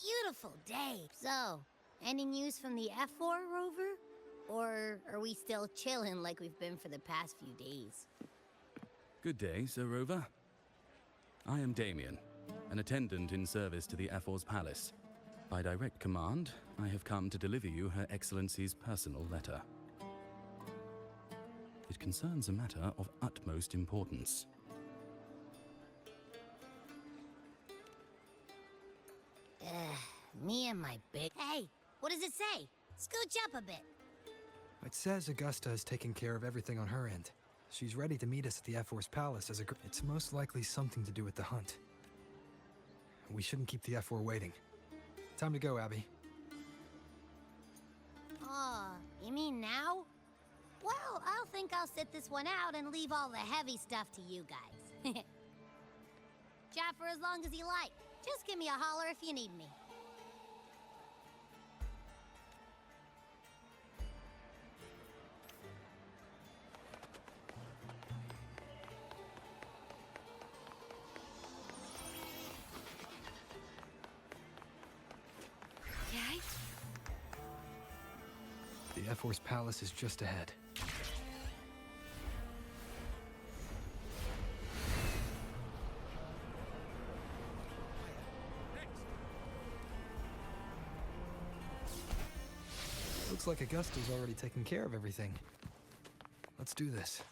beautiful day. So, any news from the F4 rover? Or are we still chilling like we've been for the past few days? Good day, Sir Rover. I am Damien, an attendant in service to the F4's palace. By direct command, I have come to deliver you Her Excellency's personal letter. It concerns a matter of utmost importance. Me and my big... Hey, what does it say? Scooch up a bit. It says Augusta has taken care of everything on her end. She's ready to meet us at the F4's palace as a group. It's most likely something to do with the hunt. We shouldn't keep the F4 waiting. Time to go, Abby. Oh, you mean now? Well, I'll sit this one out and leave all the heavy stuff to you guys. Chat for as long as you like. Just give me a holler if you need me. Okay. The F4's palace is just ahead. Looks like Augusta's already taken care of everything. Let's do this.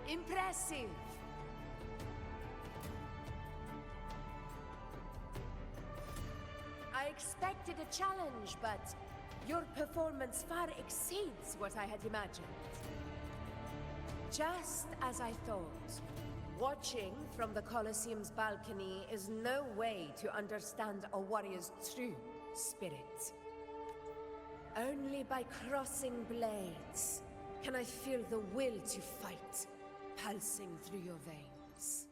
Impressive! I expected a challenge, but your performance far exceeds what I had imagined. Just as I thought, watching from the Colosseum's balcony is no way to understand a warrior's true spirit. Only by crossing blades can I feel the will to fight pulsing through your veins.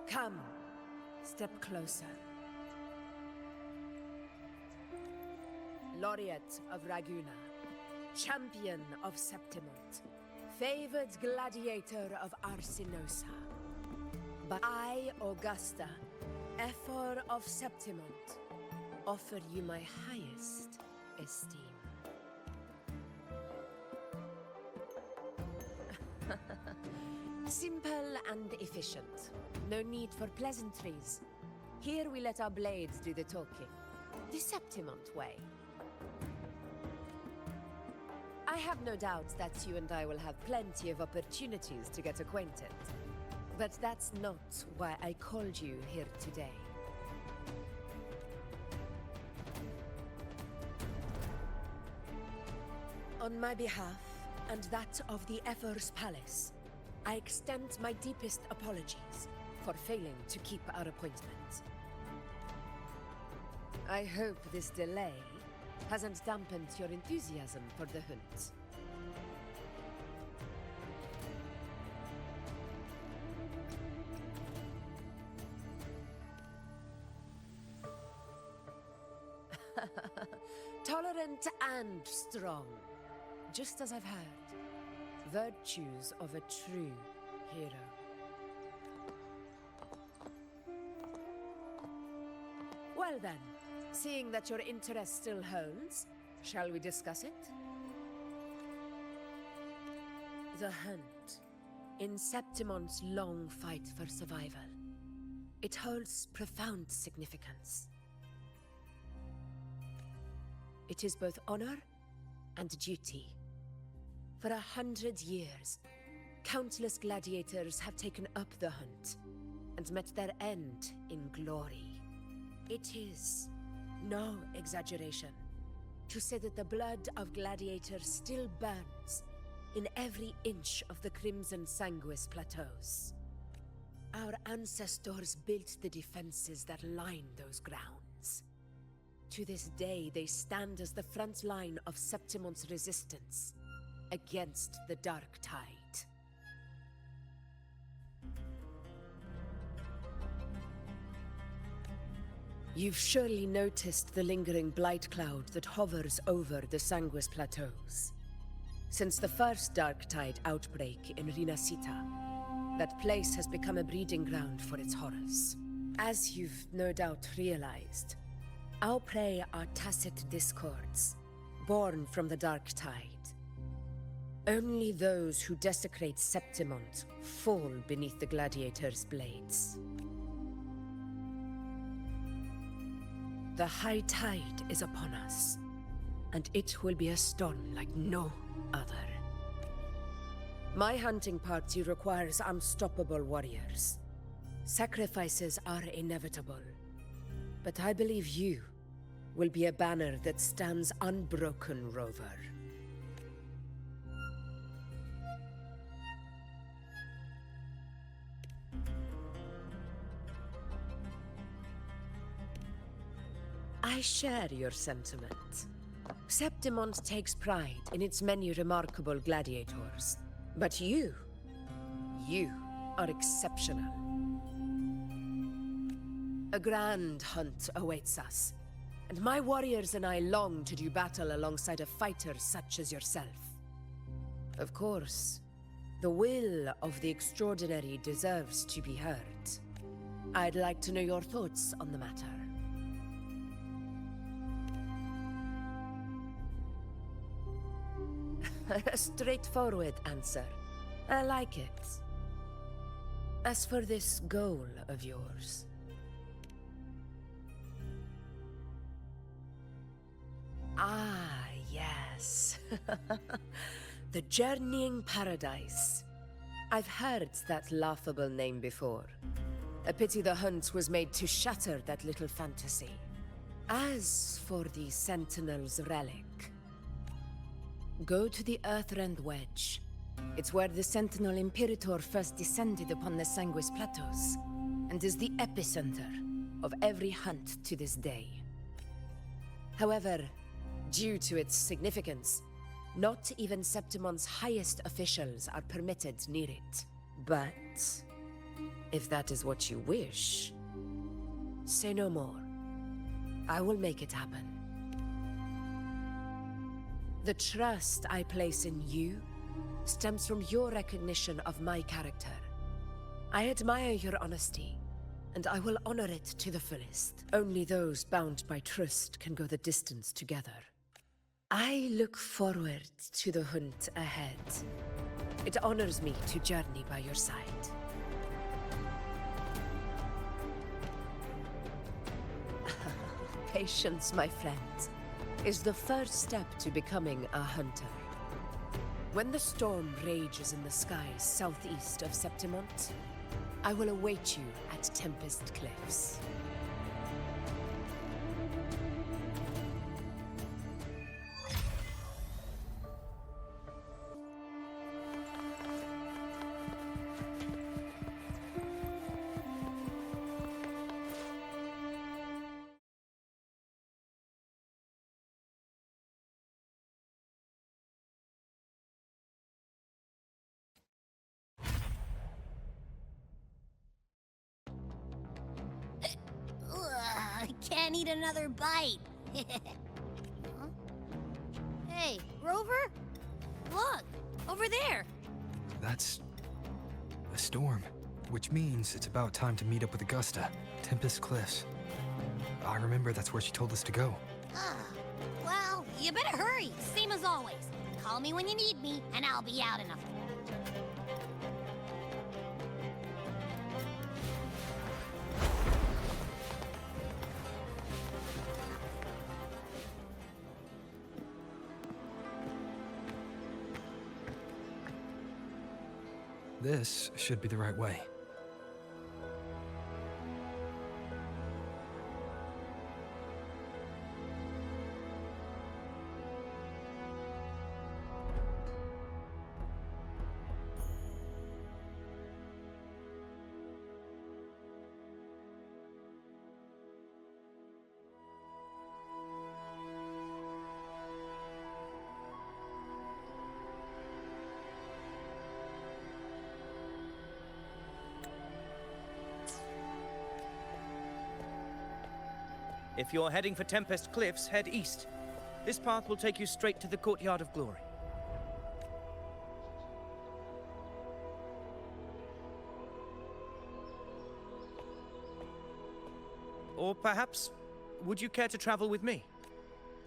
Come, step closer. Laureate of Raguna, champion of Septimont, favored gladiator of Arsinosa. But I, Augusta, Ephor of Septimont, offer you my highest esteem. Simple and efficient. No need for pleasantries. Here we let our blades do the talking. The Septimont way. I have no doubt that you and I will have plenty of opportunities to get acquainted. But that's not why I called you here today. On my behalf, and that of the Ephor's Palace, I extend my deepest apologies for failing to keep our appointment. I hope this delay hasn't dampened your enthusiasm for the hunt. Tolerant and strong, just as I've heard. Virtues of a true hero. Well then, seeing that your interest still holds, shall we discuss it? The hunt. In Septimon's long fight for survival. It holds profound significance. It is both honor and duty. For 100 years, countless gladiators have taken up the hunt and met their end in glory. It is no exaggeration to say that the blood of gladiators still burns in every inch of the Crimson Sanguis plateaus. Our ancestors built the defenses that line those grounds. To this day, they stand as the front line of Septimon's resistance against the Dark Tide. You've surely noticed the lingering blight cloud that hovers over the Sanguis plateaus. Since the first Dark Tide outbreak in Rinasita, that place has become a breeding ground for its horrors. As you've no doubt realized, our prey are tacit discords, born from the Dark Tide. Only those who desecrate Septimont fall beneath the gladiators' blades. The high tide is upon us, and it will be a storm like no other. My hunting party requires unstoppable warriors. Sacrifices are inevitable, but I believe you will be a banner that stands unbroken, Rover. I share your sentiment. Septimont takes pride in its many remarkable gladiators. But you are exceptional. A grand hunt awaits us, and my warriors and I long to do battle alongside a fighter such as yourself. Of course, the will of the extraordinary deserves to be heard. I'd like to know your thoughts on the matter. A straightforward answer. I like it. As for this goal of yours... Ah, yes. The Journeying Paradise. I've heard that laughable name before. A pity the hunt was made to shatter that little fantasy. As for the Sentinel's relic... Go to the Earthrend Wedge. It's where the Sentinel Imperator first descended upon the Sanguis Plateaus, and is the epicenter of every hunt to this day. However, due to its significance, not even Septimon's highest officials are permitted near it. But, if that is what you wish, say no more. I will make it happen. The trust I place in you stems from your recognition of my character. I admire your honesty, and I will honor it to the fullest. Only those bound by trust can go the distance together. I look forward to the hunt ahead. It honors me to journey by your side. Patience, my friend, is the first step to becoming a hunter. When the storm rages in the skies southeast of Septimont, I will await you at Tempest Cliffs. can't eat another bite. Huh? Hey, Rover? Look, over there. That's a storm, which means it's about time to meet up with Augusta. Tempest Cliffs. I remember that's where she told us to go. Well, you better hurry, same as always. Call me when you need me, and I'll be out enough. This should be the right way. If you're heading for Tempest Cliffs, head east. This path will take you straight to the Courtyard of Glory. Or perhaps, would you care to travel with me?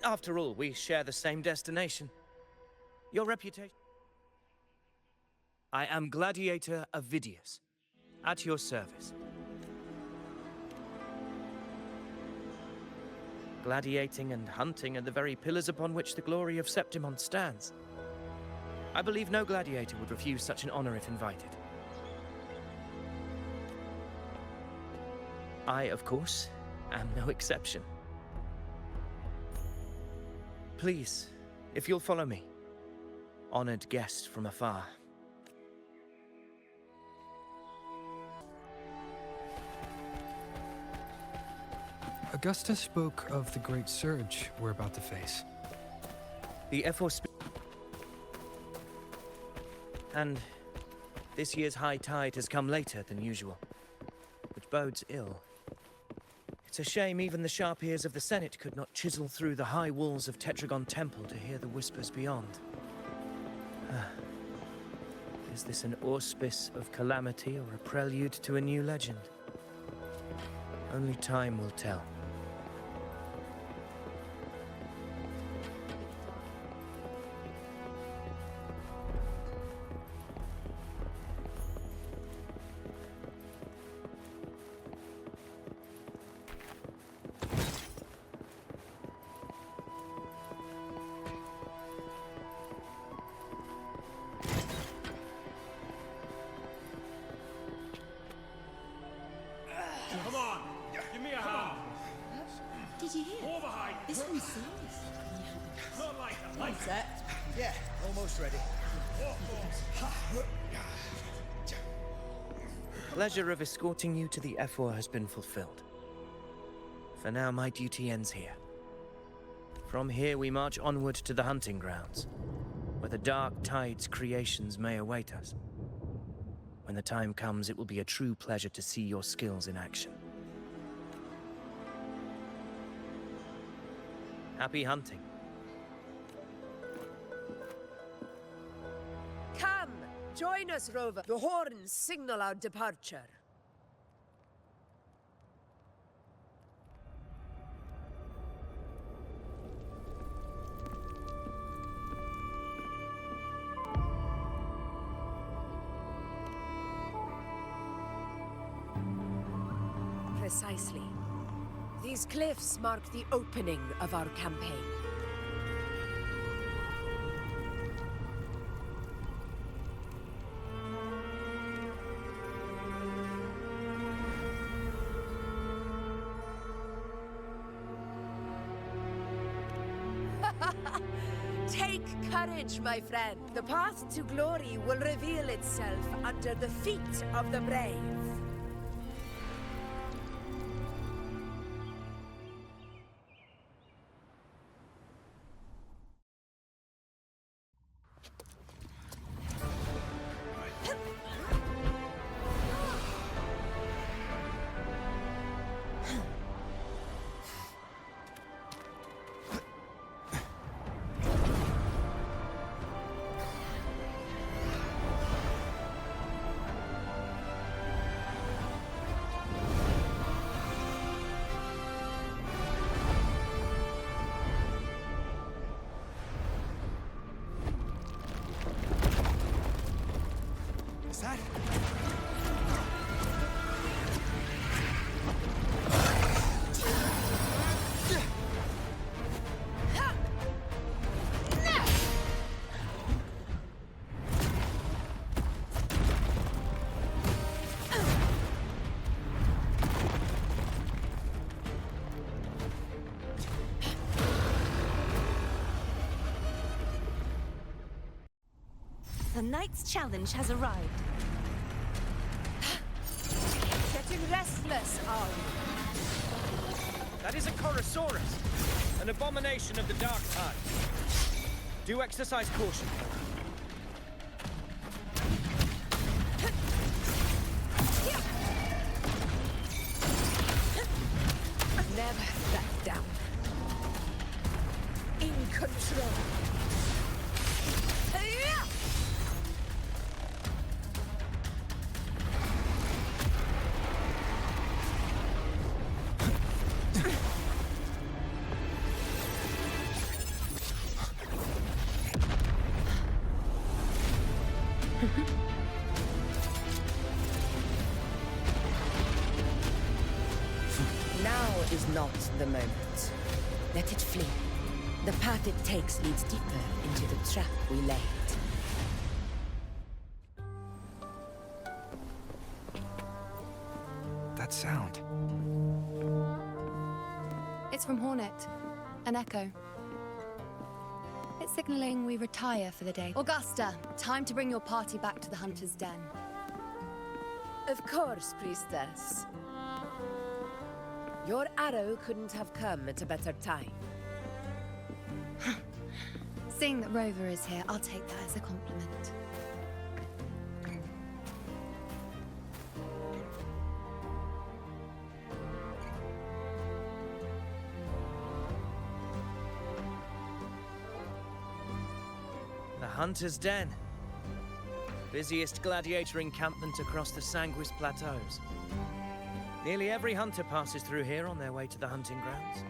After all, we share the same destination. Your reputation... I am Gladiator Avidius, at your service. Gladiating and hunting are the very pillars upon which the glory of Septimon stands. I believe no gladiator would refuse such an honor if invited. I, of course, am no exception. Please, if you'll follow me. Honored guest from afar. Augusta spoke of the great surge we're about to face. The F4 and this year's high tide has come later than usual, which bodes ill. It's a shame even the sharp ears of the Senate could not chisel through the high walls of Tetragon Temple to hear the whispers beyond. Is this an auspice of calamity or a prelude to a new legend? Only time will tell. Come on, give me a hand. Did you hear? More behind. This one's serious. Not like that. One set. Yeah, almost ready. Pleasure of escorting you to the F4 has been fulfilled. For now, my duty ends here. From here, we march onward to the hunting grounds, where the Dark Tide's creations may await us. When the time comes, it will be a true pleasure to see your skills in action. Happy hunting. Come, join us, Rover. The horns signal our departure. Precisely. These cliffs mark the opening of our campaign. Take courage, my friend. The path to glory will reveal itself under the feet of the brave. The knight's challenge has arrived. Getting restless, are you? That is a Chorosaurus, an abomination of the dark tide. Do exercise caution. Never back down. In control. Now is not the moment. Let it flee. The path it takes leads deeper into the trap we laid. That sound. It's from Hornet. An echo. It's signaling we retire for the day. Augusta, time to bring your party back to the Hunter's Den. Of course, priestess. Your arrow couldn't have come at a better time. Seeing that Rover is here, I'll take that as a compliment. The Hunter's Den. Busiest gladiator encampment across the Sanguis Plateaus. Nearly every hunter passes through here on their way to the hunting grounds.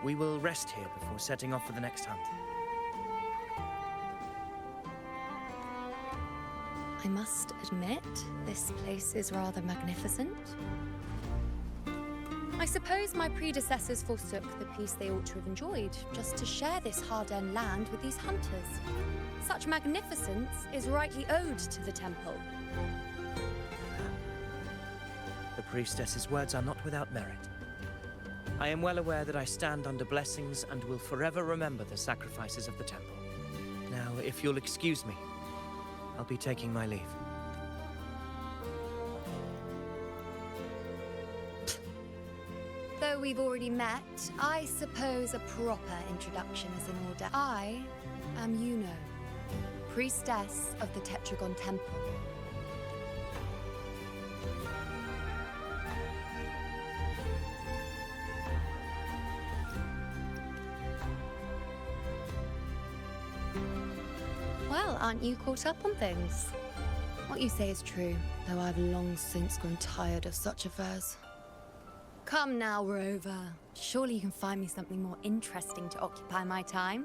We will rest here before setting off for the next hunt. I must admit, this place is rather magnificent. I suppose my predecessors forsook the peace they ought to have enjoyed, just to share this hard-earned land with these hunters. Such magnificence is rightly owed to the temple. The priestess's words are not without merit. I am well aware that I stand under blessings and will forever remember the sacrifices of the temple. Now, if you'll excuse me, I'll be taking my leave. Though we've already met, I suppose a proper introduction is in order. I am Iuno, priestess of the Tetragon Temple. Well, aren't you caught up on things? What you say is true, though I've long since grown tired of such affairs. Come now, Rover. Surely you can find me something more interesting to occupy my time.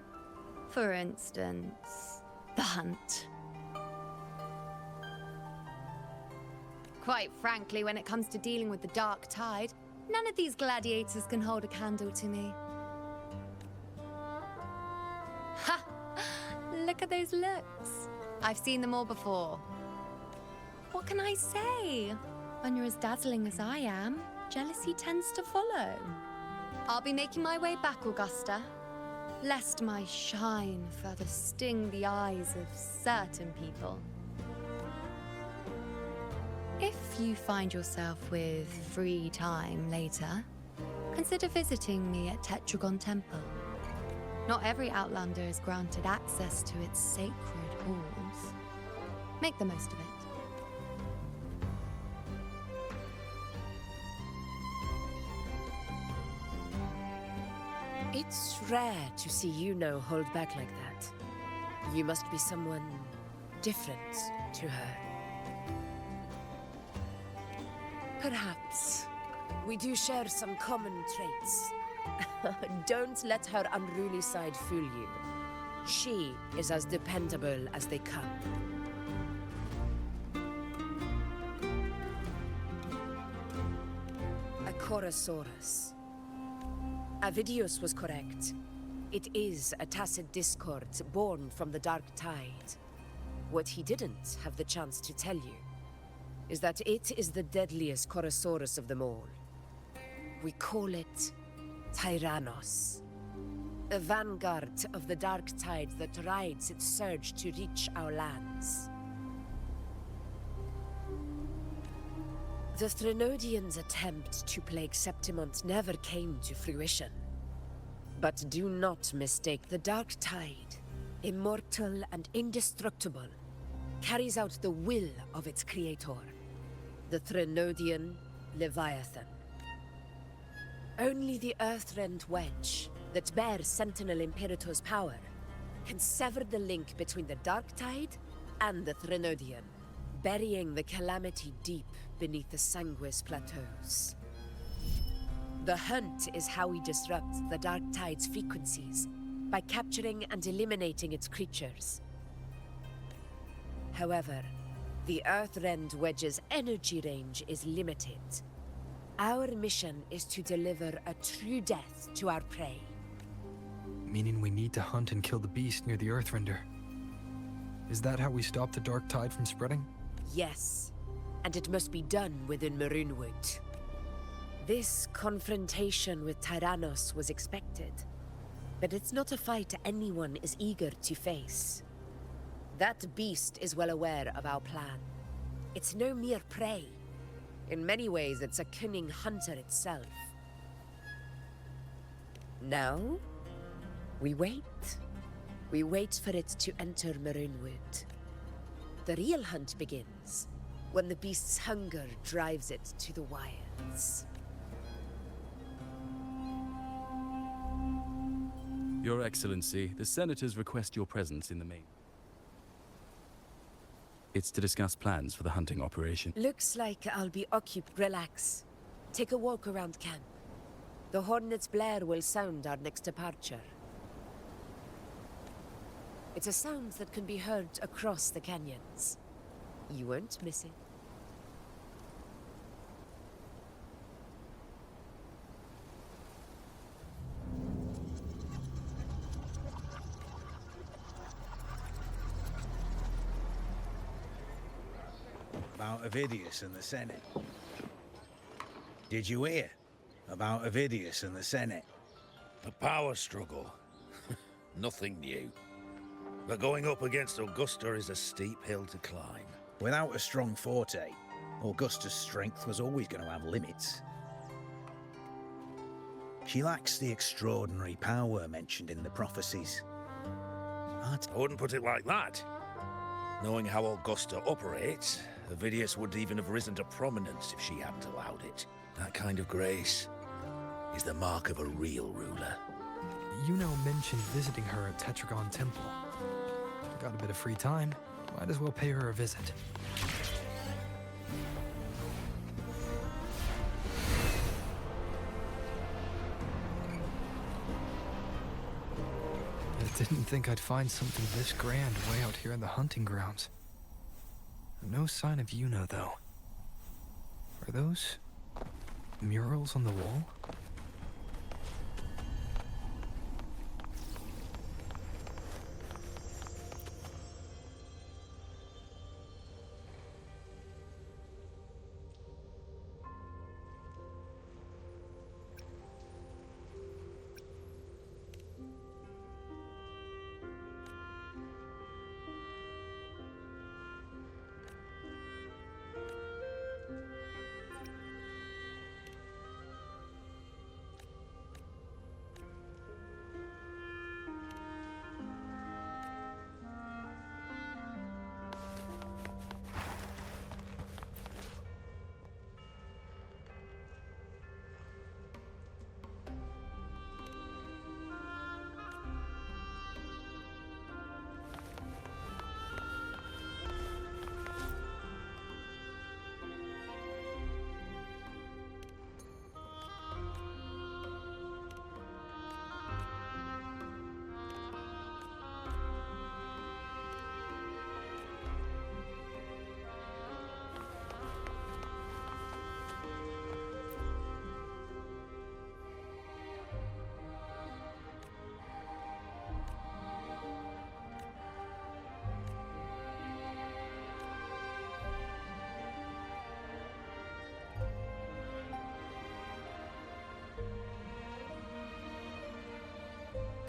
For instance, the hunt. Quite frankly, when it comes to dealing with the dark tide, none of these gladiators can hold a candle to me. Ha! Look at those looks. I've seen them all before. What can I say? When you're as dazzling as I am, jealousy tends to follow. I'll be making my way back, Augusta, lest my shine further sting the eyes of certain people. If you find yourself with free time later, consider visiting me at Tetragon Temple. Not every Outlander is granted access to its sacred halls. Make the most of it. It's rare to see Iuno hold back like that. You must be someone different to her. Perhaps we do share some common traits. Don't let her unruly side fool you. She is as dependable as they come. A Chorosaurus. Avidius was correct. It is a tacit discord born from the dark tide. What he didn't have the chance to tell you is that it is the deadliest Chorosaurus of them all. We call it Tyrannos. A vanguard of the dark tide that rides its surge to reach our lands. The Threnodians' attempt to plague Septimont never came to fruition. But do not mistake the dark tide, immortal and indestructible, carries out the will of its creator, the Threnodian Leviathan. Only the Earthrend Wedge, that bears Sentinel Imperator's power, can sever the link between the Dark Tide and the Threnodian, burying the calamity deep beneath the Sanguis Plateaus. The hunt is how we disrupt the Dark Tide's frequencies, by capturing and eliminating its creatures. However, the Earthrend Wedge's energy range is limited. Our mission is to deliver a true death to our prey. Meaning we need to hunt and kill the beast near the Earthrender. Is that how we stop the dark tide from spreading? Yes, and it must be done within Maroonwood. This confrontation with Tyrannos was expected, but it's not a fight anyone is eager to face. That beast is well aware of our plan. It's no mere prey. In many ways, it's a cunning hunter itself. Now, we wait. We wait for it to enter Maroonwood. The real hunt begins when the beast's hunger drives it to the wilds. Your Excellency, the Senators request your presence in the main. It's to discuss plans for the hunting operation. Looks like I'll be occupied. Relax. Take a walk around camp. The Hornet's blare will sound our next departure. It's a sound that can be heard across the canyons. You won't miss it. About Ovidius and the Senate. Did you hear? About Ovidius and the Senate. A power struggle. Nothing new. But going up against Augusta is a steep hill to climb. Without a strong forte, Augusta's strength was always going to have limits. She lacks the extraordinary power mentioned in the prophecies. I wouldn't put it like that. Knowing how Augusta operates, Ovidius would even have risen to prominence if she hadn't allowed it. That kind of grace is the mark of a real ruler. Iuno mentioned visiting her at Tetragon Temple. Got a bit of free time. Might as well pay her a visit. I didn't think I'd find something this grand way out here in the hunting grounds. No sign of Iuno, though. Are those murals on the wall?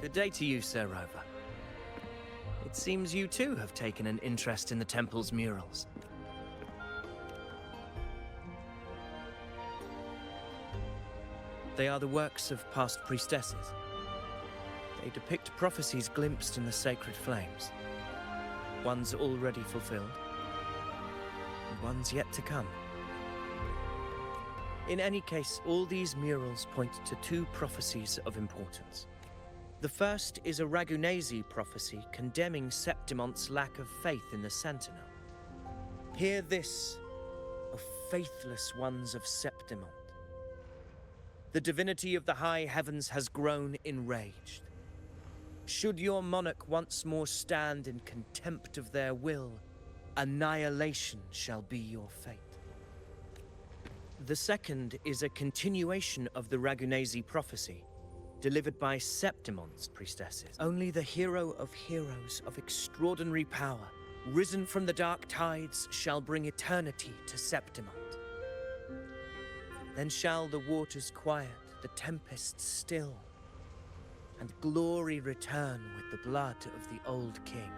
Good day to you, Sir Rover. It seems you too have taken an interest in the temple's murals. They are the works of past priestesses. They depict prophecies glimpsed in the sacred flames. Ones already fulfilled, and ones yet to come. In any case, all these murals point to two prophecies of importance. The first is a Ragunesi prophecy condemning Septimonte's lack of faith in the Sentinel. Hear this, O faithless ones of Septimont. The divinity of the high heavens has grown enraged. Should your monarch once more stand in contempt of their will, annihilation shall be your fate. The second is a continuation of the Ragunesi prophecy, delivered by Septimonte's priestesses. Only the hero of heroes of extraordinary power, risen from the dark tides, shall bring eternity to Septimont. Then shall the waters quiet, the tempests still, and glory return with the blood of the old king.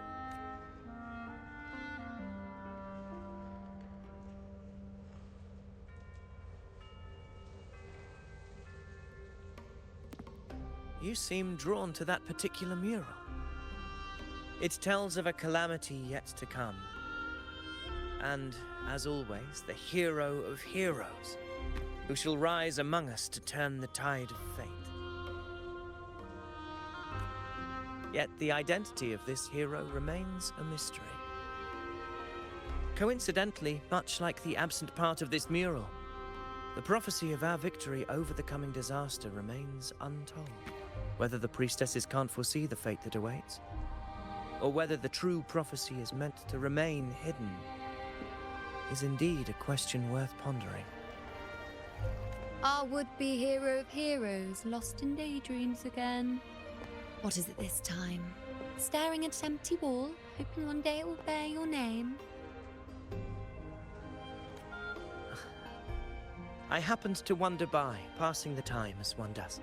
You seem drawn to that particular mural. It tells of a calamity yet to come. And, as always, the hero of heroes, who shall rise among us to turn the tide of fate. Yet the identity of this hero remains a mystery. Coincidentally, much like the absent part of this mural, the prophecy of our victory over the coming disaster remains untold. Whether the priestesses can't foresee the fate that awaits, or whether the true prophecy is meant to remain hidden, is indeed a question worth pondering. Our would-be hero of heroes lost in daydreams again. What is it this time? Staring at an empty wall, hoping one day it will bear your name? I happened to wander by, passing the time as one does.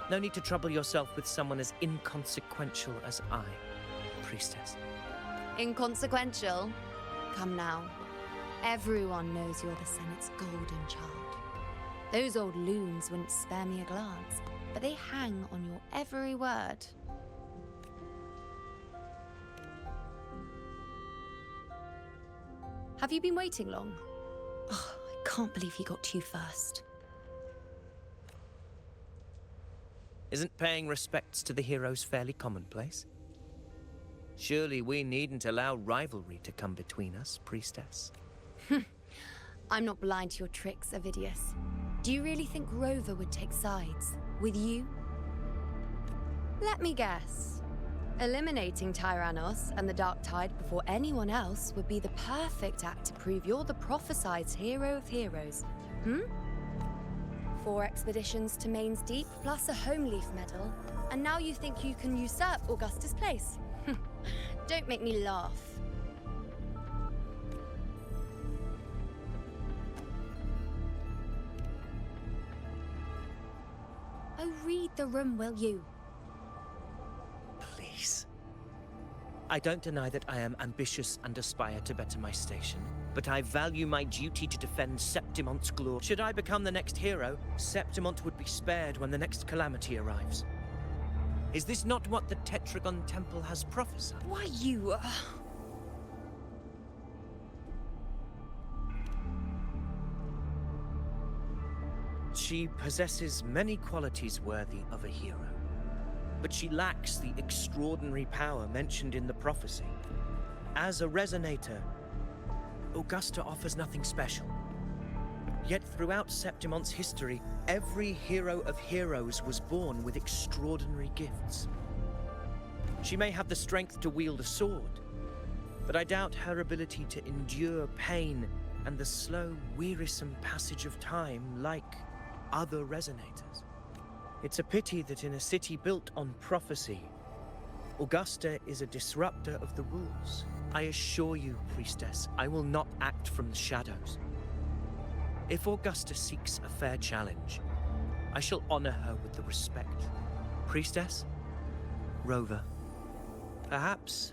No need to trouble yourself with someone as inconsequential as I, priestess. Inconsequential? Come now. Everyone knows you're the Senate's golden child. Those old loons wouldn't spare me a glance, but they hang on your every word. Have you been waiting long? Oh, I can't believe he got to you first. Isn't paying respects to the heroes fairly commonplace? Surely we needn't allow rivalry to come between us, priestess. I'm not blind to your tricks, Avidius. Do you really think Rover would take sides? With you? Let me guess. Eliminating Tyrannos and the Dark Tide before anyone else would be the perfect act to prove you're the prophesied hero of heroes. 4 expeditions to Main's Deep, plus a Home Leaf medal, and now you think you can usurp Augusta's place? Don't make me laugh. Oh, read the room, will you? Please. I don't deny that I am ambitious and aspire to better my station, but I value my duty to defend Septimonte's glory. Should I become the next hero, Septimont would be spared when the next calamity arrives. Is this not what the Tetragon Temple has prophesied? Why, you... She possesses many qualities worthy of a hero, but she lacks the extraordinary power mentioned in the prophecy. As a resonator, Augusta offers nothing special. Yet throughout Septimonte's history, every hero of heroes was born with extraordinary gifts. She may have the strength to wield a sword, but I doubt her ability to endure pain and the slow, wearisome passage of time like other resonators. It's a pity that in a city built on prophecy, Augusta is a disruptor of the rules. I assure you, priestess, I will not act from the shadows. If Augusta seeks a fair challenge, I shall honor her with the respect Priestess? Rover. Perhaps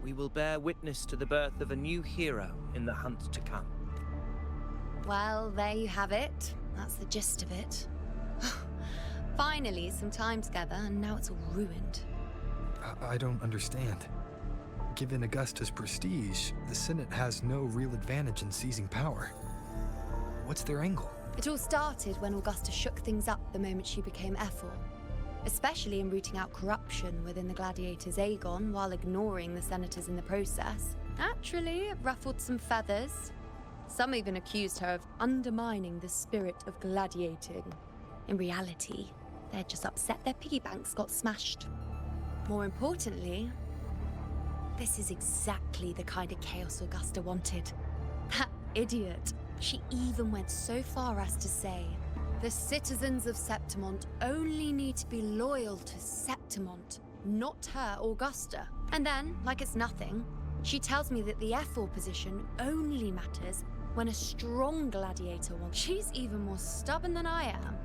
we will bear witness to the birth of a new hero in the hunt to come. Well, there you have it. That's the gist of it. Finally, some time together, and now it's all ruined. I don't understand. Given Augusta's prestige, the Senate has no real advantage in seizing power. What's their angle? It all started when Augusta shook things up the moment she became Ephor, especially in rooting out corruption within the gladiators Aegon while ignoring the senators in the process. Naturally, it ruffled some feathers. Some even accused her of undermining the spirit of gladiating. In reality, they're just upset their piggy banks got smashed. More importantly, this is exactly the kind of chaos Augusta wanted. That idiot. She even went so far as to say, the citizens of Septimont only need to be loyal to Septimont, not her, Augusta. And then, like it's nothing, she tells me that the Ephor position only matters when a strong gladiator wants. She's even more stubborn than I am.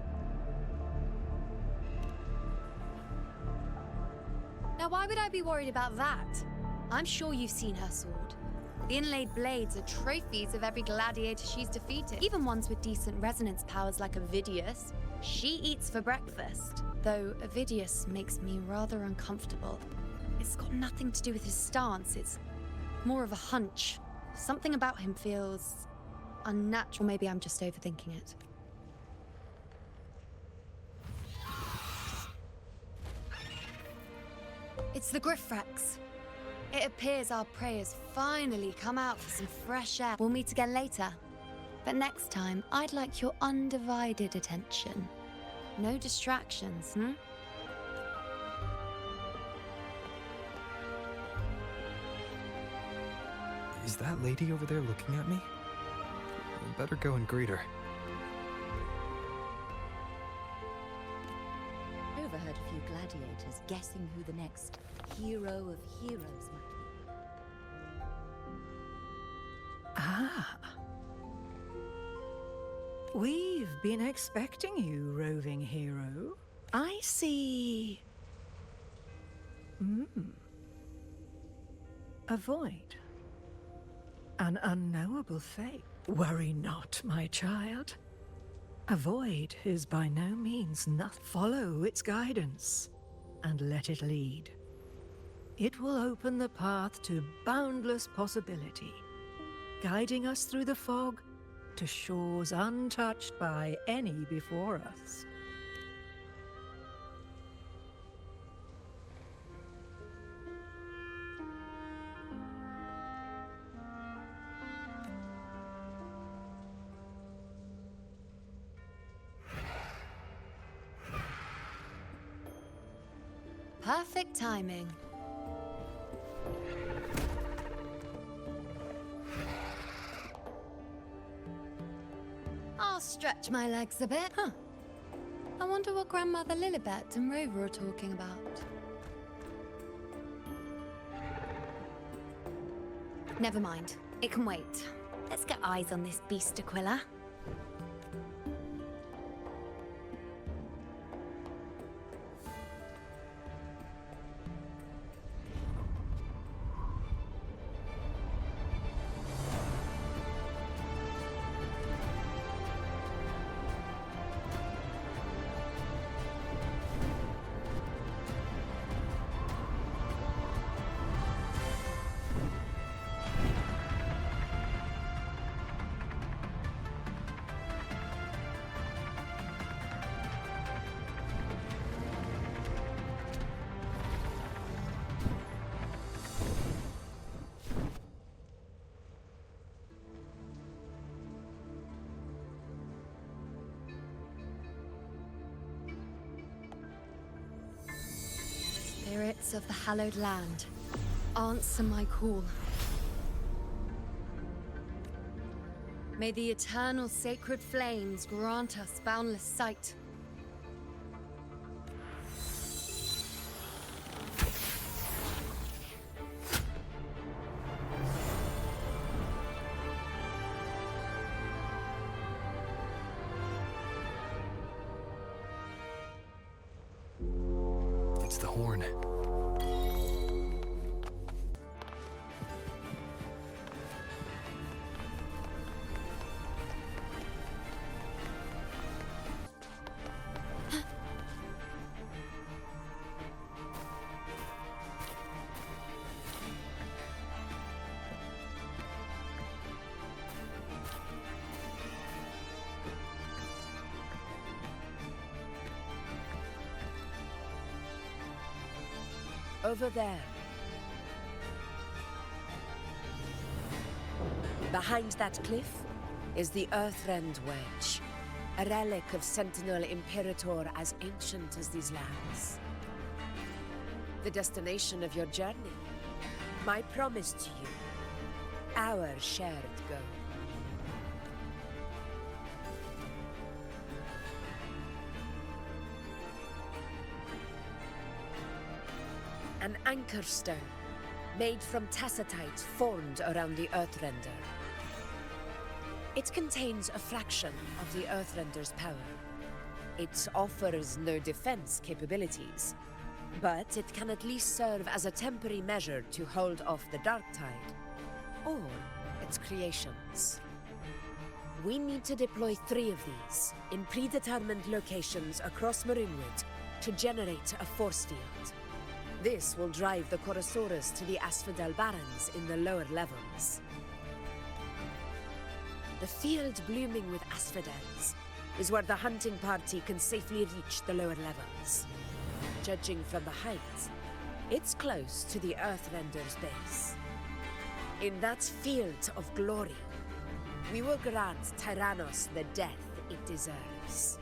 Now, why would I be worried about that? I'm sure you've seen her sword. The inlaid blades are trophies of every gladiator she's defeated, even ones with decent resonance powers like Avidius. She eats for breakfast, though Avidius makes me rather uncomfortable. It's got nothing to do with his stance, it's more of a hunch. Something about him feels unnatural. Maybe I'm just overthinking it. It's the Griffrex. It appears our prey has finally come out for some fresh air. We'll meet again later. But next time, I'd like your undivided attention. No distractions, Is that lady over there looking at me? I better go and greet her. Overheard a few gladiators guessing who the next hero of heroes might be. Ah. We've been expecting you, roving hero. I see. A void. An unknowable fate. Worry not, my child. A void is by no means nothing. Follow its guidance, and let it lead. It will open the path to boundless possibility, guiding us through the fog to shores untouched by any before us. Perfect timing. I'll stretch my legs a bit. I wonder what Grandmother Lilibet and Rover are talking about. Never mind. It can wait. Let's get eyes on this beast, Aquila. Spirits of the hallowed land, answer my call. May the eternal sacred flames grant us boundless sight. the horn. Over there. Behind that cliff is the Earthrend Wedge, a relic of Sentinel Imperator as ancient as these lands. The destination of your journey, my promise to you, our shared goal. An anchor stone, made from tacitite formed around the Earthrender. It contains a fraction of the Earthrender's power. It offers no defense capabilities, but it can at least serve as a temporary measure to hold off the dark tide, or its creations. We need to deploy 3 of these in predetermined locations across Marinwood to generate a force field. This will drive the Chorosaurus to the Asphodel Barrens in the lower levels. The field blooming with asphodels is where the hunting party can safely reach the lower levels. Judging from the height, it's close to the Earthrender's base. In that field of glory, we will grant Tyrannos the death it deserves.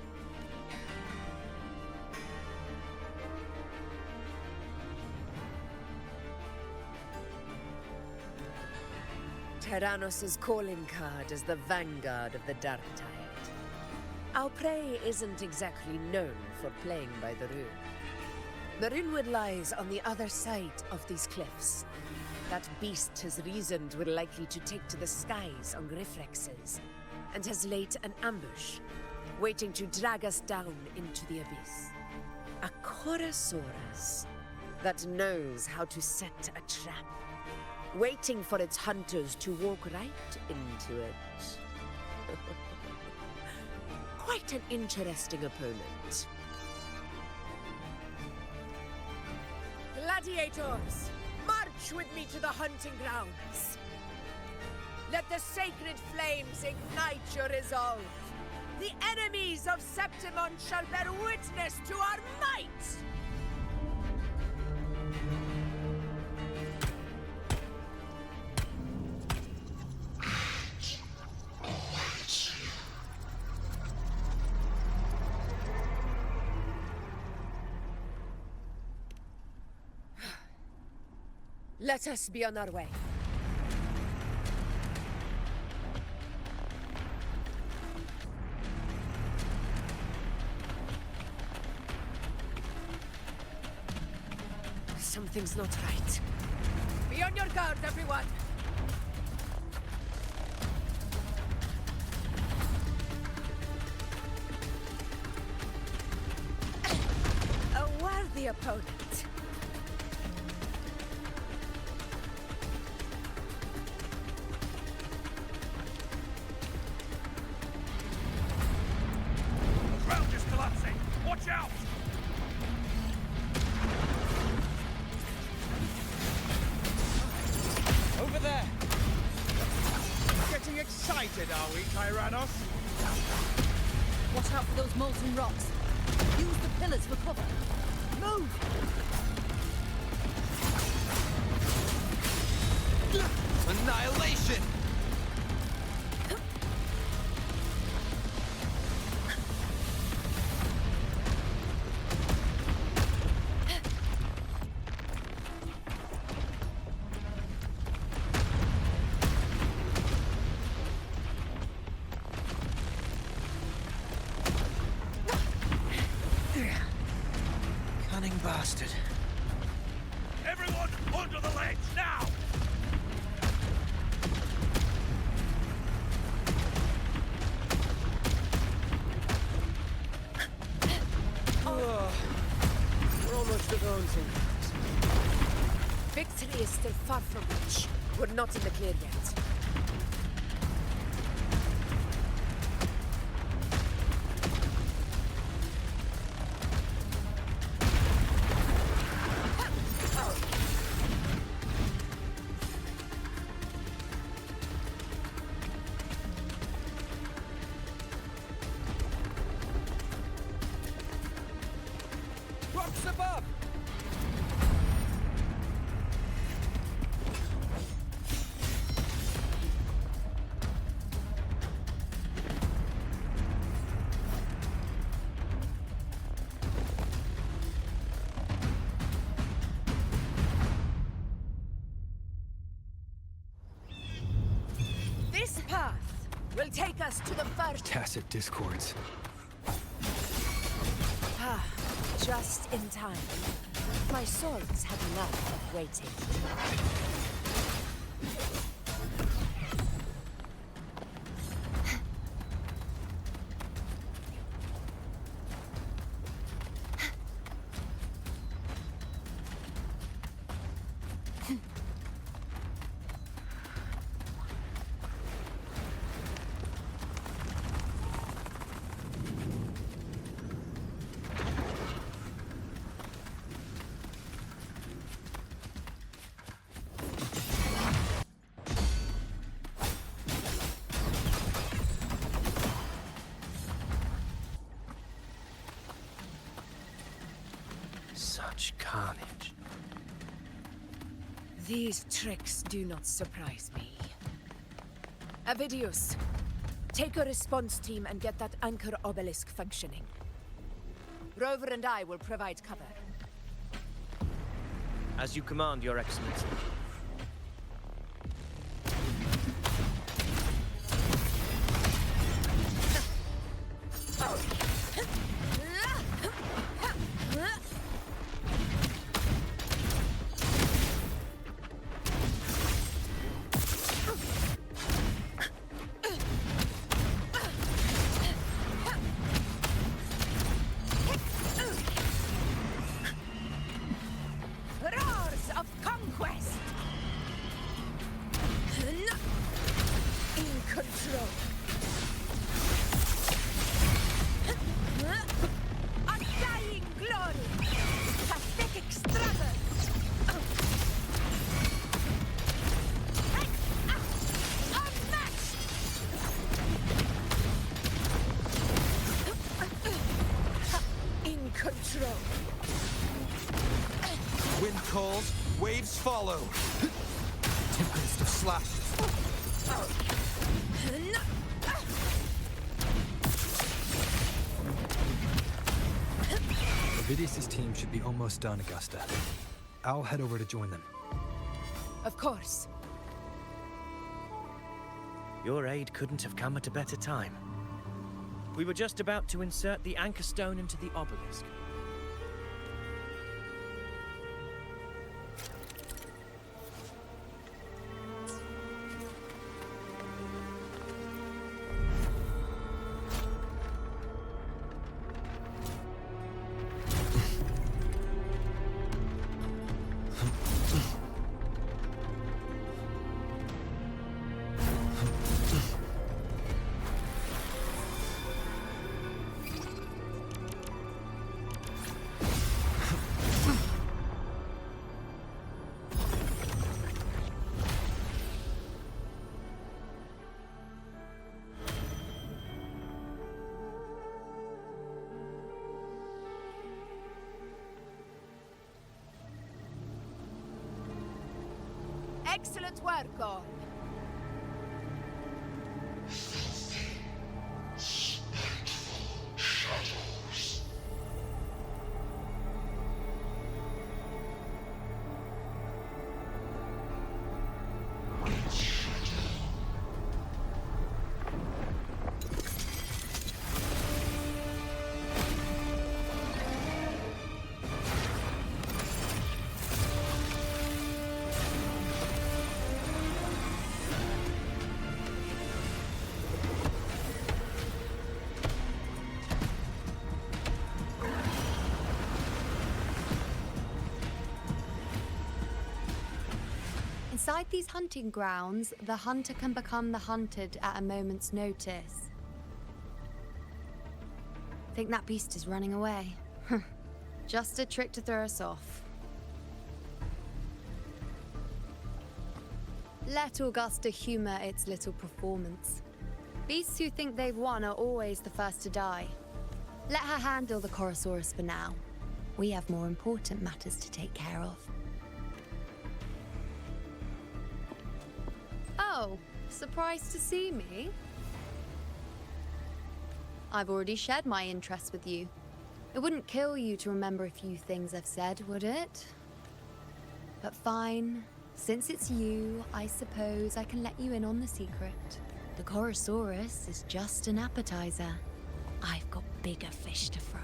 Tyrannos' calling card is the vanguard of the Dark Tide. Our prey isn't exactly known for playing by the rule. Marinwood lies on the other side of these cliffs. That beast has reasoned we're likely to take to the skies on Griffrexes, and has laid an ambush, waiting to drag us down into the abyss. A Chorosaurus that knows how to set a trap, waiting for its hunters to walk right into it. Quite an interesting opponent. Gladiators, march with me to the hunting grounds. Let the sacred flames ignite your resolve. The enemies of Septimon shall bear witness to our might! Let us be on our way. Something's not right. Be on your guard, everyone! A worthy opponent. Are we, Tyrannos? Watch out for those molten rocks. Use the pillars for cover. Move! Annihilation! Bastard. Everyone under the ledge, now! We're almost towards the Haunting Grounds. Victory is still far from reach. We're not in the clear yet. Rocks above! This path will take us to the first... Tacit discords. Ah, just in time. My swords had enough of waiting. Such carnage. These tricks do not surprise me. Avidius, take a response team and get that anchor obelisk functioning. Rover and I will provide cover. As you command, Your Excellency. Roars of conquest! In control. Undying glory! Pathetic struggle! Unmatched! In control. Wind calls, waves follow. Tempest of slashes. Ovidius' team should be almost done, Augusta. I'll head over to join them. Of course. Your aid couldn't have come at a better time. We were just about to insert the anchor stone into the obelisk. Excellent work, all. Inside these hunting grounds, the hunter can become the hunted at a moment's notice. Think that beast is running away? Just a trick to throw us off. Let Augusta humor its little performance. Beasts who think they've won are always the first to die. Let her handle the Chorosaurus for now. We have more important matters to take care of. Oh, surprised to see me? I've already shared my interest with you. It wouldn't kill you to remember a few things I've said, would it? But fine. Since it's you, I suppose I can let you in on the secret. The Chorosaurus is just an appetizer. I've got bigger fish to fry.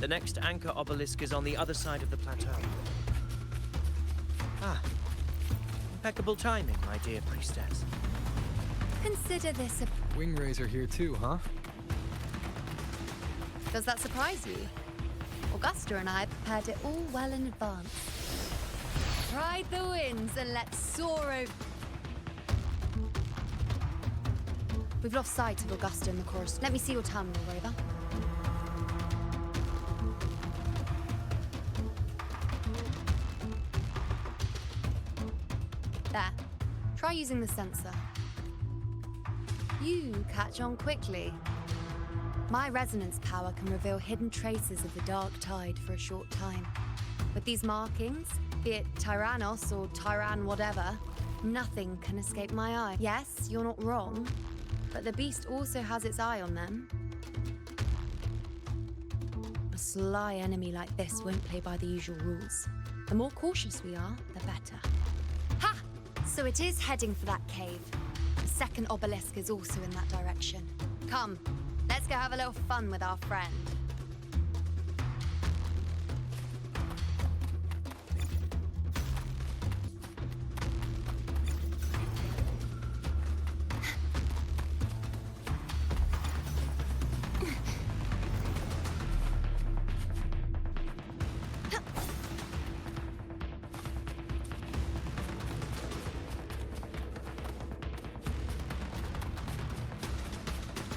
The next anchor obelisk is on the other side of the plateau. Ah, impeccable timing, my dear priestess. Consider this a... Wing are here too, huh? Does that surprise you? Augusta and I prepared it all well in advance. Ride the winds and let's soar over... We've lost sight of Augusta and the chorus. Let me see your terminal, Rover. There. Try using the sensor. You catch on quickly. My resonance power can reveal hidden traces of the dark tide for a short time. With these markings, be it Tyrannos or Tyran whatever, nothing can escape my eye. Yes, you're not wrong, but the beast also has its eye on them. A sly enemy like this won't play by the usual rules. The more cautious we are, the better. Ha! So it is heading for that cave. The second obelisk is also in that direction. Come, let's go have a little fun with our friend.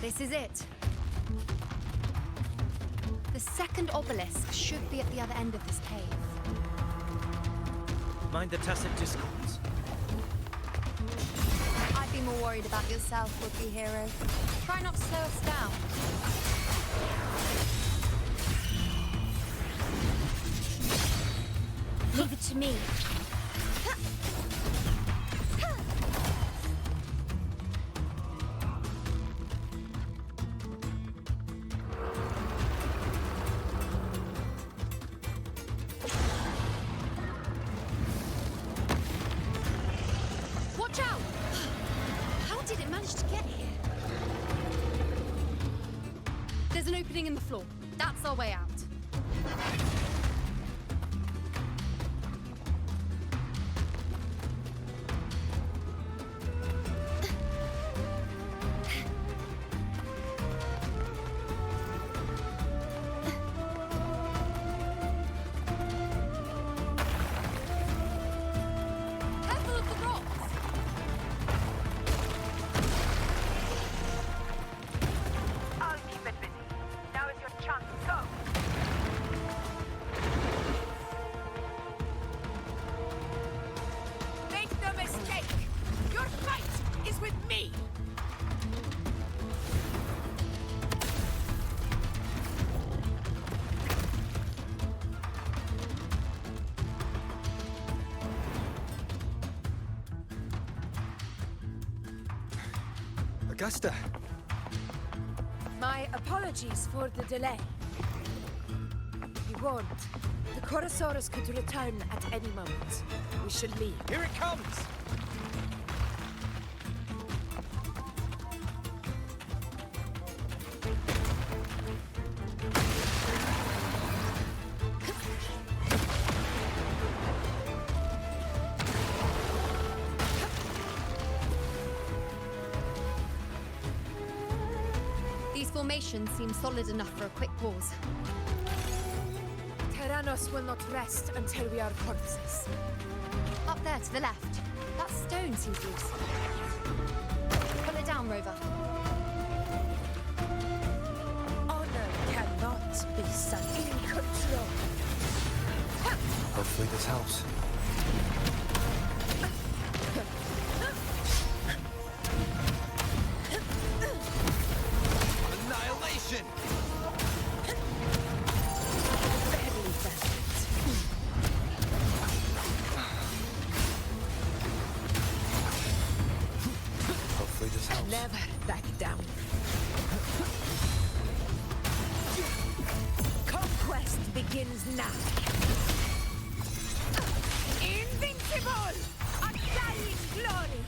This is it. The second obelisk should be at the other end of this cave. Mind the tacit discords. I'd be more worried about yourself, would-be hero. Try not to slow us down. Leave it to me. Watch out! How did it manage to get here? There's an opening in the floor. That's our way out. Careful of the rocks! I'll keep it busy. Now is your chance. Go! Make no mistake! Your fight is with me! Augusta! My apologies for the delay. You won't The Chorosaurus could return at any moment. We should leave. Here it comes! These formations seem solid enough for a quick pause. Tyrannos will not rest until we are corpses. Up there to the left. That stone seems loose. Pull it down, Rover. Honor cannot be set in control. Hopefully this helps. Annihilation! Barely present. Hopefully this helps. Never back down. Conquest begins now. Invincible! Undying glory!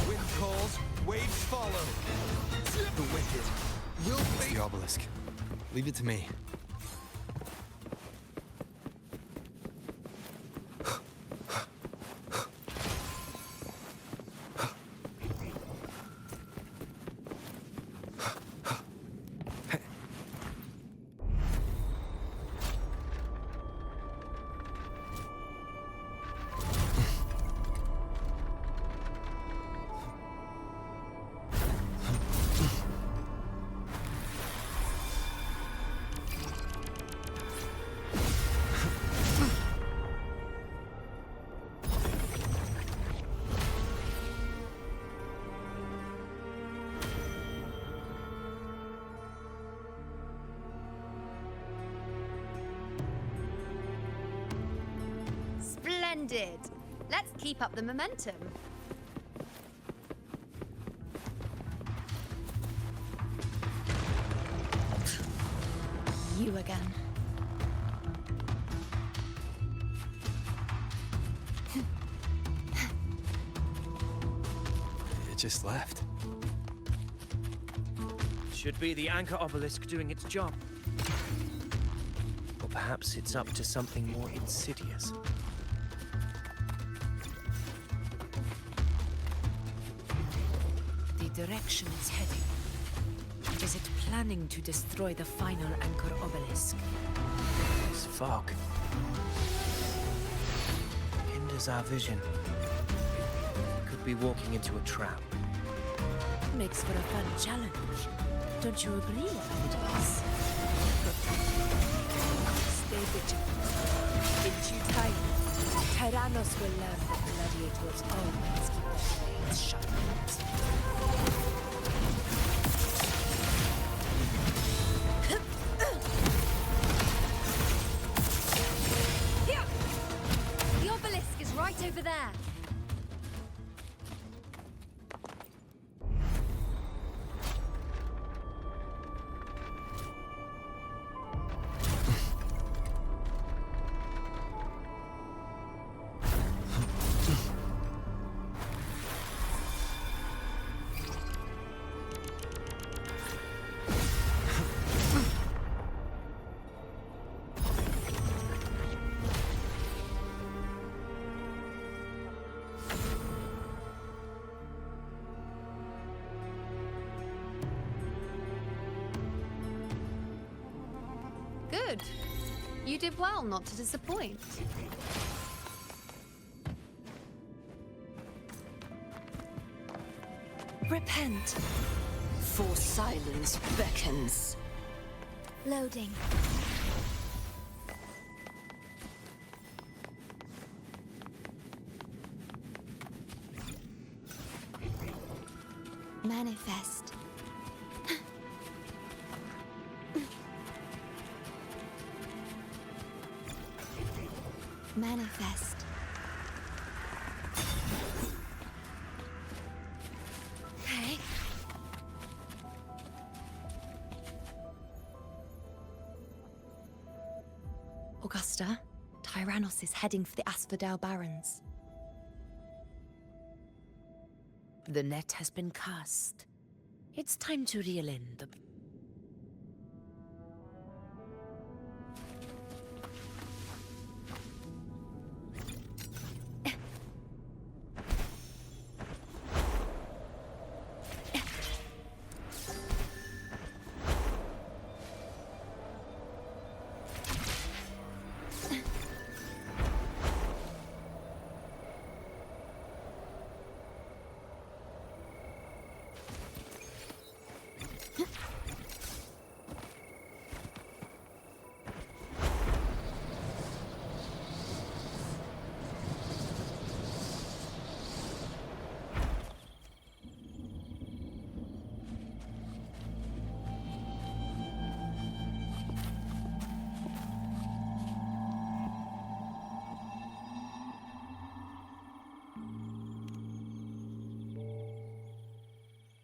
Wind calls, waves follow. The wicked will It's be... the obelisk. Leave it to me. Splendid! Let's keep up the momentum. You again. It just left. Should be the anchor obelisk doing its job. Or perhaps it's up to something more insidious. The direction it's heading. Is it planning to destroy the final anchor obelisk? This fog hinders our vision. Could be walking into a trap. Makes for a fun challenge. Don't you agree, Avidius? Stay vigilant. In due time, Tyrannos will learn that gladiators always keep their blades sharp. The obelisk is right over there. Good. You did well not to disappoint. Repent, for silence beckons. Loading. Manifest. Manifest. Okay. Augusta. Tyrannos is heading for the Asphodel Barrens. The net has been cast. It's time to reel in the...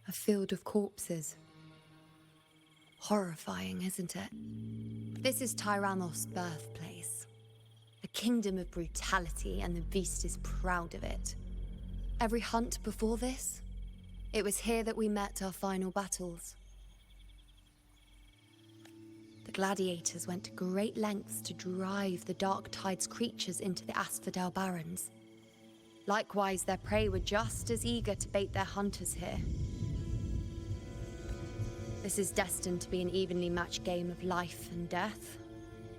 A field of corpses. Horrifying, isn't it? This is Tyrannos' birthplace. A kingdom of brutality, and the beast is proud of it. Every hunt before this, it was here that we met our final battles. The gladiators went to great lengths to drive the Dark Tide's creatures into the Asphodel Barrens. Likewise, their prey were just as eager to bait their hunters here. This is destined to be an evenly matched game of life and death.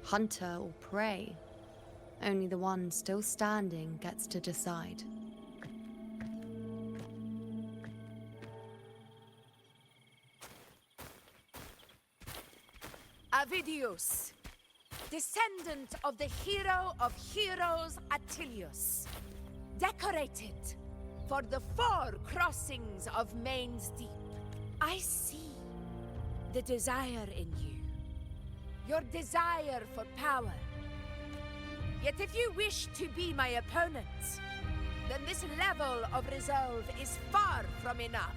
Hunter or prey. Only the one still standing gets to decide. Avidius, descendant of the hero of heroes Attilius, decorated for the 4 crossings of Main's Deep. I see the desire in you, your desire for power. Yet if you wish to be my opponent, then this level of resolve is far from enough.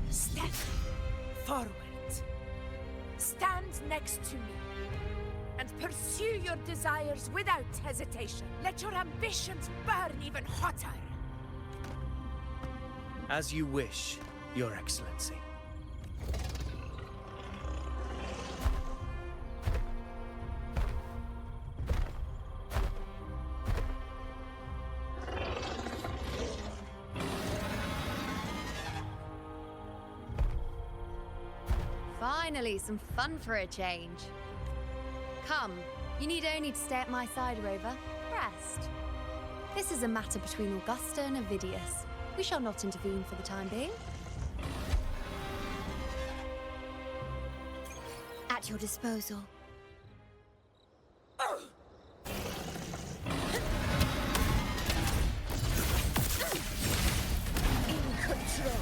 Step forward. Stand next to me and pursue your desires without hesitation. Let your ambitions burn even hotter. As you wish, Your Excellency. Finally, some fun for a change. Come, you need only to stay at my side, Rover. Rest. This is a matter between Augusta and Avidius. We shall not intervene for the time being. At your disposal. In control.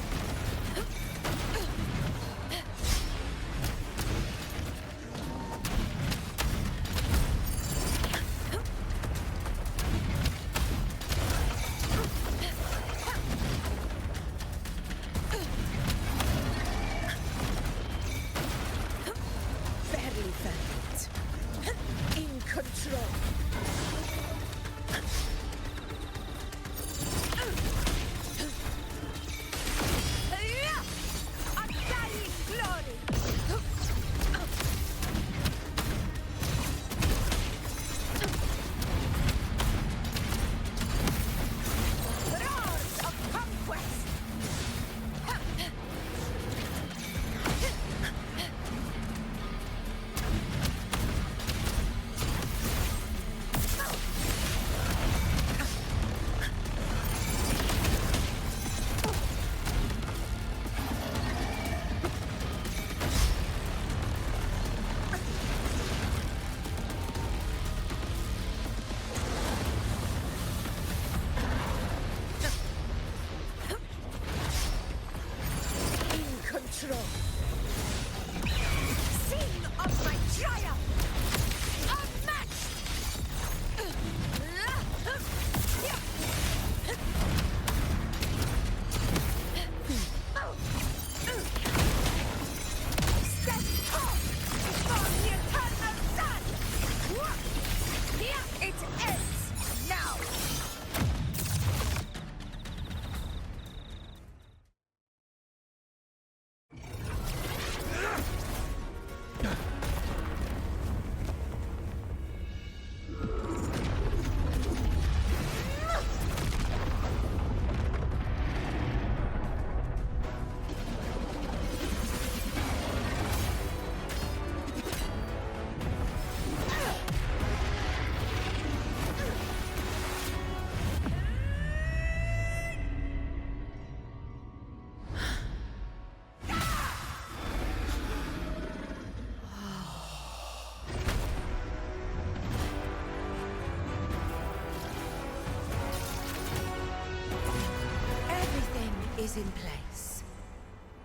is in place.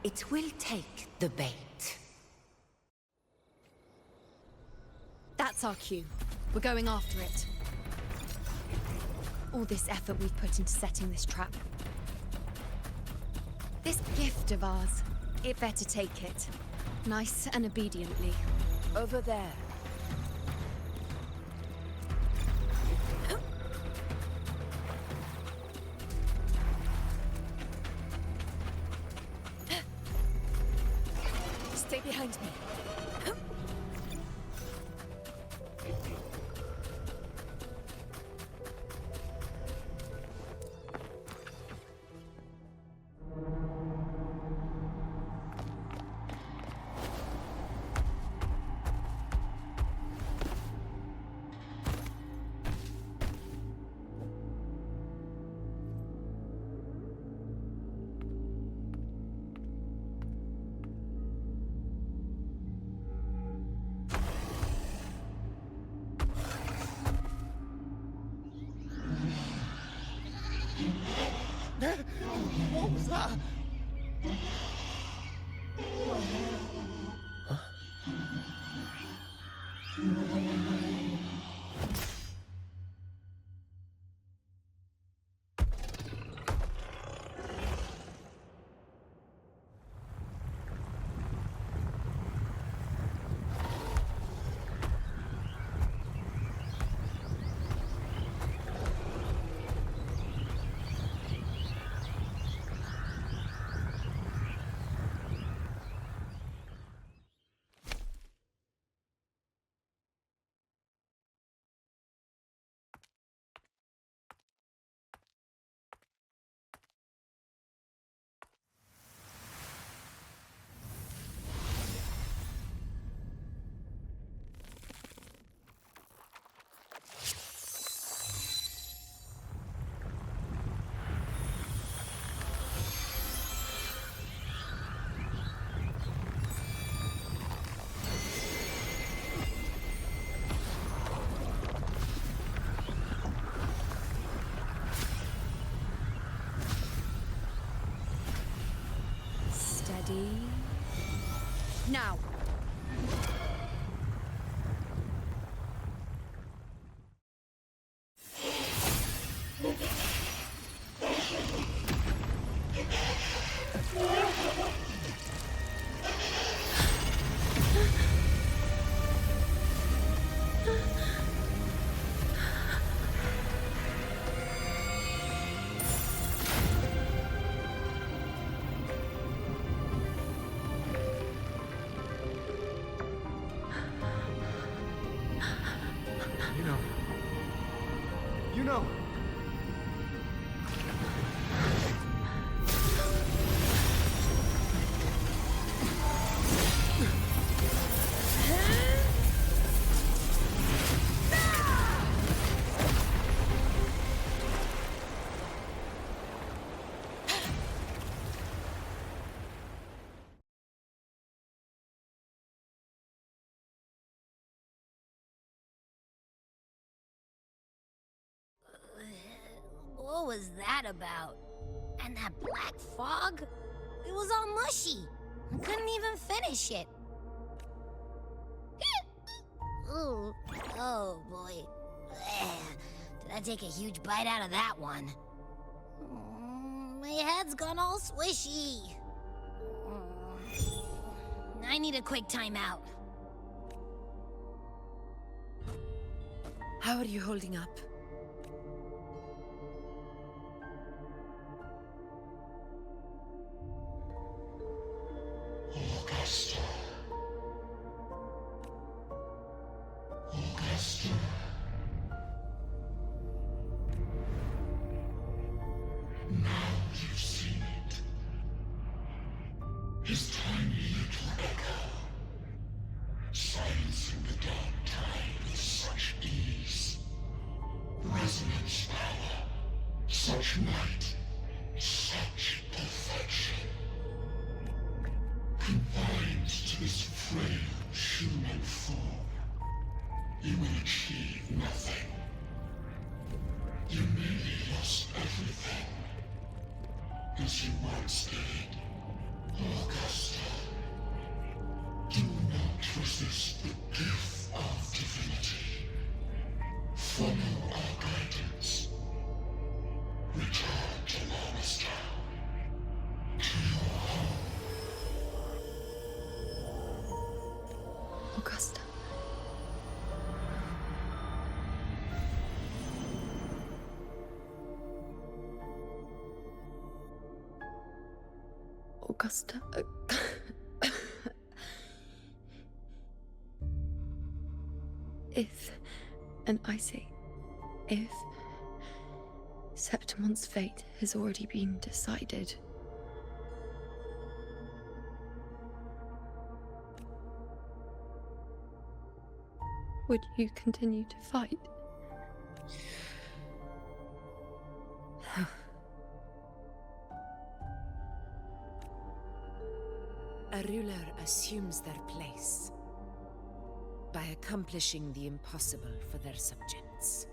It will take the bait. That's our cue. We're going after it. All this effort we've put into setting this trap. This gift of ours, it better take it. Nice and obediently. Over there. Stay behind me. What was that? Now. You know. What was that about? And that black fog? It was all mushy. I couldn't even finish it. Ooh. Oh, boy. Did I take a huge bite out of that one? My head's gone all swishy. I need a quick timeout. How are you holding up? Augusta. Augusta. Now you've seen it. His tiny little echo, silencing the dark tide with such ease. Resonance power, such might, such perfection. Confined to this frail human form, you will achieve nothing. You nearly lost everything. as you once did. Augusta, do not resist the gift of divinity. Follow our guidance. Return to Augusta. To your home. Augusta. Augusta. If, and I say, if Septimon's fate has already been decided, would you continue to fight? A ruler assumes their place by accomplishing the impossible for their subjects.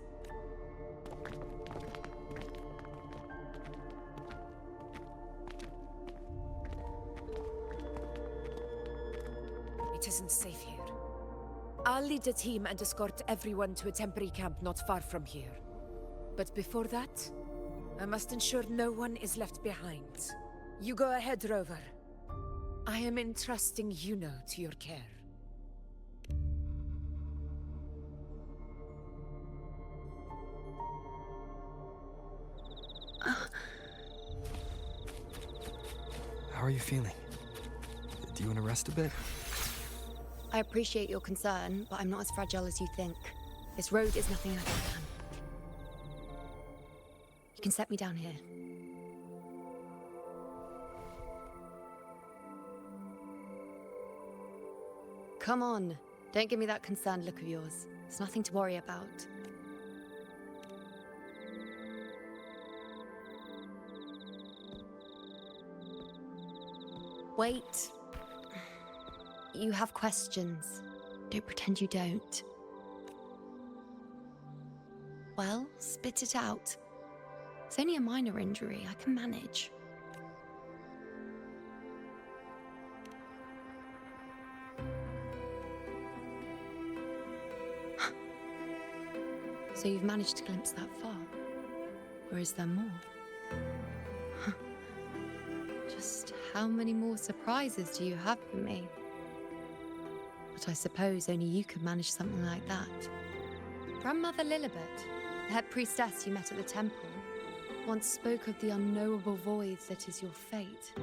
It isn't safe here. I'll lead a team and escort everyone to a temporary camp not far from here. But before that, I must ensure no one is left behind. You go ahead, Rover. I am entrusting Iuno to your care. How are you feeling? Do you want to rest a bit? I appreciate your concern, but I'm not as fragile as you think. This road is nothing like a camp. You can set me down here. Come on, don't give me that concerned look of yours. There's nothing to worry about. Wait. You have questions. Don't pretend you don't. Well, spit it out. It's only a minor injury. I can manage. So you've managed to glimpse that far? Or is there more? Just how many more surprises do you have for me? But I suppose only you could manage something like that. Grandmother Lilibet, the head priestess you met at the temple, once spoke of the unknowable void that is your fate.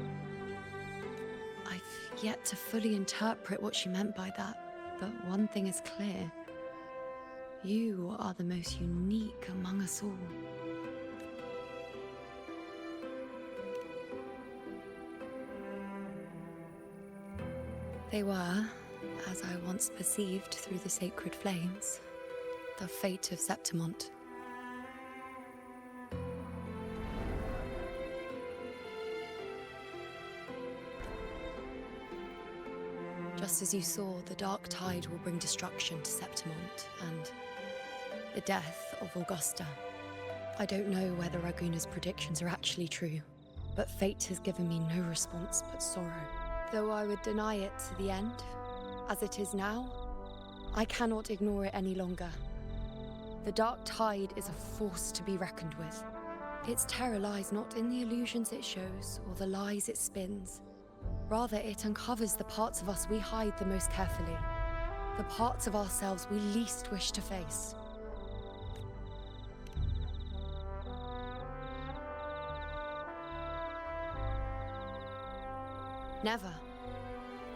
I've yet to fully interpret what she meant by that, but one thing is clear. You are the most unique among us all. They were, as I once perceived through the sacred flames, the fate of Septimont. Just as you saw, the dark tide will bring destruction to Septimont and the death of Augusta. I don't know whether Raguna's predictions are actually true, but fate has given me no response but sorrow. Though I would deny it to the end, as it is now, I cannot ignore it any longer. The dark tide is a force to be reckoned with. Its terror lies not in the illusions it shows or the lies it spins. Rather, it uncovers the parts of us we hide the most carefully, the parts of ourselves we least wish to face. Never.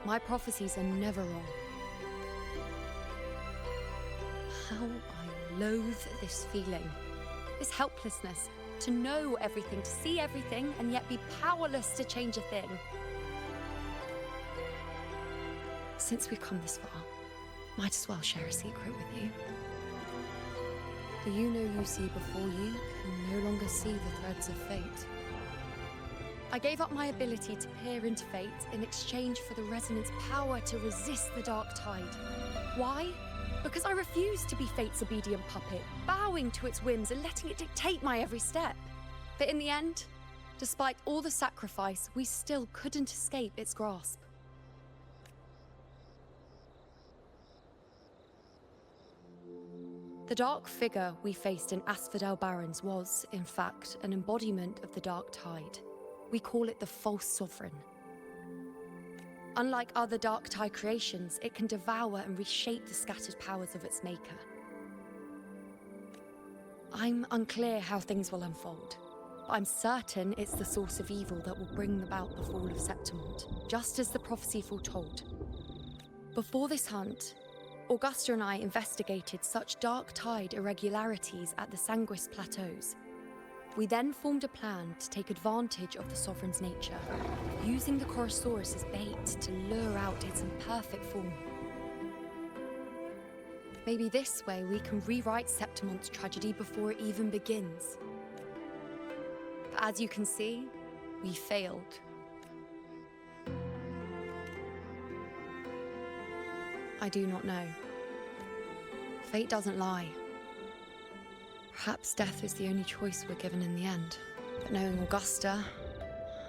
My prophecies are never wrong. How I loathe this feeling, this helplessness, to know everything, to see everything, and yet be powerless to change a thing. Since we've come this far, might as well share a secret with you. The Iuno you see before you can no longer see the threads of fate. I gave up my ability to peer into fate in exchange for the resonance power to resist the dark tide. Why? Because I refused to be fate's obedient puppet, bowing to its whims and letting it dictate my every step. But in the end, Despite all the sacrifice, we still couldn't escape its grasp. The dark figure we faced in Asphodel Barrens was, in fact, an embodiment of the Dark Tide. We call it the False Sovereign. Unlike other Dark Tide creations, it can devour and reshape the scattered powers of its maker. I'm unclear how things will unfold, but I'm certain it's the source of evil that will bring about the fall of Septimont, just as the prophecy foretold. Before this hunt, Augusta and I investigated such Dark Tide irregularities at the Sanguis Plateaus. We then formed a plan to take advantage of the Sovereign's nature, using the Chorosaurus as bait to lure out its imperfect form. Maybe this way we can rewrite Septimont's tragedy before it even begins. But as you can see, we failed. I do not know. Fate doesn't lie. Perhaps death is the only choice we're given in the end. But knowing Augusta,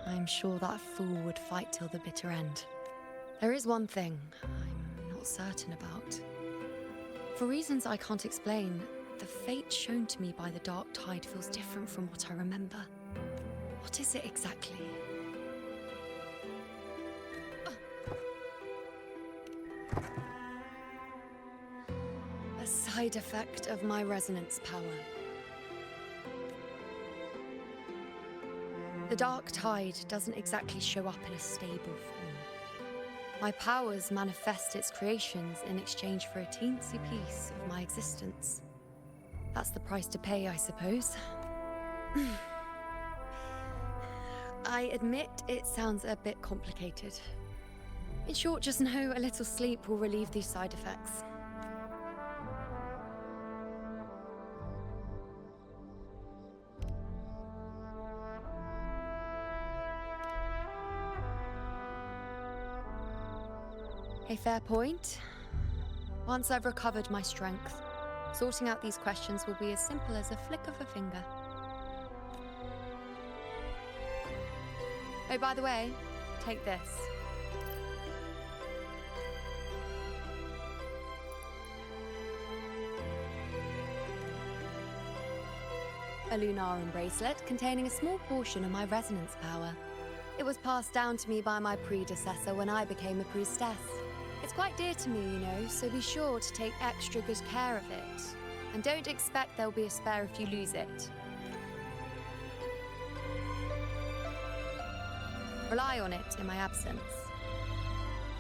I'm sure that fool would fight till the bitter end. There is one thing I'm not certain about. For reasons I can't explain, the fate shown to me by the Dark Tide feels different from what I remember. What is it exactly? A side effect of my resonance power. The Dark Tide doesn't exactly show up in a stable form. My powers manifest its creations in exchange for a teensy piece of my existence. That's the price to pay, I suppose. I admit it sounds a bit complicated. In short, just know a little sleep will relieve these side effects. A fair point. Once I've recovered my strength, sorting out these questions will be as simple as a flick of a finger. Oh, by the way, take this. A Lunarum bracelet containing a small portion of my resonance power. It was passed down to me by my predecessor when I became a priestess. It's quite dear to me, you know, so be sure to take extra good care of it. And don't expect there'll be a spare if you lose it. Rely on it in my absence.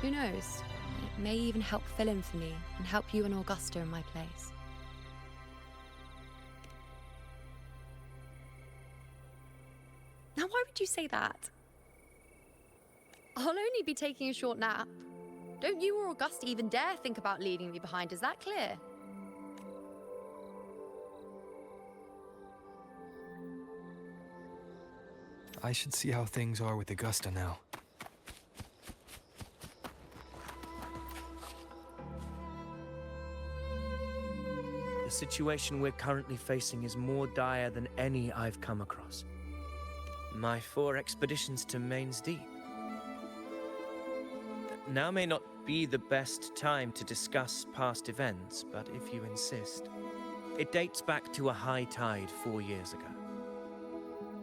Who knows? It may even help fill in for me and help you and Augusta in my place. Now, why would you say that? I'll only be taking a short nap. Don't you or Augusta even dare think about leaving me behind, is that clear? I should see how things are with Augusta now. The situation we're currently facing is more dire than any I've come across. My 4 expeditions to Main's Deep. Now may not be the best time to discuss past events, but if you insist, it dates back to a high tide 4 years ago.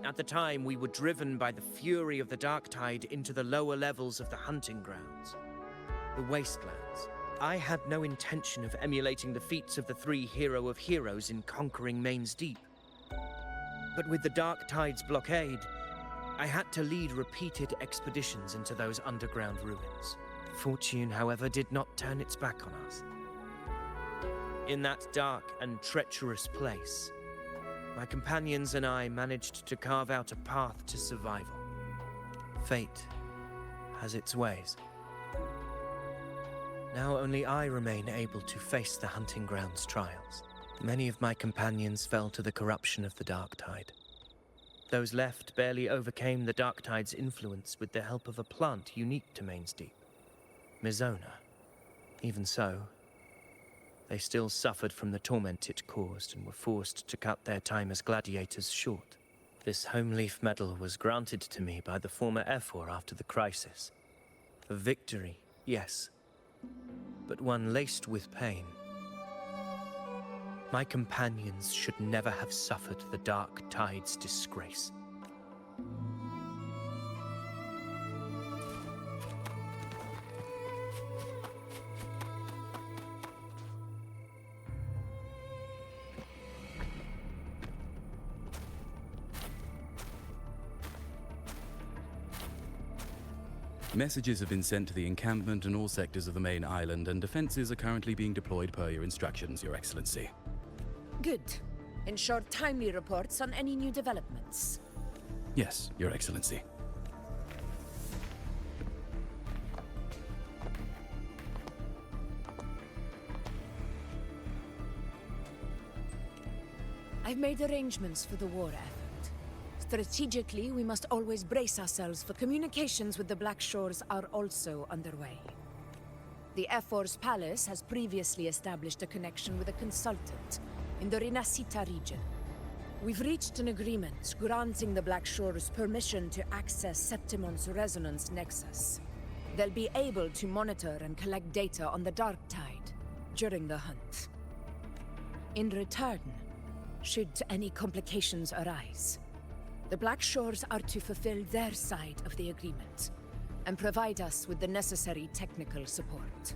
At the time, we were driven by the fury of the Dark Tide into the lower levels of the hunting grounds, the wastelands. I had no intention of emulating the feats of the 3 Hero of Heroes in conquering Main's Deep. But with the Dark Tide's blockade, I had to lead repeated expeditions into those underground ruins. Fortune, however, did not turn its back on us. In that dark and treacherous place, my companions and I managed to carve out a path to survival. Fate has its ways. Now only I remain able to face the hunting grounds trials. Many of my companions fell to the corruption of the Dark Tide. Those left barely overcame the Dark Tide's influence with the help of a plant unique to Main's Deep, Mizona. Even so, they still suffered from the torment it caused and were forced to cut their time as gladiators short. This home leaf medal was granted to me by the former Ephor after the crisis. A victory, yes, but one laced with pain. My companions should never have suffered the Dark Tide's disgrace. Messages have been sent to the encampment and all sectors of the main island, and defenses are currently being deployed per your instructions, Your Excellency. Good. Ensure timely reports on any new developments. Yes, Your Excellency. I've made arrangements for the war effort. Strategically, we must always brace ourselves for communications with the Black Shores are also underway. The Ephor's palace has previously established a connection with a consultant in the Rinascita region. We've reached an agreement granting the Black Shores permission to access Septimon's resonance nexus. They'll be able to monitor and collect data on the Dark Tide during the hunt. In return, should any complications arise, the Black Shores are to fulfill their side of the agreement and provide us with the necessary technical support.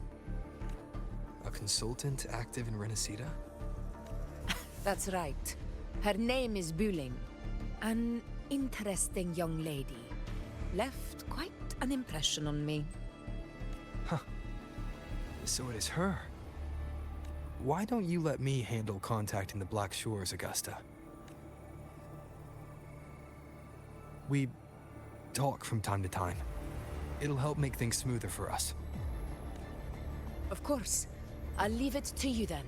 A consultant active in Rinascita? That's right. Her name is Buling. An interesting young lady. Left quite an impression on me. Huh. So it is her. Why don't you let me handle contacting the Black Shores, Augusta? We talk from time to time. It'll help make things smoother for us. Of course. I'll leave it to you then.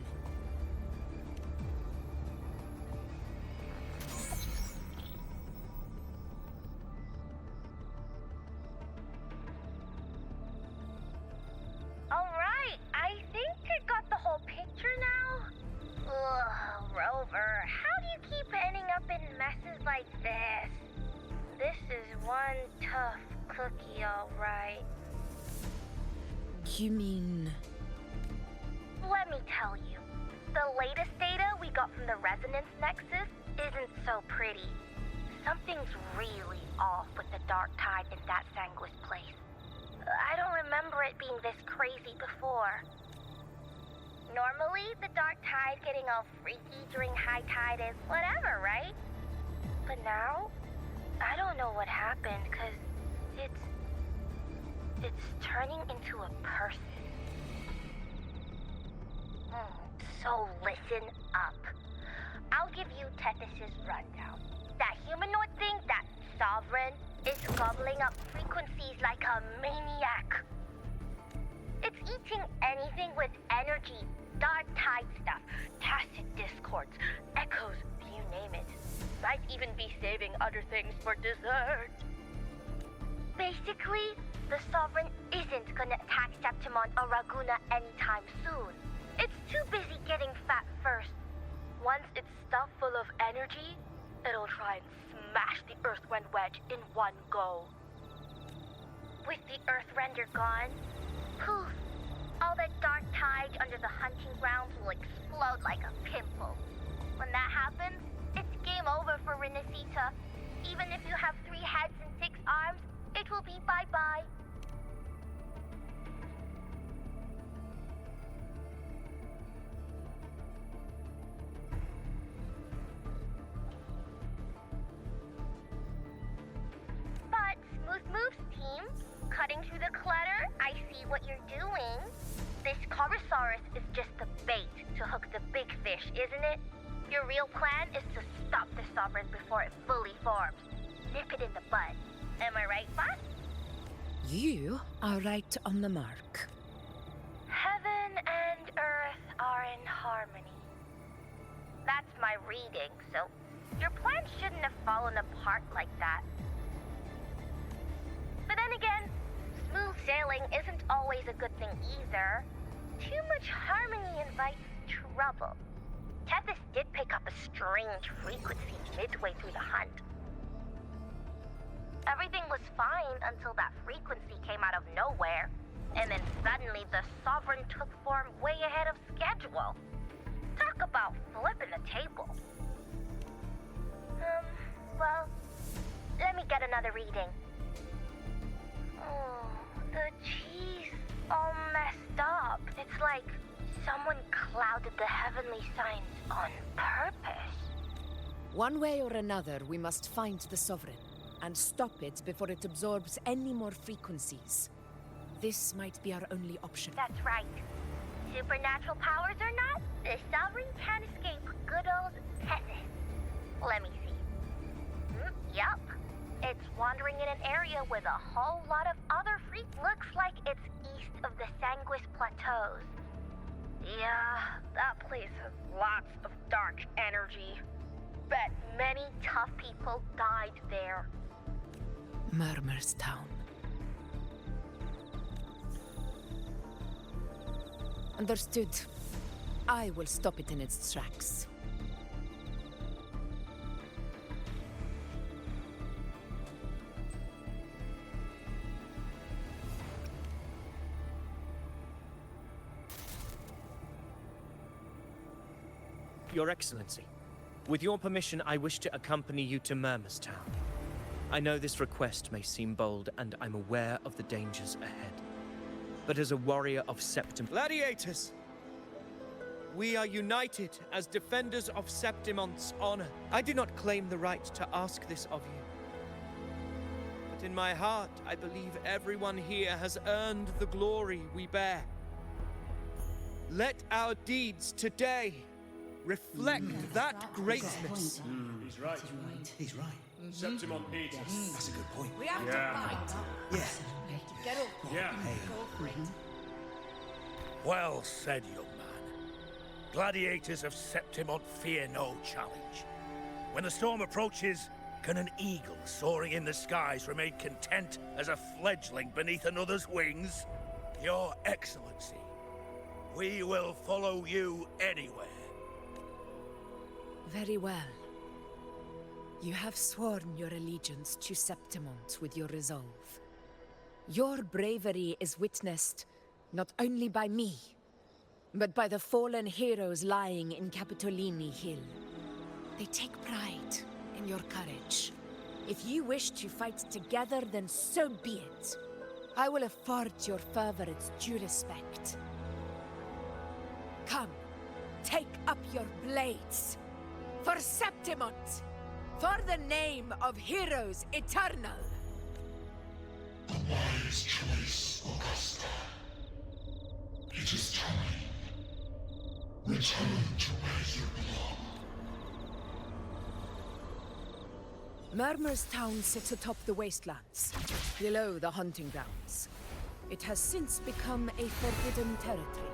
Alright, I think I got the whole picture now. Ugh, Rover, how do you keep ending up in messes like this? This is one tough cookie, alright. You mean... Let me tell you, the latest data we got from the Resonance Nexus isn't so pretty. Something's really off with the Dark Tide in that Sanguis place. I don't remember it being this crazy before. Normally, the Dark Tide getting all freaky during high tide is whatever, right? But now, I don't know what happened, because it's turning into a person. So listen up. I'll give you Tethys' rundown. That humanoid thing, that Sovereign, is gobbling up frequencies like a maniac. It's eating anything with energy, Dark Tide stuff, tacit discords, echoes, you name it. Might even be saving other things for dessert. Basically, the Sovereign isn't gonna attack Septimon or Raguna anytime soon. It's too busy getting fat first. Once it's stuffed full of energy, it'll try and smash the Earthwind Wedge in one go. With the Earthrender gone, poof, all that Dark Tide under the hunting grounds will explode like a pimple. When that happens, it's game over for Rinascita. Even if you have 3 heads and 6 arms, it will be bye-bye. But Smooth Moves team, cutting through the clutter, I see what you're doing. This Corosaurus is just the bait to hook the big fish, isn't it? Your real plan is to stop the Sovereign before it fully forms. Nip it in the bud. Am I right, boss? You are right on the mark. Heaven and Earth are in harmony. That's my reading, so your plan shouldn't have fallen apart like that. But then again, smooth sailing isn't always a good thing either. Too much harmony invites trouble. Tethys did pick up a strange frequency midway through the hunt. Everything was fine until that frequency came out of nowhere. And then suddenly the Sovereign took form way ahead of schedule. Talk about flipping the table. Well, let me get another reading. Oh, the cheese all messed up. It's like someone clouded the heavenly signs on purpose. One way or another, we must find the Sovereign and stop it before it absorbs any more frequencies. This might be our only option. That's right. Supernatural powers or not, the Sovereign can't escape good old Texas. Let me see. Yup. It's wandering in an area with a whole lot of other freak. Looks like it's east of the Sanguis Plateaus. Yeah, that place has lots of dark energy. Bet many tough people died there. Murmur's Town. Understood. I will stop it in its tracks. Your Excellency, with your permission, I wish to accompany you to Murmur's Town. I know this request may seem bold, and I'm aware of the dangers ahead. But as a warrior of Septim... Gladiators! We are united as defenders of Septimon's honor. I do not claim the right to ask this of you. But in my heart, I believe everyone here has earned the glory we bear. Let our deeds today reflect that greatness. He's right. He's right. Septimon needs us. That's a good point. We have to fight. Yeah. Get over. Yeah. Go for it. Well said, young man. Gladiators of Septimon fear no challenge. When the storm approaches, can an eagle soaring in the skies remain content as a fledgling beneath another's wings? Your Excellency, we will follow you anywhere. Very well. You have sworn your allegiance to Septimont with your resolve. Your bravery is witnessed not only by me, but by the fallen heroes lying in Capitolini Hill. They take pride in your courage. If you wish to fight together, then so be it. I will afford your fervor its due respect. Come, take up your blades. For Septimont! For the name of heroes eternal! The wise choice, Augusta. It is time. Return to where you belong. Murmur's Town sits atop the wastelands, below the hunting grounds. It has since become a forbidden territory,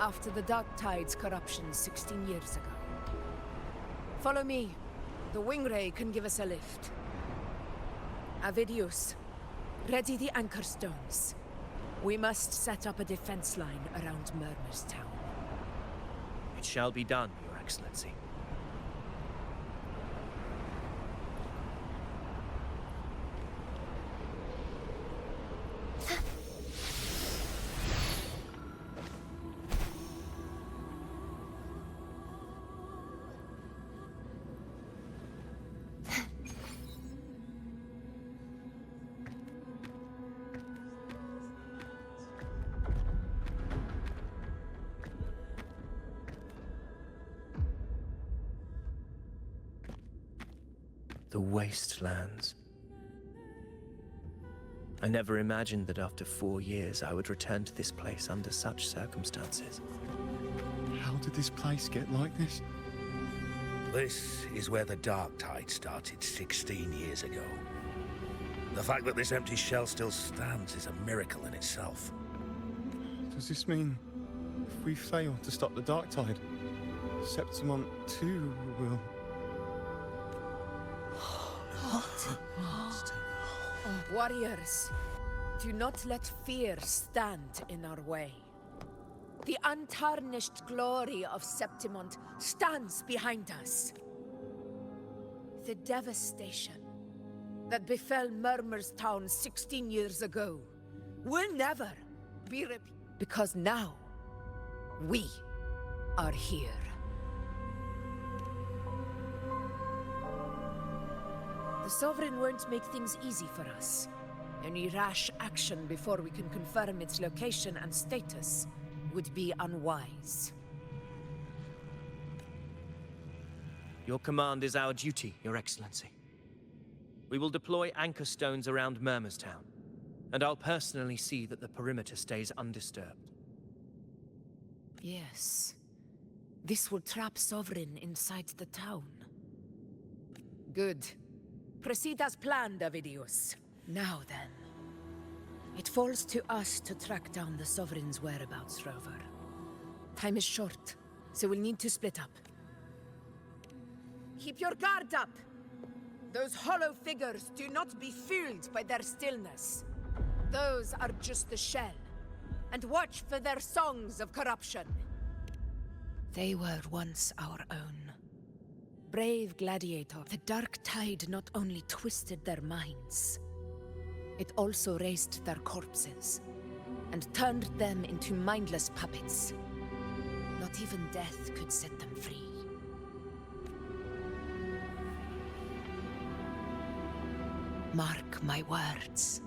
after the Dark Tide's corruption 16 years ago. Follow me. The Wingray can give us a lift. Avidius, ready the anchor stones. We must set up a defense line around Murmur's Town. It shall be done, Your Excellency. The wastelands. I never imagined that after 4 years I would return to this place under such circumstances. How did this place get like this? This is where the Dark Tide started 16 years ago. The fact that this empty shell still stands is a miracle in itself. Does this mean if we fail to stop the Dark Tide, Septimon too will... Warriors, do not let fear stand in our way. The untarnished glory of Septimont stands behind us. The devastation, that befell Murmur's town 16 years ago will never be repeated. Because now, we are here. The Sovereign won't make things easy for us. Any rash action before we can confirm its location and status would be unwise. Your command is our duty, Your Excellency. We will deploy anchor stones around Murmurstown, and I'll personally see that the perimeter stays undisturbed. Yes. This will trap Sovereign inside the town. Good. Proceed as planned, Avidius. Now then. It falls to us to track down the Sovereign's whereabouts, Rover. Time is short, so we'll need to split up. Keep your guard up! Those hollow figures do not be fooled by their stillness. Those are just the shell. And watch for their songs of corruption. They were once our own. Brave gladiator, the dark tide not only twisted their minds, it also raised their corpses, and turned them into mindless puppets. Not even death could set them free. Mark my words.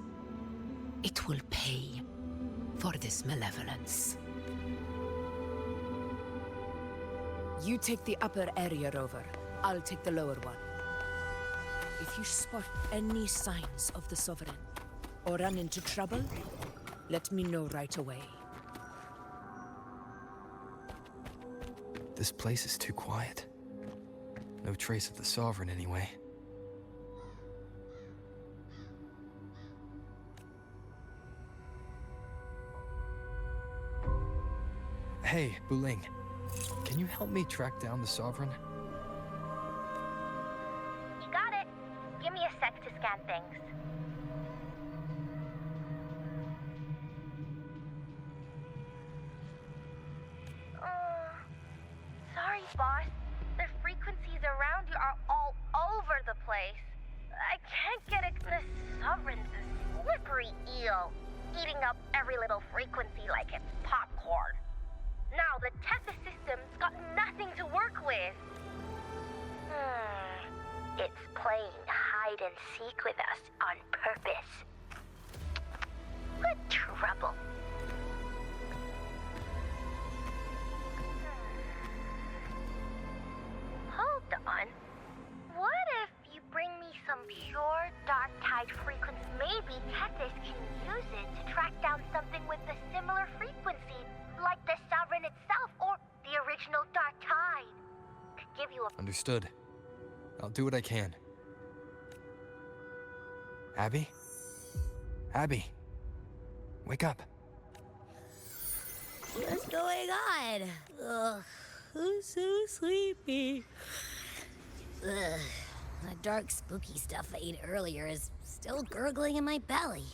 It will pay for this malevolence. You take the upper area, Rover. I'll take the lower one. If you spot any signs of the Sovereign, or run into trouble, let me know right away. This place is too quiet. No trace of the Sovereign, anyway. Hey, Buling. Can you help me track down the Sovereign? You got it. Give me a sec to scan things. Sorry, boss. The frequencies around you are all over the place. I can't get it. The Sovereign's a slippery eel, eating up every little frequency like it's popcorn. Now the Tethys system's got nothing to work with. It's playing hide and seek with us on purpose. Good trouble. Hold on. What if you bring me some pure dark tide frequency? Maybe Tethys can use it to track down something with a similar frequency, like the Sovereign itself or the original dark tide. Could give you a... Understood. I'll do what I can. Abby? Abby! Wake up. What's going on? Ugh, I'm so sleepy. Ugh, the dark, spooky stuff I ate earlier is still gurgling in my belly.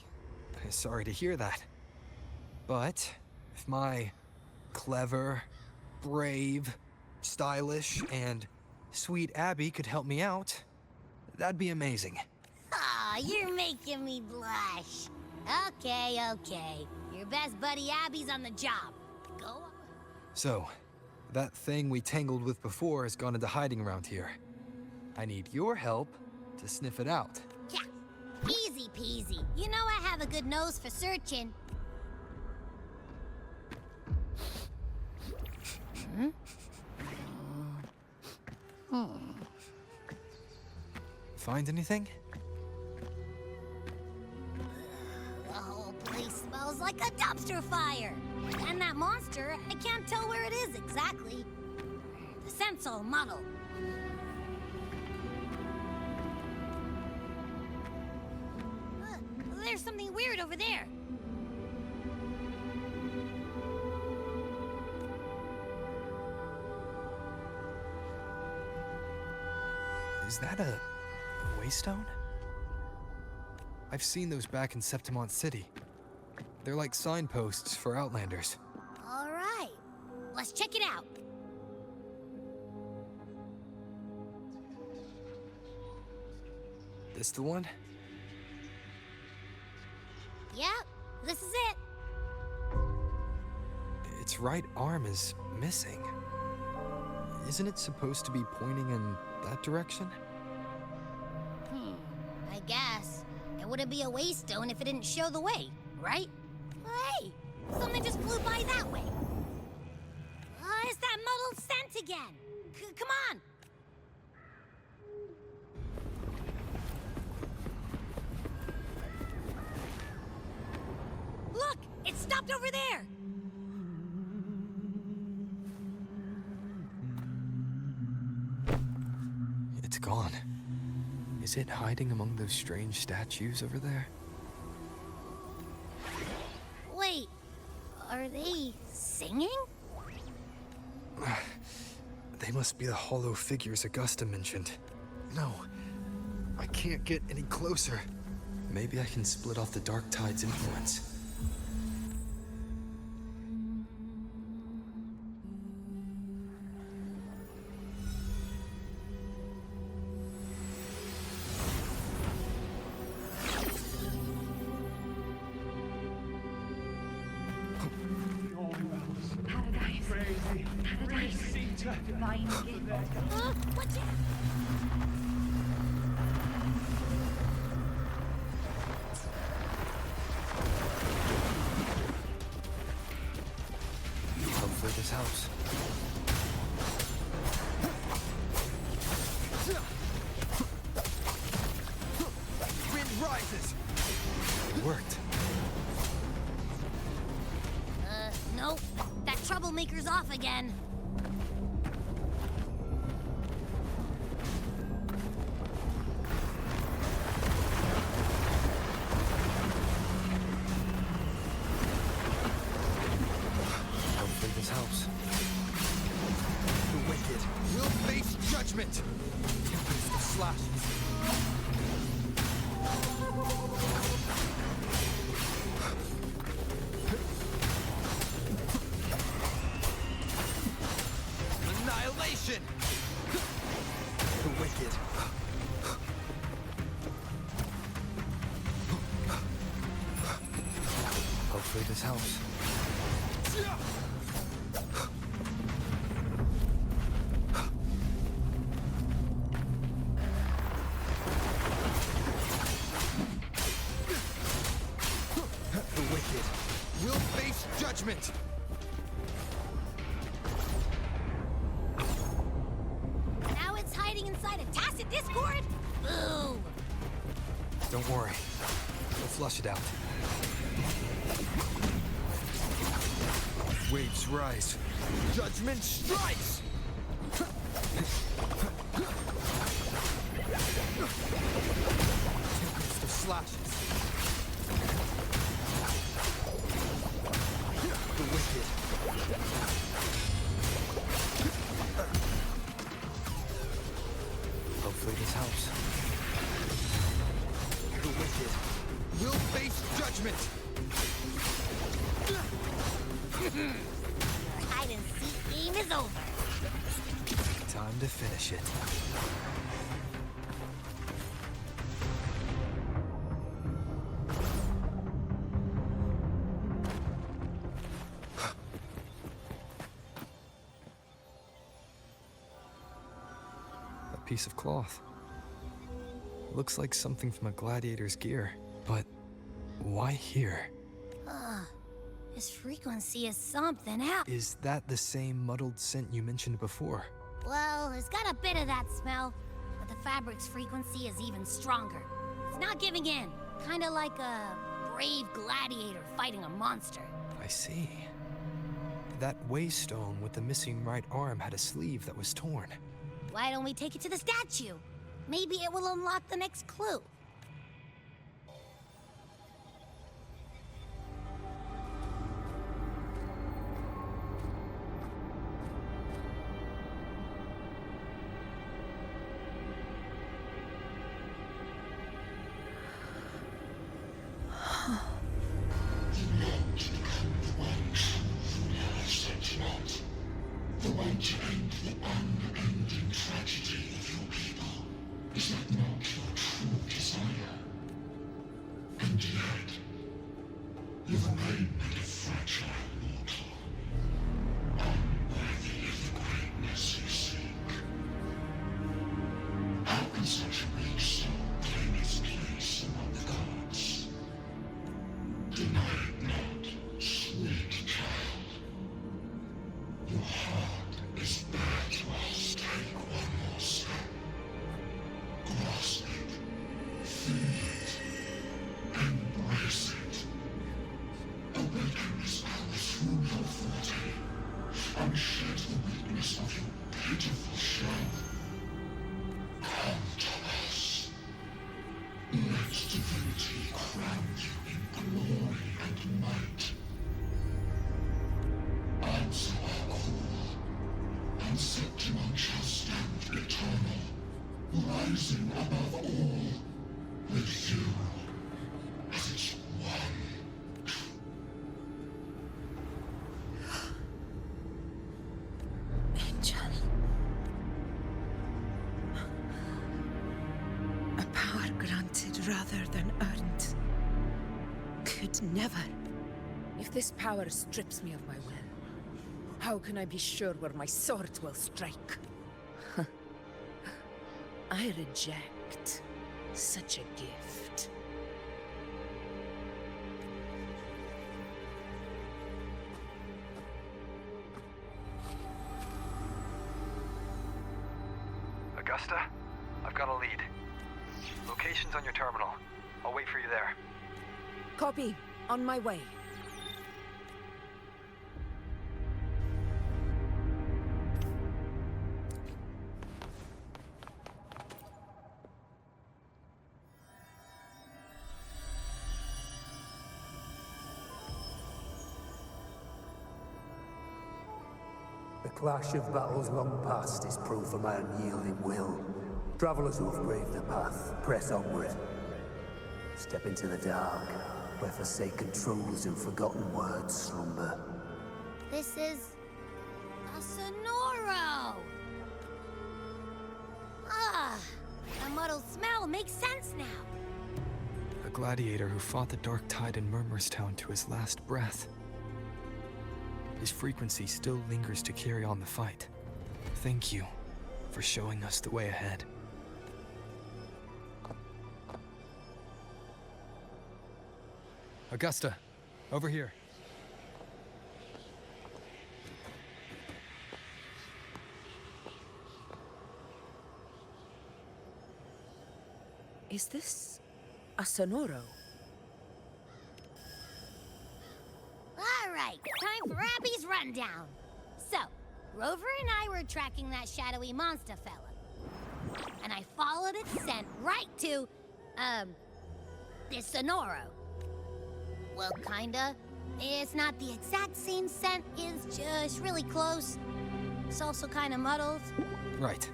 Sorry to hear that. But if my clever, brave, stylish, and sweet Abby could help me out, that'd be amazing. Aw, you're making me blush. Okay. Your best buddy Abby's on the job. Go on. So, that thing we tangled with before has gone into hiding around here. I need your help to sniff it out. Yeah, easy peasy. You know I have a good nose for searching. Find anything? The whole place smells like a dumpster fire. And that monster, I can't tell where it is exactly. The scent's all muddled. There's something weird over there. Is that a waystone? I've seen those back in Septimont City. They're like signposts for Outlanders. All right, let's check it out. This the one? Yep, this is it. Its right arm is missing. Isn't it supposed to be pointing in that direction? I guess. It wouldn't be a waystone if it didn't show the way, right? Hey, something just flew by that way. It's that muddled scent again. Come on. Look, it stopped over there. It's gone. Is it hiding among those strange statues over there? Wait, are they singing? They must be the hollow figures Augusta mentioned. No, I can't get any closer. Maybe I can split off the Dark Tide's influence. What's it? Hopefully this helps. Wind rises! It worked. Nope. That troublemaker's off again. Hopefully this helps. The wicked will face judgment! Tempest of slashes. Annihilation! The wicked. Hopefully this helps. The wicked will face judgment! Now it's hiding inside a tacit discord? Boo! Don't worry. We'll flush it out. Waves rise. Judgment strikes! Tempest of slashes. The wicked. Hopefully this helps. The wicked will face judgment! Your hide-and-seek game is over. Time to finish it. A piece of cloth. Looks like something from a gladiator's gear, but why here? This frequency is something else. Is that the same muddled scent you mentioned before? Well, it's got a bit of that smell, but the fabric's frequency is even stronger. It's not giving in. Kinda like a brave gladiator fighting a monster. I see. That waystone with the missing right arm had a sleeve that was torn. Why don't we take it to the statue? Maybe it will unlock the next clue. The way to end the unending tragedy of your people. Is that not your true desire? fragile mortal, unworthy of the greatness you seek. How can such a weak soul claim its place among the gods? Deny it not, sweet child. Your heart is bare to us. Take one more step. Grasp it. Feel it. Embrace it. Awaken this power through your forte, and shed the weakness of your pitiful shell. Come to us. Let divinity crown you in glory and might. Answer our call, and Septimon shall stand eternal, rising above all, with you as its one. Angel. A power granted rather than earned. Could never. If this power strips me of my will, how can I be sure where my sword will strike? I reject such a gift. Augusta, I've got a lead. Location's on your terminal. I'll wait for you there. Copy. On my way. The clash of battles long past is proof of my unyielding will. Travelers who have braved the path, press onward. Step into the dark, where forsaken truths and forgotten words slumber. This is a Sonoro! Ah, the muddled smell makes sense now. A gladiator who fought the dark tide in Murmurstown to his last breath. His frequency still lingers to carry on the fight. Thank you for showing us the way ahead. Augusta, over here. Is this a Sonoro? All right, time for Abby's rundown. So, Rover and I were tracking that shadowy monster fella. And I followed its scent right to, this Sonoro. Well, kinda. It's not the exact same scent, it's just really close. It's also kinda muddled. Right.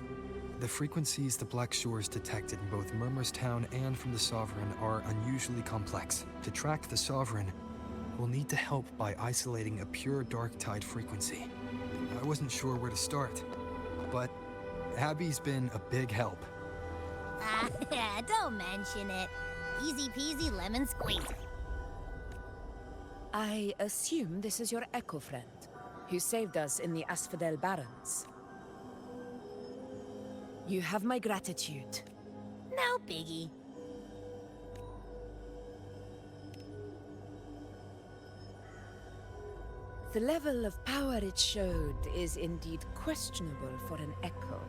The frequencies the Black Shores detected in both Murmurstown and from the Sovereign are unusually complex. To track the Sovereign, we'll need to help by isolating a pure dark tide frequency. I wasn't sure where to start, but Abby's been a big help. Don't mention it. Easy peasy lemon squeezy. I assume this is your Echo friend, who saved us in the Asphodel Barrens. You have my gratitude. No biggie. The level of power it showed is indeed questionable for an Echo.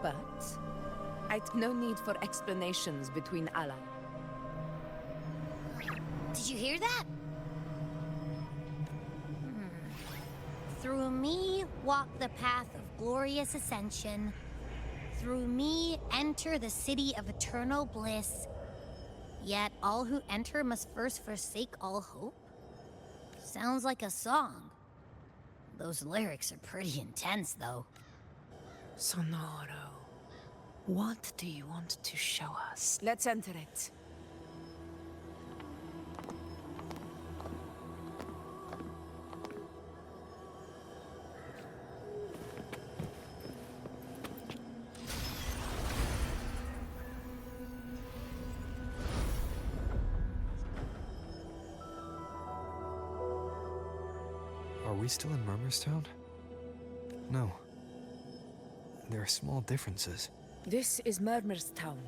But I'd no need for explanations between allies. Did you hear that? Through me walk the path of glorious ascension. Through me enter the city of eternal bliss. Yet all who enter must first forsake all hope? Sounds like a song. Those lyrics are pretty intense, though. Sonoro, what do you want to show us? Let's enter it. we still in Murmurstown? No. There are small differences. This is Murmurstown.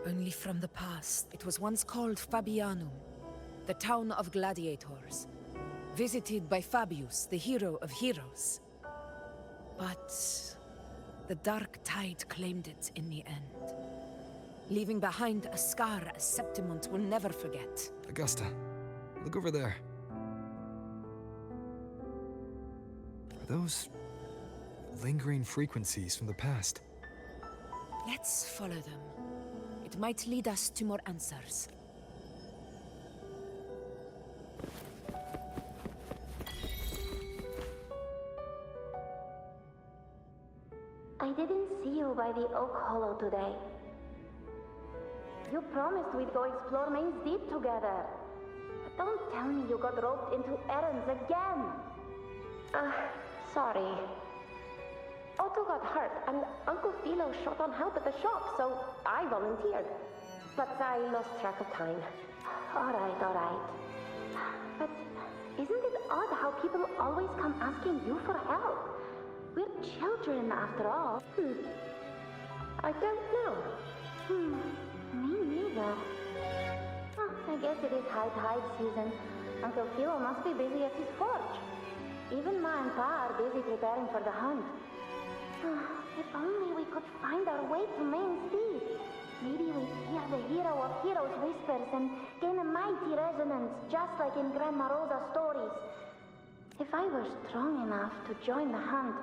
Only from the past. It was once called Fabianum, the town of gladiators. Visited by Fabius, the hero of heroes. But the dark tide claimed it in the end, leaving behind a scar Septimont will never forget. Augusta, look over there. Are those lingering frequencies from the past? Let's follow them. It might lead us to more answers. I didn't see you by the Oak Hollow today. You promised we'd go explore Main's Deep together. But don't tell me you got roped into errands again. Sorry. Otto got hurt, and Uncle Philo shot on help at the shop, so I volunteered. But I lost track of time. Alright. But isn't it odd how people always come asking you for help? We're children, after all. I don't know. Me neither. Oh, I guess it is high tide season. Uncle Philo must be busy at his forge. Even Ma and Pa are busy preparing for the hunt. If only we could find our way to Main's Deep. Maybe we'd hear the hero of heroes whispers and gain a mighty resonance, just like in Grandma Rosa's stories. If I were strong enough to join the hunt,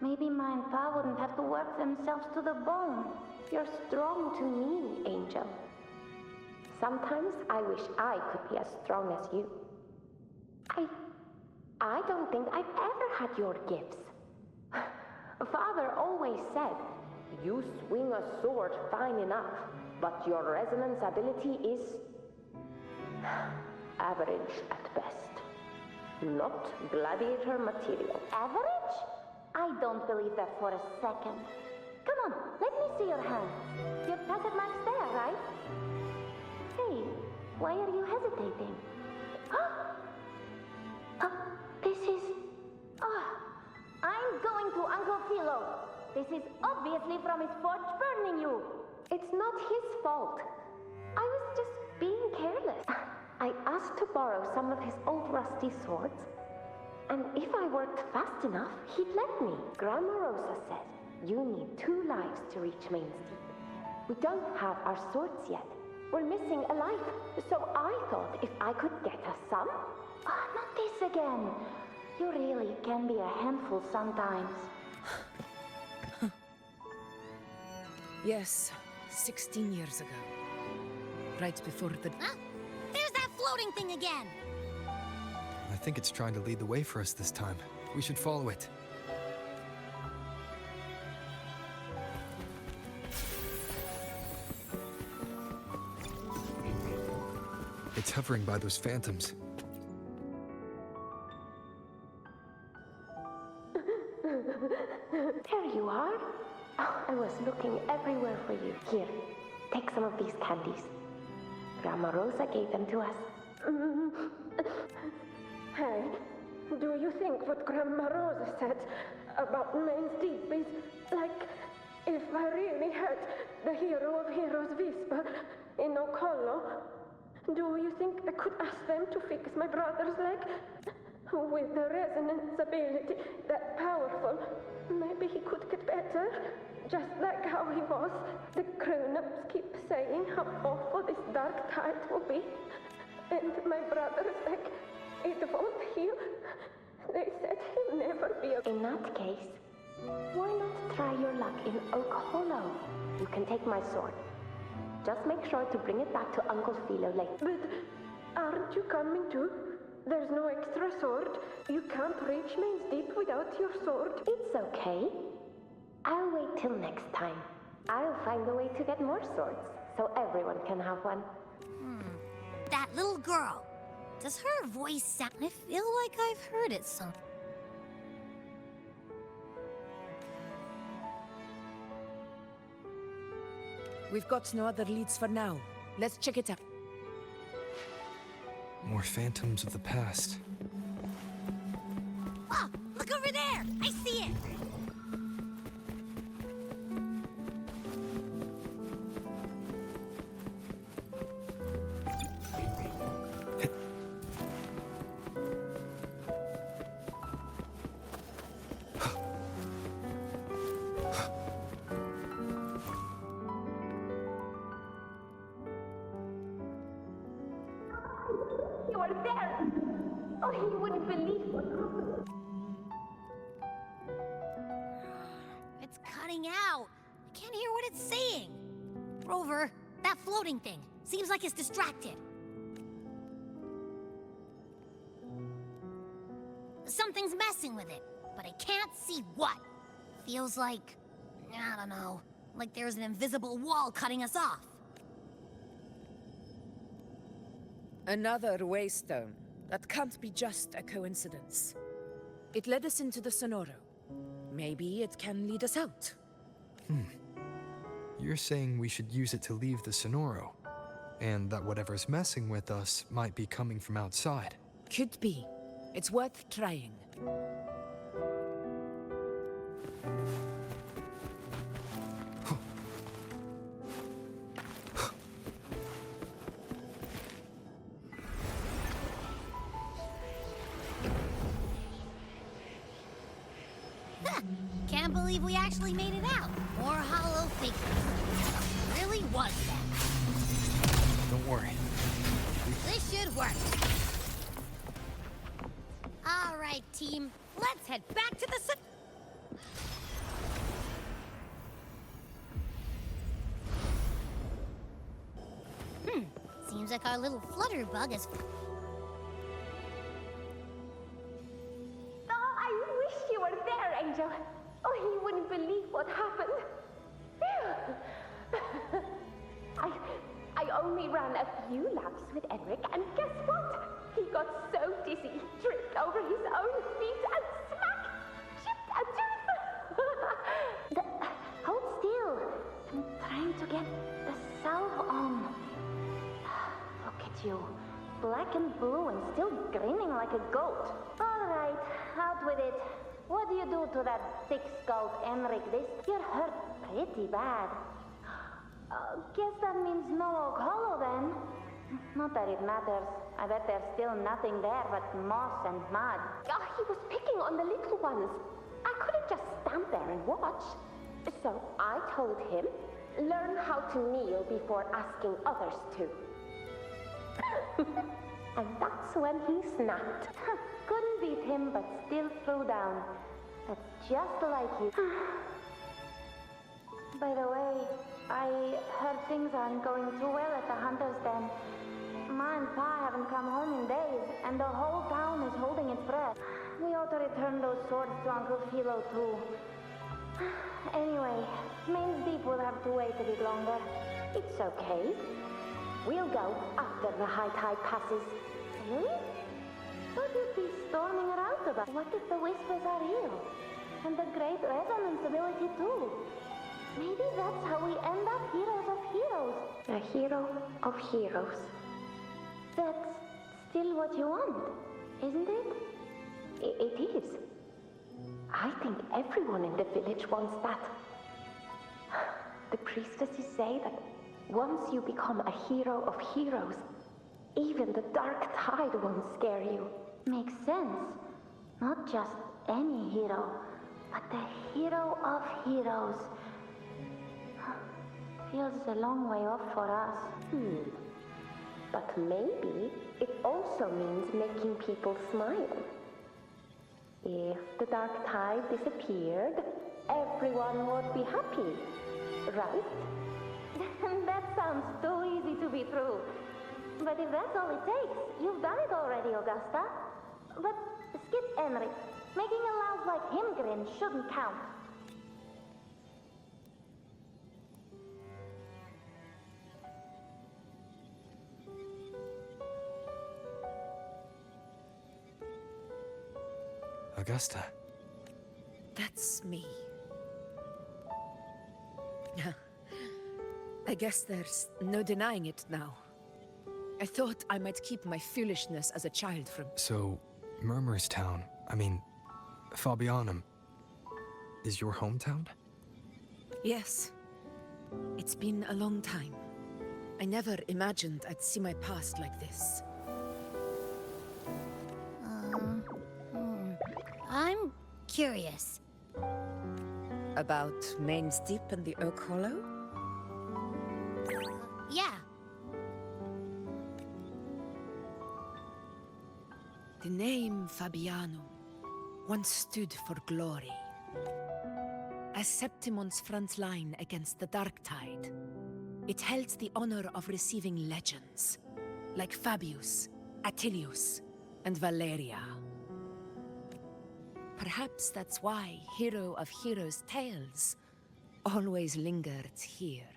maybe Ma and Pa wouldn't have to work themselves to the bone. You're strong to me, Angel. Sometimes I wish I could be as strong as you. I don't think I've ever had your gifts. Father always said, you swing a sword fine enough, but your resonance ability is average at best. Not gladiator material. Average? I don't believe that for a second. Come on, let me see your hand. Your tacit mark's there, right? Hey, why are you hesitating? This is... I'm going to Uncle Philo. This is obviously from his forge burning you. It's not his fault. I was just being careless. I asked to borrow some of his old rusty swords, and if I worked fast enough, he'd let me. Grandma Rosa said, you need 2 lives to reach Main's Deep. We don't have our swords yet. We're missing a life, so I thought if I could get us some... not this again. You really can be a handful sometimes. Yes, 16 years ago. Right before the... There's that floating thing again! I think it's trying to lead the way for us this time. We should follow it. It's hovering by those phantoms. There you are. Oh, I was looking everywhere for you. Here, take some of these candies. Grandma Rosa gave them to us. Hey, do you think what Grandma Rosa said about Main's Deep is like if I really heard the hero of heroes whisper in Oak Hollow? Do you think I could ask them to fix my brother's leg? With the resonance ability that powerful, maybe he could get better. Just like how he was. The grown-ups keep saying how awful this dark tide will be. And my brother's leg, it won't heal. They said he'll never be a... In that case, why not try your luck in Oak Hollow? You can take my sword. Just make sure to bring it back to Uncle Philo later. But aren't you coming too? There's no extra sword. You can't reach Main's Deep without your sword. It's okay. I'll wait till next time. I'll find a way to get more swords, so everyone can have one. That little girl. Does her voice sound... I feel like I've heard it some... We've got no other leads for now. Let's check it out. More phantoms of the past. Oh, look over there! I see it! You were there! Oh, you wouldn't believe what happened. It's cutting out. I can't hear what it's saying. Rover, that floating thing. Seems like it's distracted. Something's messing with it, but I can't see what. Feels like, I don't know, like there's an invisible wall cutting us off. Another waystone. That can't be just a coincidence. It led us into the Sonoro. Maybe it can lead us out. You're saying we should use it to leave the Sonoro, and that whatever's messing with us might be coming from outside. Could be. It's worth trying. Can't believe we actually made it out. More hollow figures. It really was that. Don't worry. This should work. All right, team. Let's head back to the Seems like our little flutterbug is... Oh, I wish you were there, Angel. Oh, you wouldn't believe what happened. I only ran a few laps with Enric, and guess what? He got so dizzy, he tripped over his own feet and smack! Chipped a tooth! Hold still. I'm trying to get the salve on. Look at you. Black and blue and still grinning like a goat. All right, out with it. What do you do to that thick-skulled Enric? You're hurt pretty bad. Guess that means no Oak Hollow then. Not that it matters. I bet there's still nothing there but moss and mud. Oh, he was picking on the little ones. I couldn't just stand there and watch. So I told him, learn how to kneel before asking others to. And that's when he snapped. Couldn't beat him, but still threw down. That's just like you. By the way, I heard things aren't going too well at the Hunter's Den. Ma and Pa haven't come home in days, and the whole town is holding its breath. We ought to return those swords to Uncle Philo, too. Anyway, Main's Deep will have to wait a bit longer. It's okay. We'll go after the high tide passes. Really? What would be storming around about? What if the whispers are real? And the great resonance ability, too? Maybe that's how we end up heroes of heroes. A hero of heroes. That's still what you want, isn't it? It is. I think everyone in the village wants that. The priestesses say that once you become a hero of heroes, even the dark tide won't scare you. Makes sense. Not just any hero, but the hero of heroes. Feels a long way off for us. But maybe it also means making people smile. If the dark tide disappeared, everyone would be happy, right? That sounds too easy to be true. But if that's all it takes, you've done it already, Augusta. But skip Enric. Making a louse like him grin shouldn't count. Augusta. That's me. I guess there's no denying it now. I thought I might keep my foolishness as a child from... So, Murmur's Town, Fabianum is your hometown? Yes. It's been a long time. I never imagined I'd see my past like this. I'm curious. About Main's Deep and the Oak Hollow? Yeah. The name Fabianum once stood for glory. As Septimon's front line against the Dark Tide, it held the honor of receiving legends, like Fabius, Attilius, and Valeria. Perhaps that's why Hero of Heroes' tales always lingered here.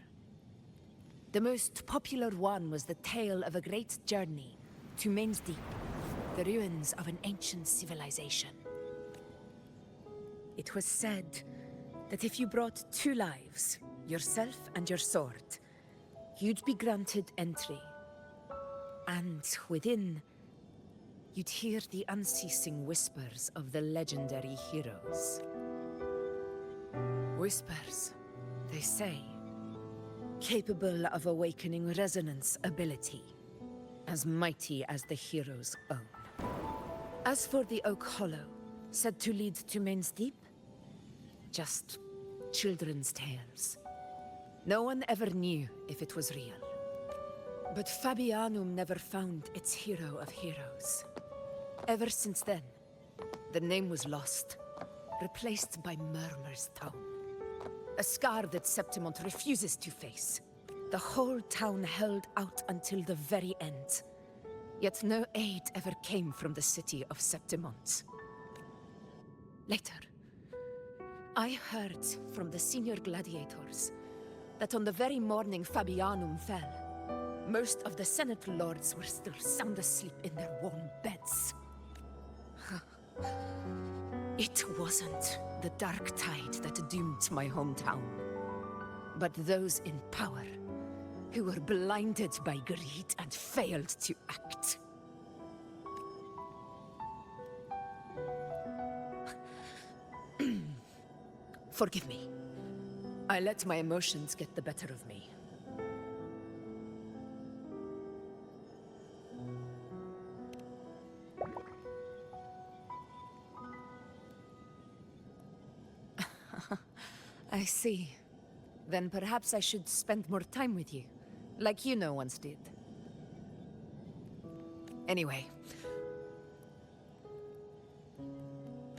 The most popular one was the tale of a great journey to Main's Deep, the ruins of an ancient civilization. It was said that if you brought 2 lives, yourself and your sword, you'd be granted entry. And within, you'd hear the unceasing whispers of the legendary heroes. Whispers, they say, capable of awakening resonance ability, as mighty as the hero's own. As for the Oak Hollow, said to lead to Main's Deep, just children's tales. No one ever knew if it was real. But Fabianum never found its hero of heroes. Ever since then, the name was lost, replaced by Murmur's Town. A scar that Septimont refuses to face. The whole town held out until the very end. Yet no aid ever came from the city of Septimont. Later, I heard from the senior gladiators that on the very morning Fabianum fell, most of the Senate lords were still sound asleep in their warm beds. It wasn't the Dark Tide that doomed my hometown, but those in power who were blinded by greed and failed to act. Forgive me. I let my emotions get the better of me. I see. Then perhaps I should spend more time with you, like Iuno once did. Anyway.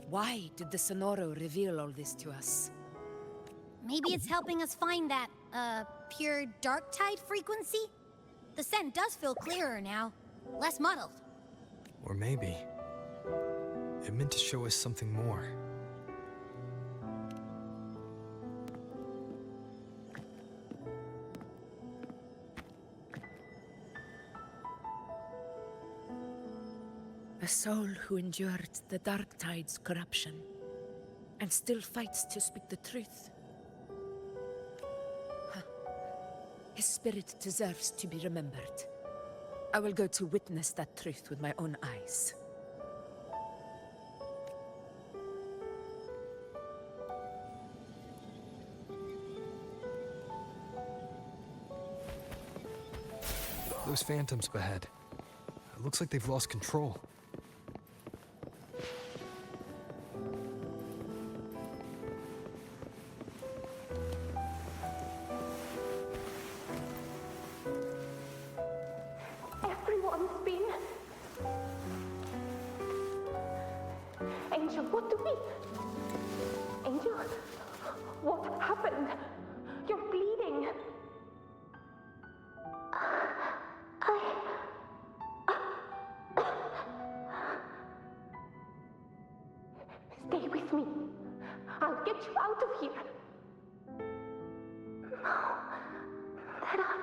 Why did the Sonoro reveal all this to us? Maybe it's helping us find that, pure dark tide frequency? The scent does feel clearer now, less muddled. Or maybe it meant to show us something more. A soul who endured the Dark Tide's corruption, and still fights to speak the truth. His spirit deserves to be remembered. I will go to witness that truth with my own eyes. Those phantoms ahead. It looks like they've lost control. Everyone's been... Angel, what do we... Angel? What happened? You're bleeding. Stay with me. I'll get you out of here. No. There are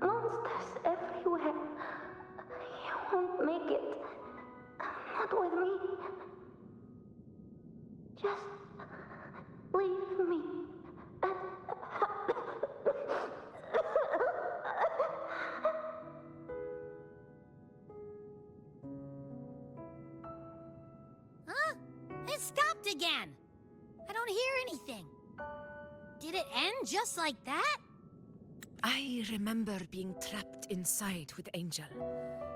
monsters everywhere. You won't make it. Not with me. Just leave me. Huh? It stopped stopped again! I don't hear anything. Did it end just like that? I remember being trapped inside with Angel,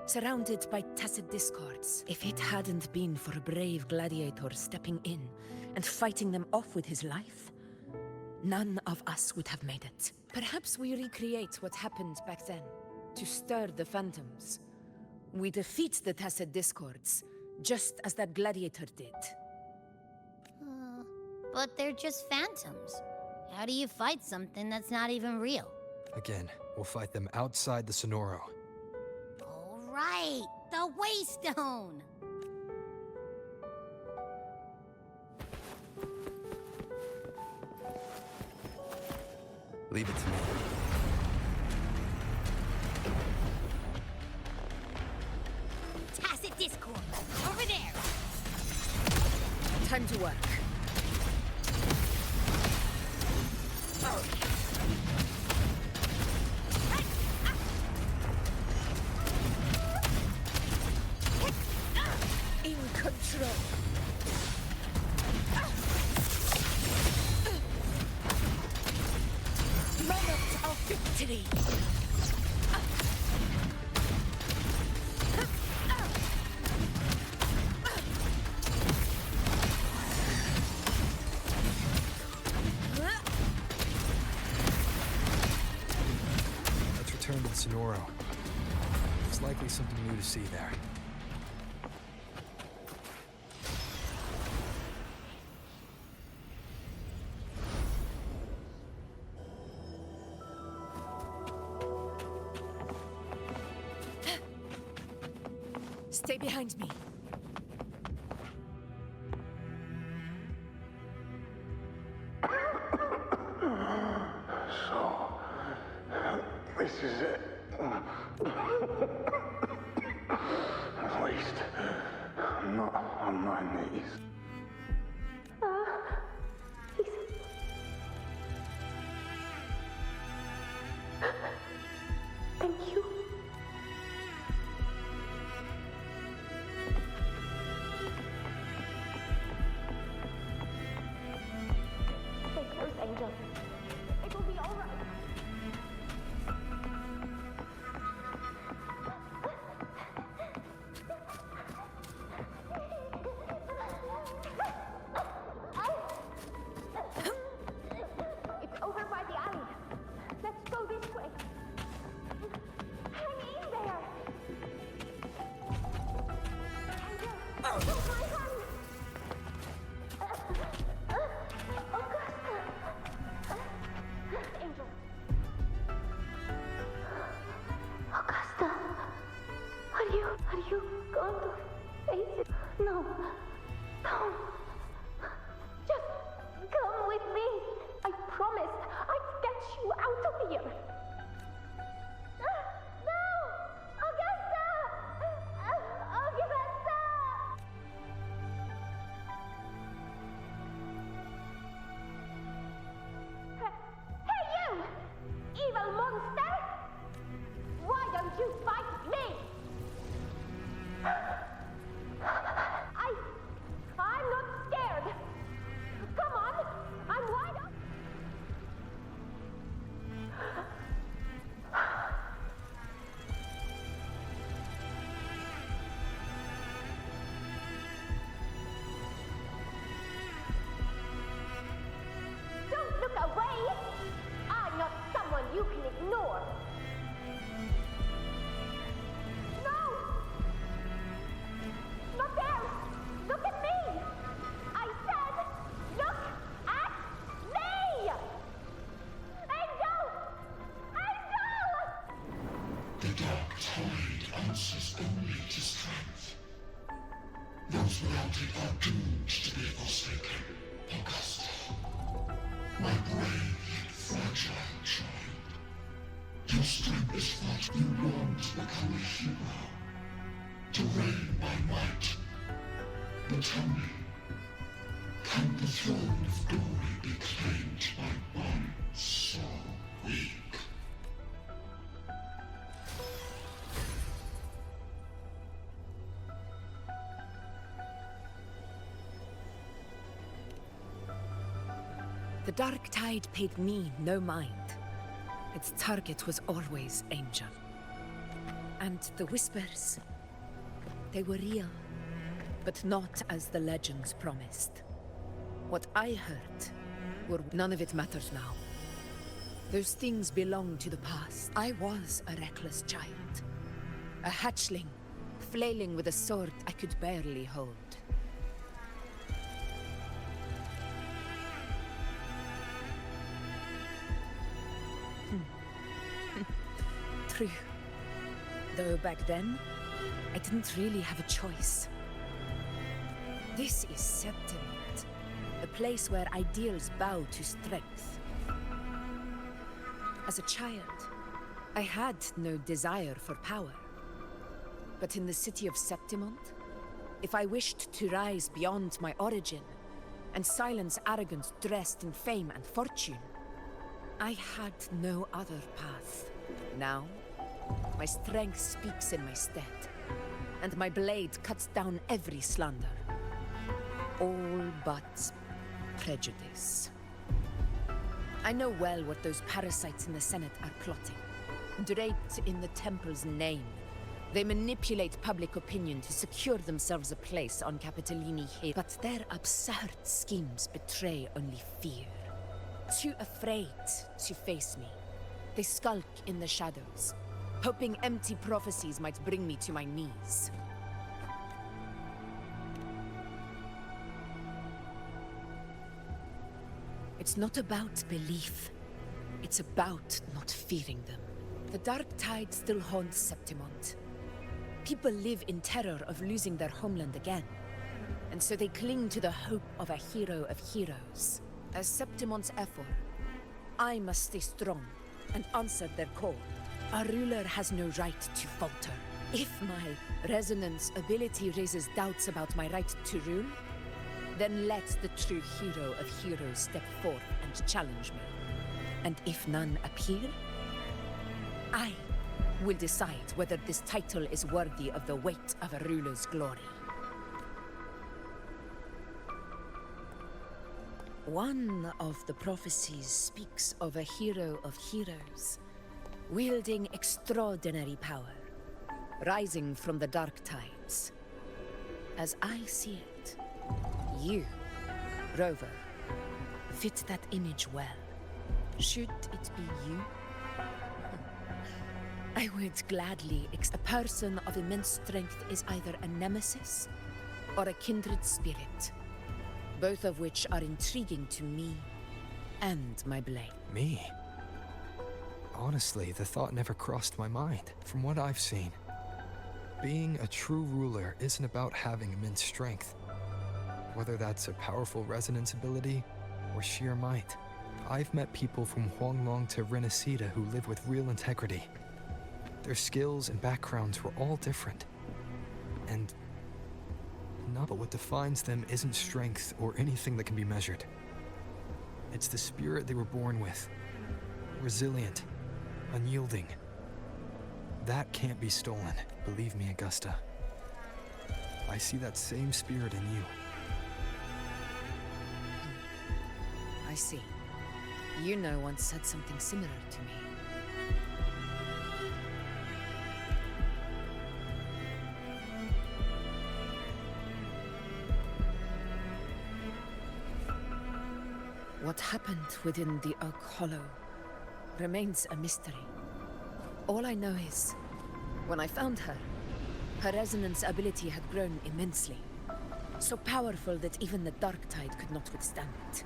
surrounded by tacit discords. If it hadn't been for a brave gladiator stepping in and fighting them off with his life, none of us would have made it. Perhaps we recreate what happened back then, to stir the phantoms. We defeat the tacit discords, just as that gladiator did. But they're just phantoms. How do you fight something that's not even real? Again, we'll fight them outside the Sonoro. All right, the Waystone! Leave it to me. Tacit Discord, over there! Time to work. In control. Moment of victory. Let's return to the Sonoro. There's likely something new to see there. Stay behind me. So, this is it. At least, I'm not on my knees. Thank you. Stay close, Angel. It will be all right. It's over by the alley. Let's go this way. Hang in there. Angel, hold my hand. Angel. Augusta, are you going to face it? No, don't. Just come with me. I promised I'd get you out of here. No, Augusta! Augusta! Hey, you! Evil monster! Why don't you fight me? I'm not scared. Come on, I'm wide open. Don't look away! I'm not someone you can ignore. No! Not there! Look at me! I said, look at me! Angel! Angel! The dark tide answers only to strength. Those without it are doomed to be forsaken. Augusta, my brave yet fragile child. Your strength is what you long to become a hero, to reign by might. But tell me, can the throne of glory be claimed by one so weak? The Dark Tide paid me no mind. Its target was always Angel. And the whispers, they were real, but not as the legends promised. What I heard none of it matters now. Those things belong to the past. I was a reckless child. A hatchling, flailing with a sword I could barely hold. True. Though back then, I didn't really have a choice. This is Septimont, a place where ideals bow to strength. As a child, I had no desire for power. But in the city of Septimont, if I wished to rise beyond my origin and silence arrogance dressed in fame and fortune, I had no other path. Now, my strength speaks in my stead, and my blade cuts down every slander. All but prejudice. I know well what those parasites in the Senate are plotting. Draped in the Temple's name, they manipulate public opinion to secure themselves a place on Capitolini Hill. But their absurd schemes betray only fear. Too afraid to face me, they skulk in the shadows, hoping empty prophecies might bring me to my knees. It's not about belief. It's about not fearing them. The Dark Tide still haunts Septimont. People live in terror of losing their homeland again. And so they cling to the hope of a hero of heroes. As Septimont's Ephor, I must stay strong and answer their call. Our ruler has no right to falter. If my resonance ability raises doubts about my right to rule, then let the true hero of heroes step forth and challenge me. And if none appear, I will decide whether this title is worthy of the weight of a ruler's glory. One of the prophecies speaks of a hero of heroes, wielding extraordinary power, rising from the dark tides. As I see it, you, Rover, fit that image well. Should it be you? I would gladly a person of immense strength is either a nemesis or a kindred spirit, both of which are intriguing to me and my blade. Me? Honestly, the thought never crossed my mind. From what I've seen, being a true ruler isn't about having immense strength. Whether that's a powerful resonance ability or sheer might. I've met people from Huanglong to Renacida who live with real integrity. Their skills and backgrounds were all different. And but what defines them isn't strength or anything that can be measured. It's the spirit they were born with. Resilient, unyielding. That can't be stolen, believe me, Augusta. I see that same spirit in you. I see. Iuno once said something similar to me. What happened within the Oak Hollow remains a mystery. All I know is, when I found her, her resonance ability had grown immensely. So powerful that even the Dark Tide could not withstand it.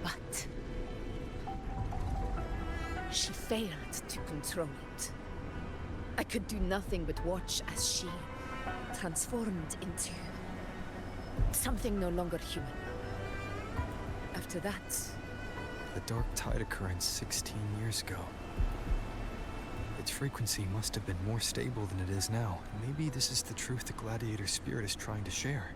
But she failed to control it. I could do nothing but watch as she transformed into something no longer human. After that, the Dark Tide occurrence 16 years ago. Its frequency must have been more stable than it is now. Maybe this is the truth the gladiator spirit is trying to share.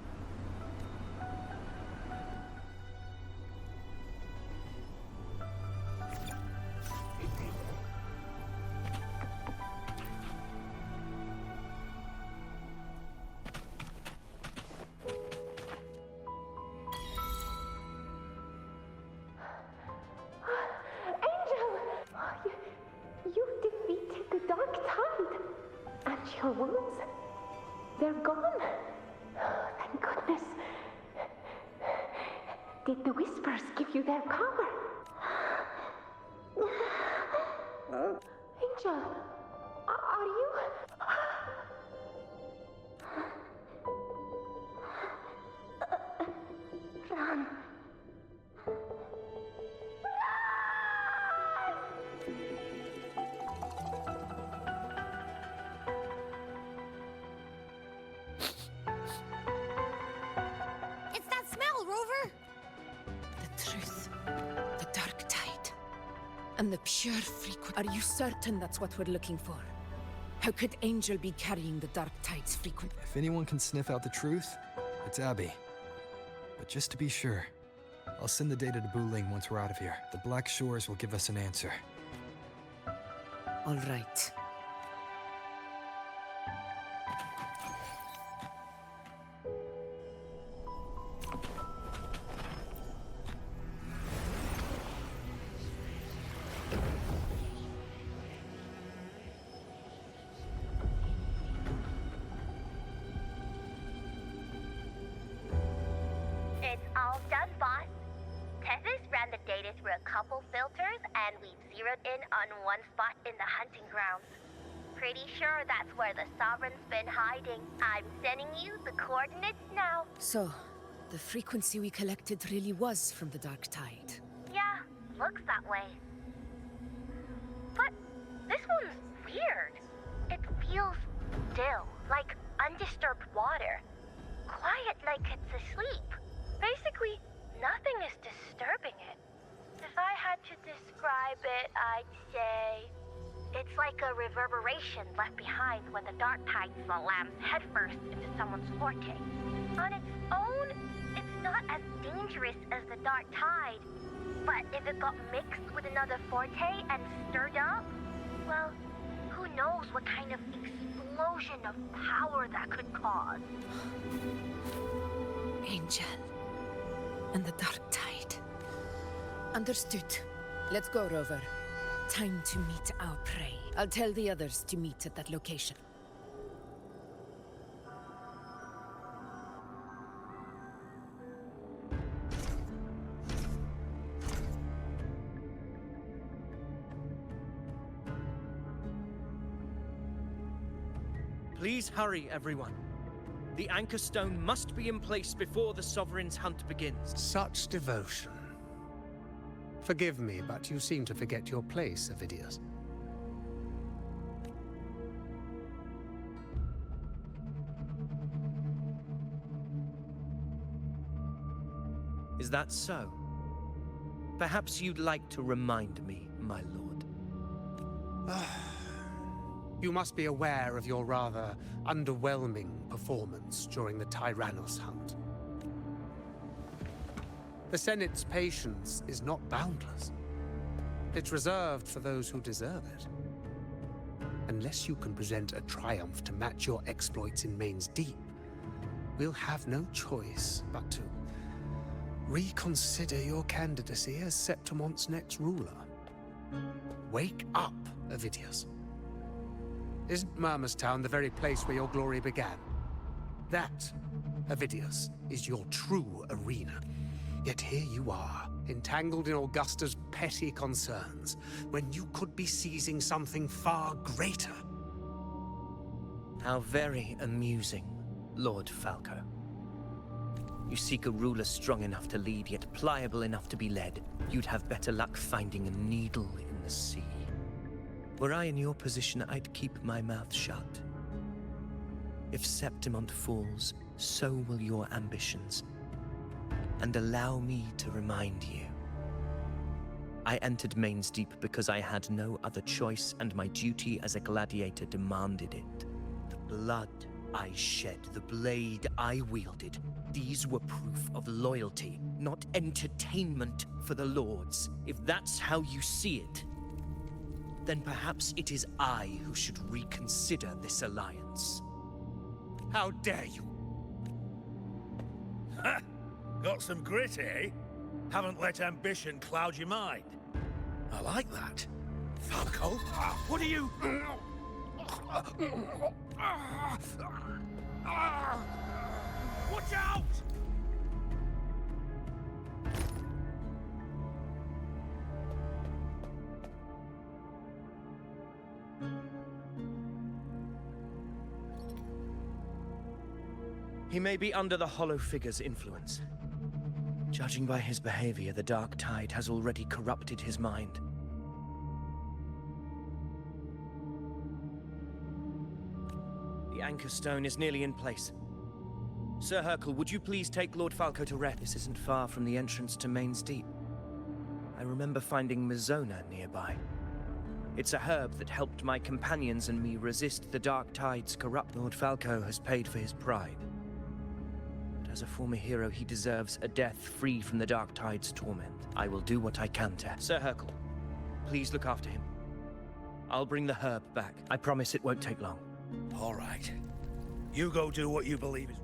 your wounds? They're gone. Thank goodness. Did the whispers give you their power? Angel, are you... Run. It's that smell, Rover! The truth. The dark tide. And the pure frequency. Are you certain that's what we're looking for? How could Angel be carrying the dark tide's frequency? If anyone can sniff out the truth, it's Abby. But just to be sure, I'll send the data to Buling once we're out of here. The Black Shores will give us an answer. All right. It's all done, boss. Tethys ran the data through a couple filters, and we've zeroed in on one spot in the hunting grounds. Pretty sure that's where the Sovereign's been hiding. I'm sending you the coordinates now. So, the frequency we collected really was from the dark tide. Yeah, looks that way. But this one's weird. It feels still, like undisturbed water. Quiet like it's asleep. Basically, nothing is disturbing it. If I had to describe it, I'd say it's like a reverberation left behind when the dark tide slams headfirst into someone's forte. On its own, it's not as dangerous as the dark tide. But if it got mixed with another forte and stirred up, well, who knows what kind of explosion of power that could cause. Angel. And the dark tide. Understood. Let's go, Rover. Time to meet our prey. I'll tell the others to meet at that location. Please hurry, everyone. The anchor stone must be in place before the Sovereign's hunt begins. Such devotion. Forgive me, but you seem to forget your place, Avidius. Is that so? Perhaps you'd like to remind me, my lord. You must be aware of your rather underwhelming performance during the Tyrannos hunt. The Senate's patience is not boundless. It's reserved for those who deserve it. Unless you can present a triumph to match your exploits in Main's Deep, we'll have no choice but to reconsider your candidacy as Septimon's next ruler. Wake up, Avidius. Isn't Murmustown the very place where your glory began? That, Avidius, is your true arena. Yet here you are, entangled in Augusta's petty concerns, when you could be seizing something far greater. How very amusing, Lord Falco. You seek a ruler strong enough to lead, yet pliable enough to be led. You'd have better luck finding a needle in the sea. Were I in your position, I'd keep my mouth shut. If Septimont falls, so will your ambitions. And allow me to remind you. I entered Main's Deep because I had no other choice, and my duty as a gladiator demanded it. The blood I shed, the blade I wielded, these were proof of loyalty, not entertainment for the lords. If that's how you see it, then perhaps it is I who should reconsider this alliance. How dare you? Ha! Got some grit, eh? Haven't let ambition cloud your mind. I like that. Falco, what are you... Watch out! He may be under the Hollow Figure's influence. Judging by his behavior, the Dark Tide has already corrupted his mind. The Anchor Stone is nearly in place. Sir Hercule, would you please take Lord Falco to rest? This isn't far from the entrance to Main's Deep. I remember finding Mizona nearby. It's a herb that helped my companions and me resist the Dark Tide's corrupt. Lord Falco has paid for his pride. But as a former hero, he deserves a death free from the Dark Tide's torment. I will do what I can to. Sir Hercule, please look after him. I'll bring the herb back. I promise it won't take long. All right. You go do what you believe is...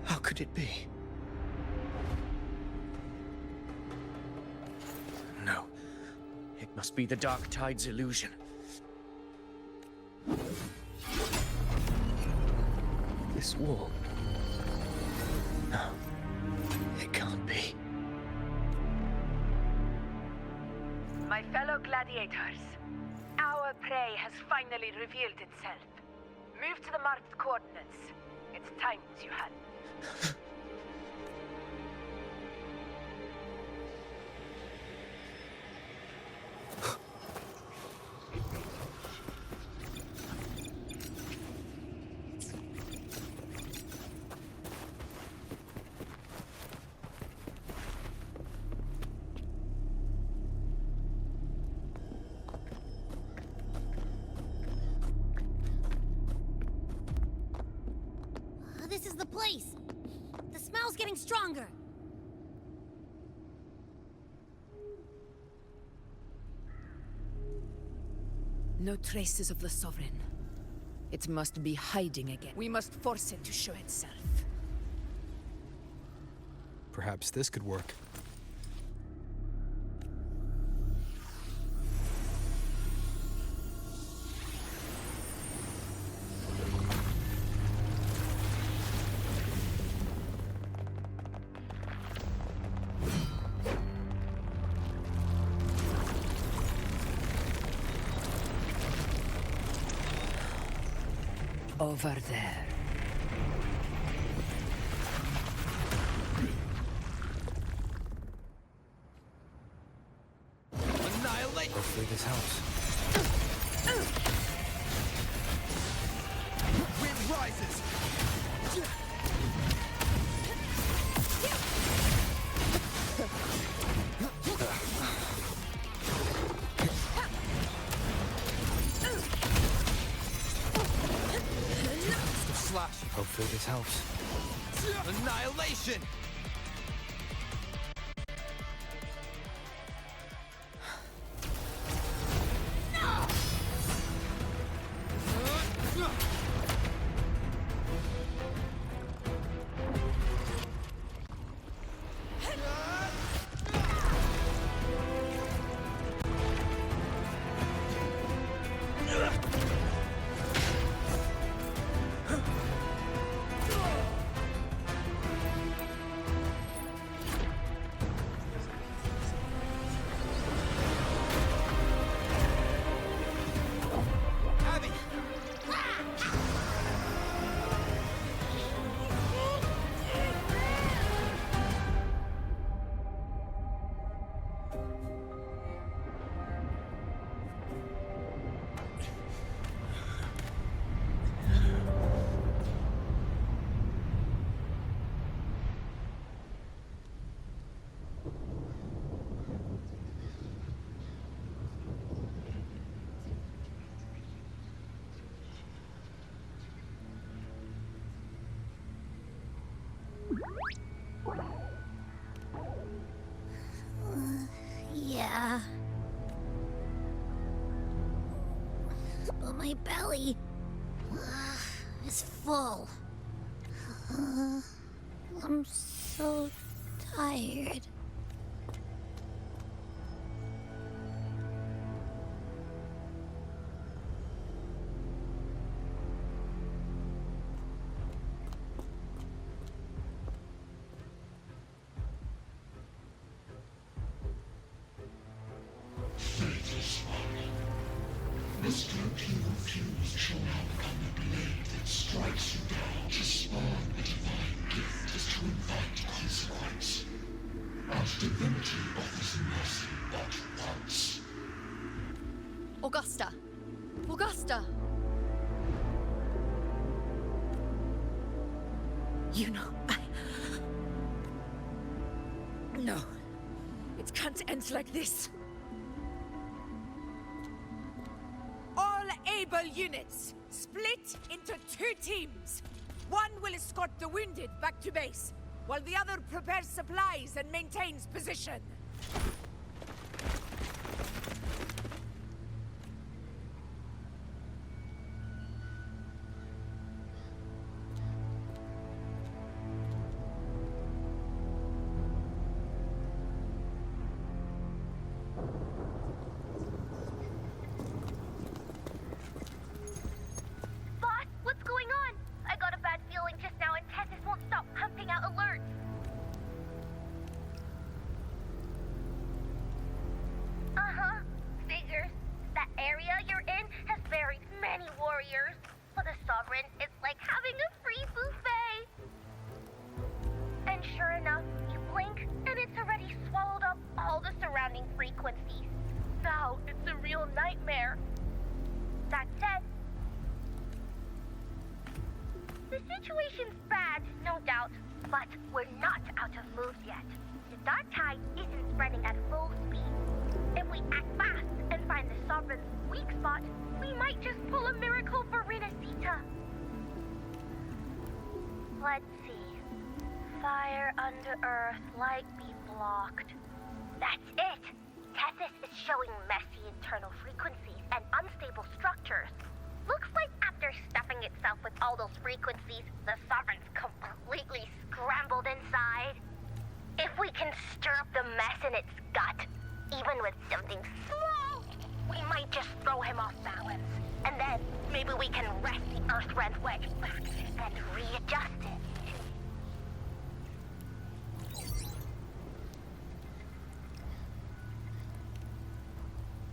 How could it be? No. It must be the Dark Tide's illusion. This wall. No. It can't be. My fellow gladiators, our prey has finally revealed itself. Move to the marked coordinates. It's time, Zuhan. This is the place. The smell's getting stronger. No traces of the Sovereign. It must be hiding again. We must force it to show itself. Perhaps this could work. Over there. Annihilate! Hopefully this helps. Wind rises! Hopefully this helps. Annihilation! Yeah. But my belly is full. I'm so tired. Faithless one. This cloak you refuse shall now become the blade that strikes you down. To spawn a divine gift is to invite consequence. And divinity offers mercy but once. Augusta! Augusta! You know, No. It can't end like this. All able units, split into 2 teams. One will escort the wounded back to base, while the other prepares supplies and maintains position. Boss, what's going on? I got a bad feeling just now and Tessus won't stop pumping out alerts. Uh-huh. Figures. That area you're in has buried many warriors. For the Sovereign, it's like having a free buffet. And sure enough, you blink, and it's already swallowed up all the surrounding frequencies. Now it's a real nightmare. That said, the situation's bad, no doubt, but we're not out of moves yet. The dark tide isn't spreading at full speed. If we act fast and find the Sovereign's weak spot, we might just pull a miracle for Renacita. Let's see. Fire under earth, light be blocked. That's it! Tessus is showing messy internal frequencies and unstable structures. Looks like after stuffing itself with all those frequencies, the Sovereign's completely scrambled inside. If we can stir up the mess in its gut, even with something small, we might just throw him off balance. And then maybe we can wrest the Earthrend wedge back and readjust it.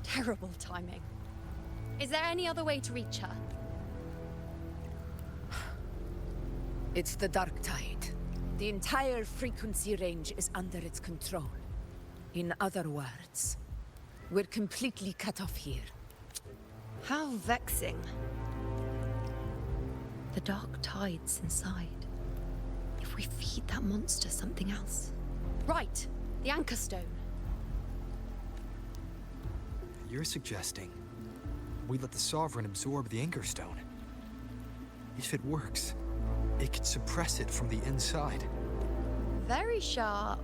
Terrible timing. Is there any other way to reach her? It's the dark tide. The entire frequency range is under its control. In other words, we're completely cut off here. How vexing. The dark tide's inside. If we feed that monster something else. Right, the Anchor Stone. You're suggesting we let the Sovereign absorb the Anchor Stone. If it works, it could suppress it from the inside. Very sharp.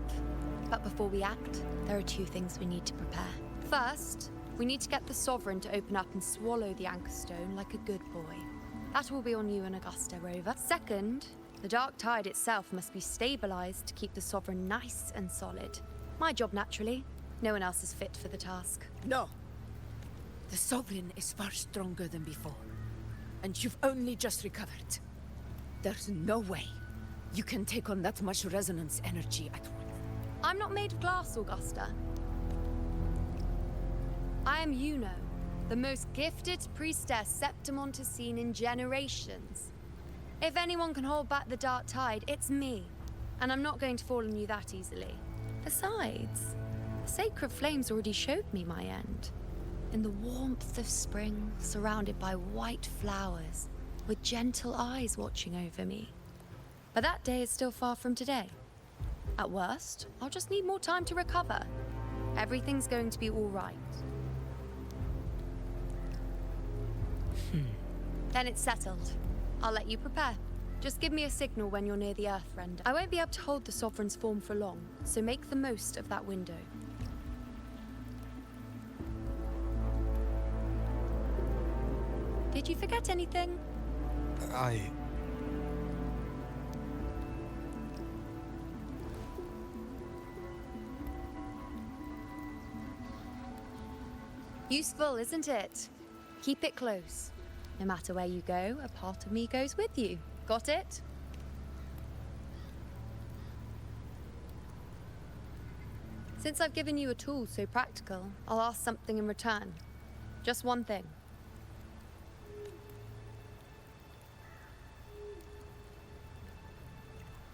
But before we act, there are 2 things we need to prepare. First, we need to get the Sovereign to open up and swallow the Anchor Stone like a good boy. That will be on you and Augusta Rover. Second, the dark tide itself must be stabilized to keep the Sovereign nice and solid. My job, naturally. No one else is fit for the task. No. The Sovereign is far stronger than before. And you've only just recovered. There's no way you can take on that much resonance energy at once. I'm not made of glass, Augusta. I am Iuno, the most gifted priestess Septimont has seen in generations. If anyone can hold back the dark tide, it's me. And I'm not going to fall on you that easily. Besides, the sacred flames already showed me my end. In the warmth of spring, surrounded by white flowers, with gentle eyes watching over me. But that day is still far from today. At worst, I'll just need more time to recover. Everything's going to be all right. Then it's settled. I'll let you prepare. Just give me a signal when you're near the Earthrend. I won't be able to hold the Sovereign's form for long, so make the most of that window. Did you forget anything? Useful, isn't it? Keep it close. No matter where you go, a part of me goes with you. Got it? Since I've given you a tool so practical, I'll ask something in return. Just one thing.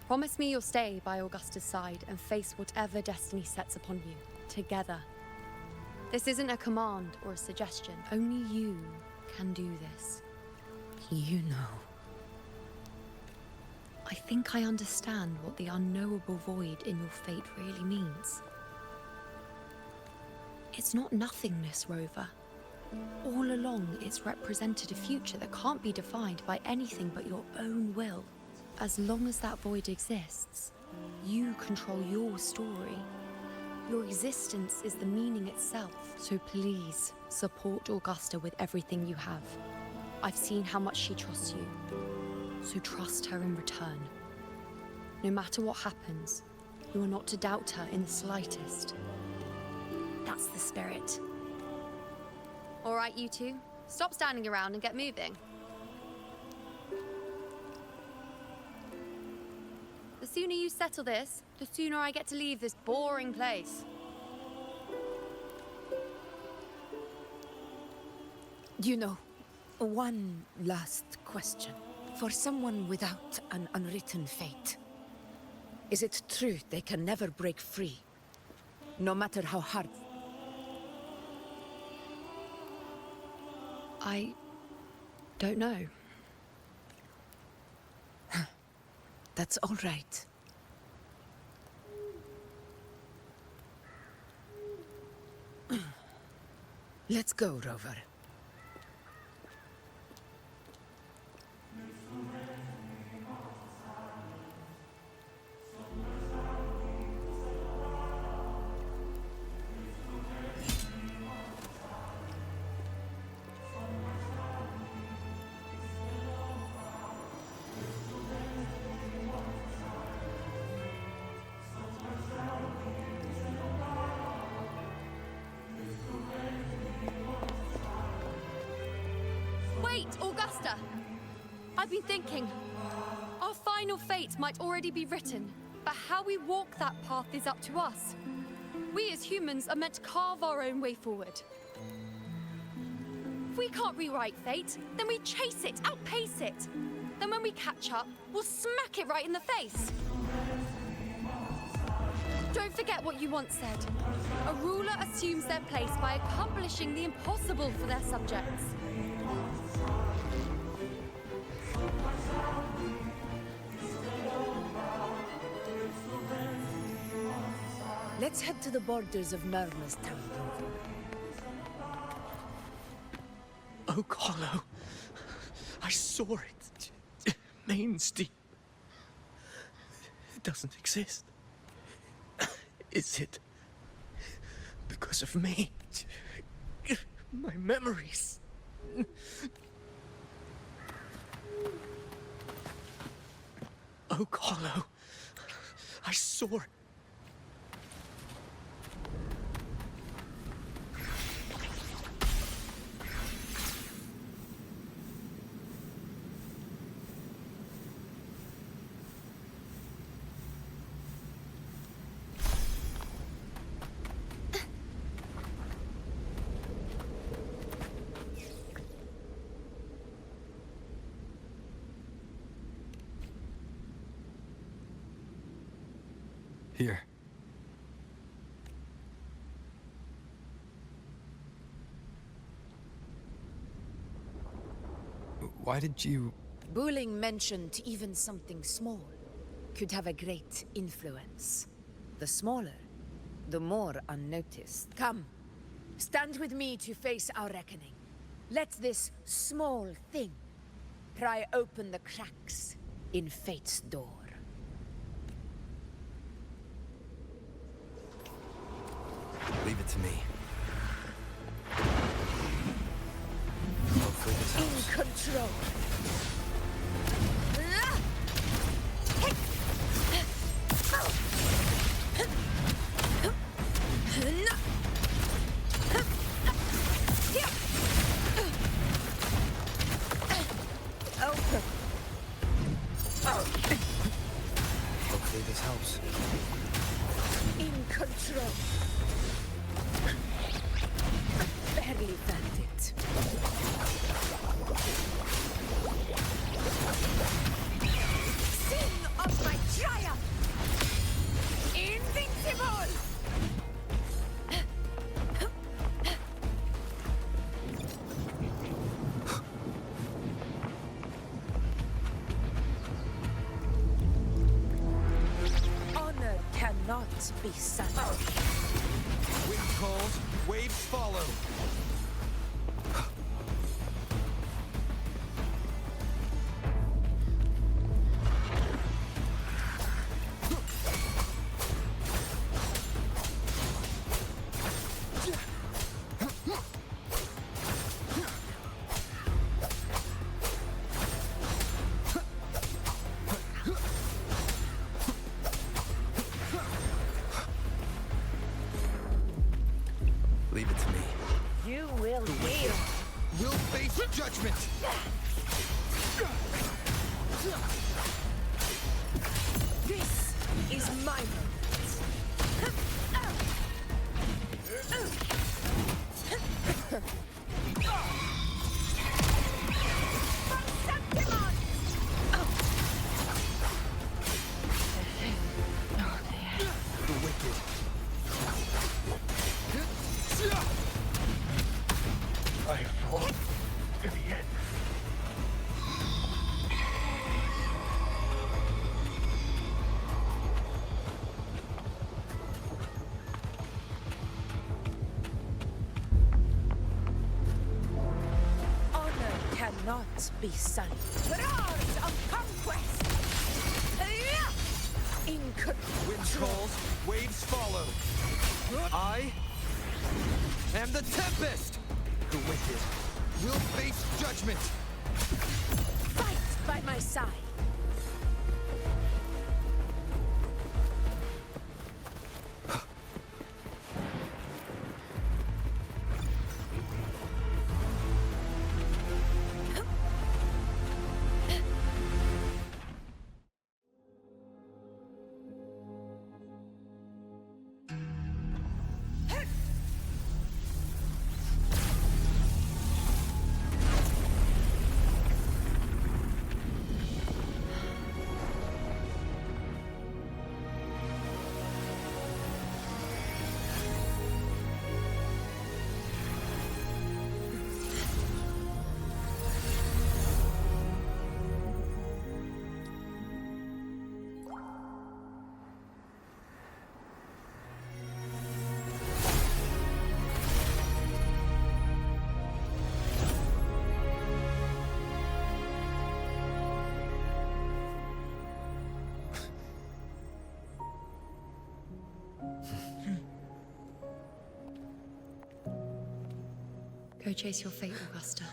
Promise me you'll stay by Augusta's side and face whatever destiny sets upon you, together. This isn't a command or a suggestion. Only you can do this. You know. I think I understand what the unknowable void in your fate really means. It's not nothingness, Rover. All along, it's represented a future that can't be defined by anything but your own will. As long as that void exists, you control your story. Your existence is the meaning itself. So please, support Augusta with everything you have. I've seen how much she trusts you. So trust her in return. No matter what happens, you are not to doubt her in the slightest. That's the spirit. All right, you two. Stop standing around and get moving. The sooner you settle this, the sooner I get to leave this boring place. You know, one last question. For someone without an unwritten fate, is it true they can never break free? No matter how hard? I don't know. That's all right. Let's go, Rover. Wait, Augusta! I've been thinking. Our final fate might already be written, but how we walk that path is up to us. We as humans are meant to carve our own way forward. If we can't rewrite fate, then we chase it, outpace it. Then when we catch up, we'll smack it right in the face. Don't forget what you once said. A ruler assumes their place by accomplishing the impossible for their subjects. Let's head to the borders of Narma's town. Oak Hollow. I saw it. Main's deep. It doesn't exist. Is it because of me? My memories. Oak Hollow. I saw it. Here. Why did you... Bulling mentioned even something small could have a great influence. The smaller, the more unnoticed. Come, stand with me to face our reckoning. Let this small thing pry open the cracks in fate's door. Leave it to me. Hopefully this helps. control. Hopefully this helps. In control. Barely felt it. Sing of my triumph! Invincible! Honor cannot be sullied. Wind calls, waves follow. Leave it to me. You will yield. We'll face judgment. This is my The wicked. I have fought to the end. honor cannot be sullied. Roars of conquest! Wind calls, waves follow. I am the Tempest. The wicked will face judgment. Fight by my side. Go chase your fate, Augusta.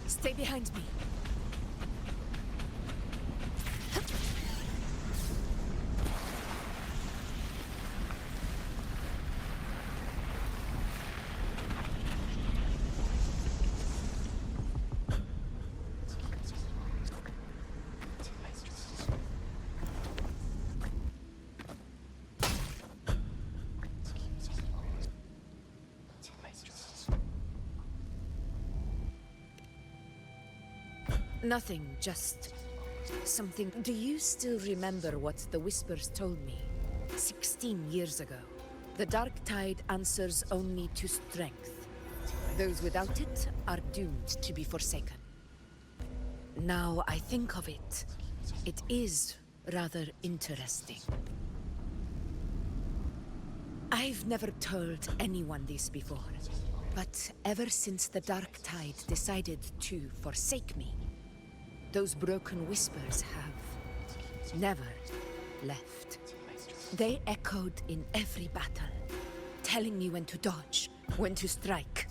Stay behind me. Nothing, just something. Do you still remember what the Whispers told me 16 years ago? The Dark Tide answers only to strength. Those without it are doomed to be forsaken. Now I think of it, it is rather interesting. I've never told anyone this before, but ever since the Dark Tide decided to forsake me, Those broken whispers have never left. They echoed in every battle, telling me when to dodge, when to strike.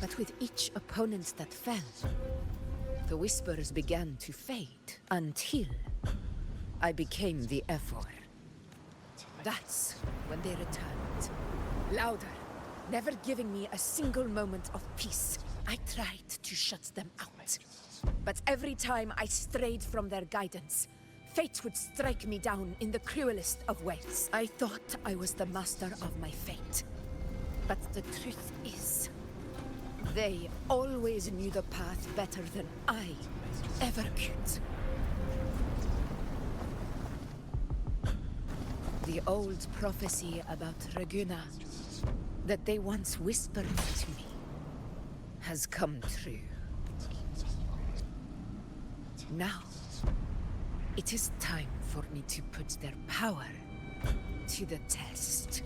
But with each opponent that fell, the whispers began to fade until I became the Ephor. That's when they returned. Louder, never giving me a single moment of peace. I tried to shut them out. But every time I strayed from their guidance, fate would strike me down in the cruelest of ways. I thought I was the master of my fate. But the truth is, they always knew the path better than I ever could. The old prophecy about Raguna that they once whispered to me has come true. Now, it is time for me to put their power to the test.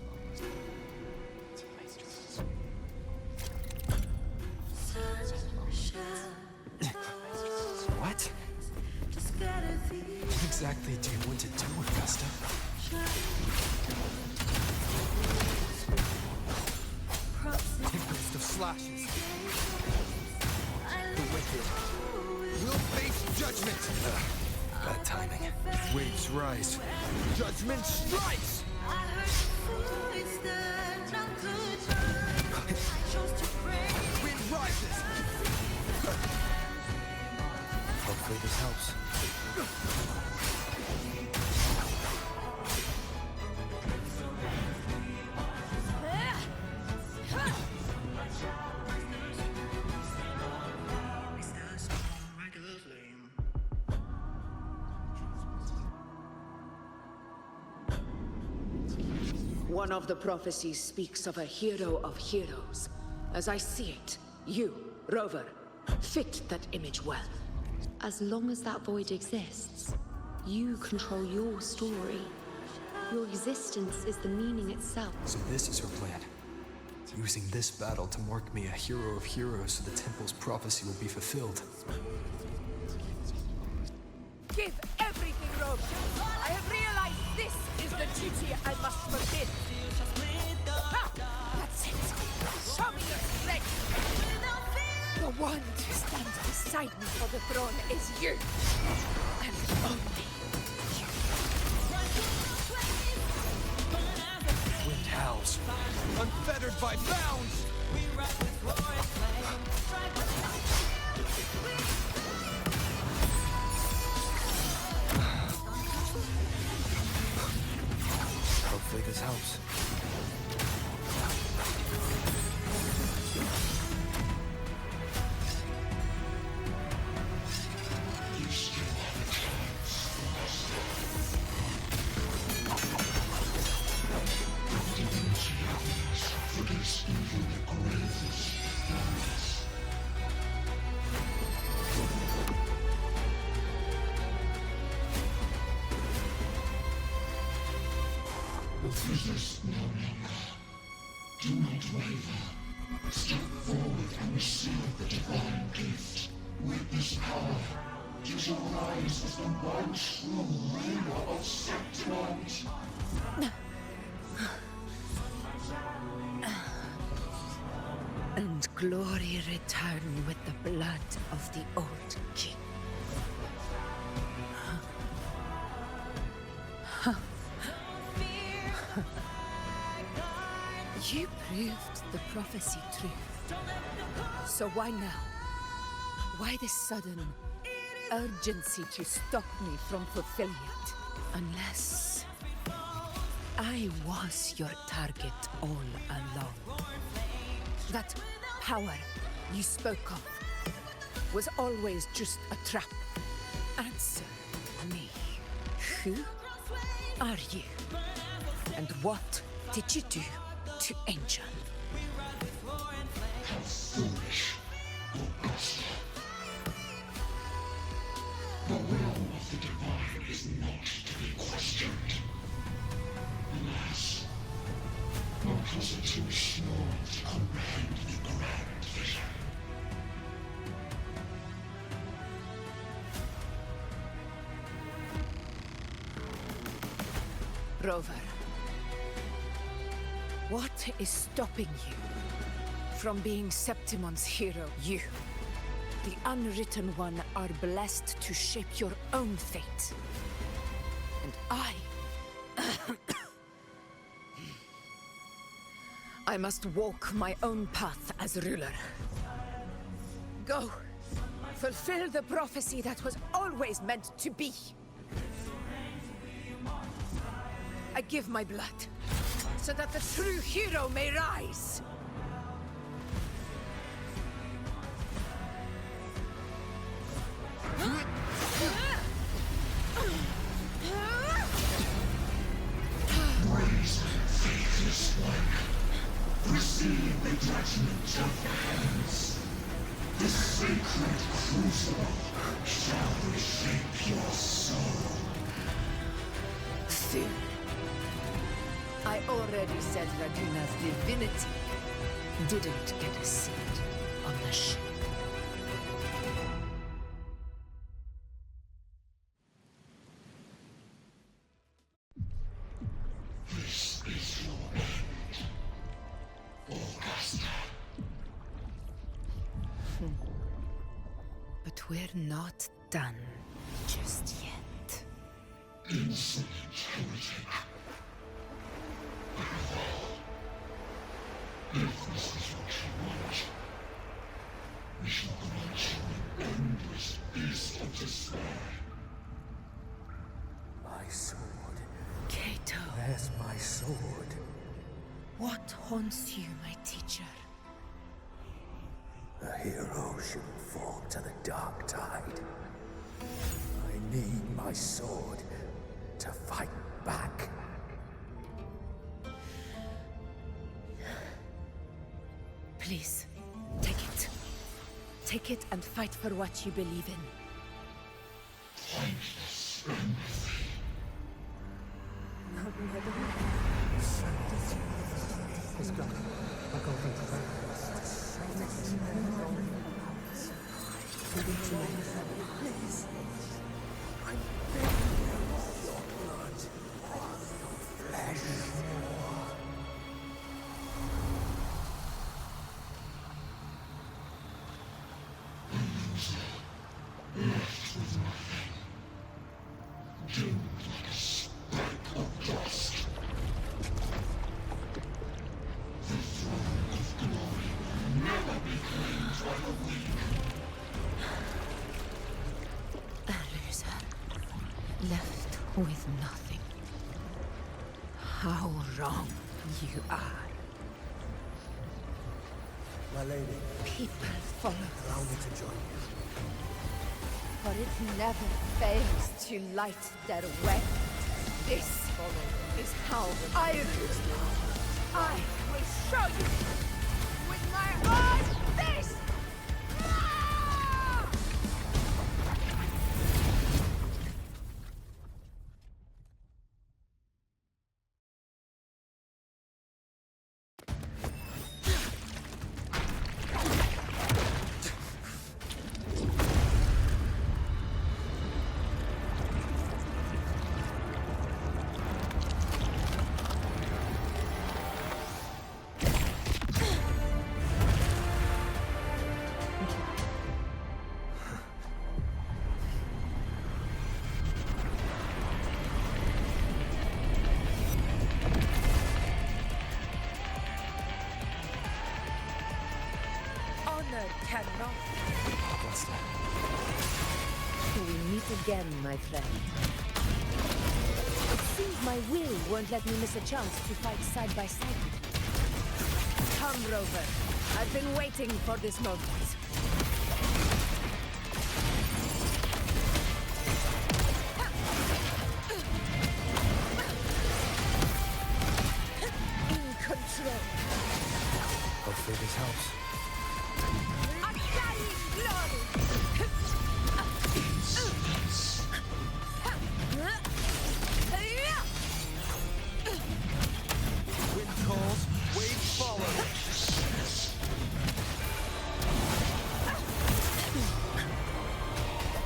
What? What exactly do you want to do, Augusta? Tempest of slashes. The wicked will face judgment. Bad timing. Waves rise. Judgment strikes! Wind rises! Hopefully this helps. One of the prophecies speaks of a hero of heroes. As I see it, you, Rover, fit that image well. As long as that void exists, you control your story. Your existence is the meaning itself. So this is her plan. Using this battle to mark me a hero of heroes so the temple's prophecy will be fulfilled. Give everything, Rover! I have realized this is the duty I must fulfill. Ha! That's it! Show me your strength! The one to stand beside me for the throne is you! And only you. Wind howls, unfettered by bounds! Hopefully this helps. Resist no longer. Do not waver. Step forward and receive the divine gift. With this power, you shall rise as the one true ruler of Septimont. And glory return with the blood of the old king. You proved the prophecy true. So why now? Why this sudden urgency to stop me from fulfilling it? Unless I was your target all along. That power you spoke of was always just a trap. Answer me. Who are you? And what did you do to Angel? How foolish, Augusta. The will of the divine is not to be questioned. Alas, because it is too small to comprehend the grand vision. Rover. What is stopping you from being Septimon's hero? You, the Unwritten One, are blessed to shape your own fate. And I must walk my own path as ruler. Go, fulfill the prophecy that was always meant to be. I give my blood, so that the true hero may rise. Raise, faithless one. Receive the judgment of the hands. The sacred crucible shall reshape your soul. Soon. I already said Raguna's divinity didn't get a seat on the ship. This is your end, Augusta. But we're not done just yet. Insolent heretic. If this is what you want, we shall grant you an endless beast of despair. My sword. Kato. Where's my sword? What haunts you, my teacher? A hero shouldn't fall to the dark tide. I need my sword to fight back. Please, take it. Take it and fight for what you believe in. Thankless empathy. It's gone. I'll go for Please. I beg you, your blood, your flesh. Left with nothing. Doomed like a speck of dust. The throne of glory will never be claimed by the weak. A loser. Left with nothing. How wrong you are. My lady. People follow Allow me to join you. but it never fails to light their way. This is how I respond. I will show you with my own fist! Cannot. Augusta. We meet again, my friend. It seems my will won't let me miss a chance to fight side by side with you. Come, Rover. I've been waiting for this moment. In control. Hopefully this helps. Wind calls, waves follow.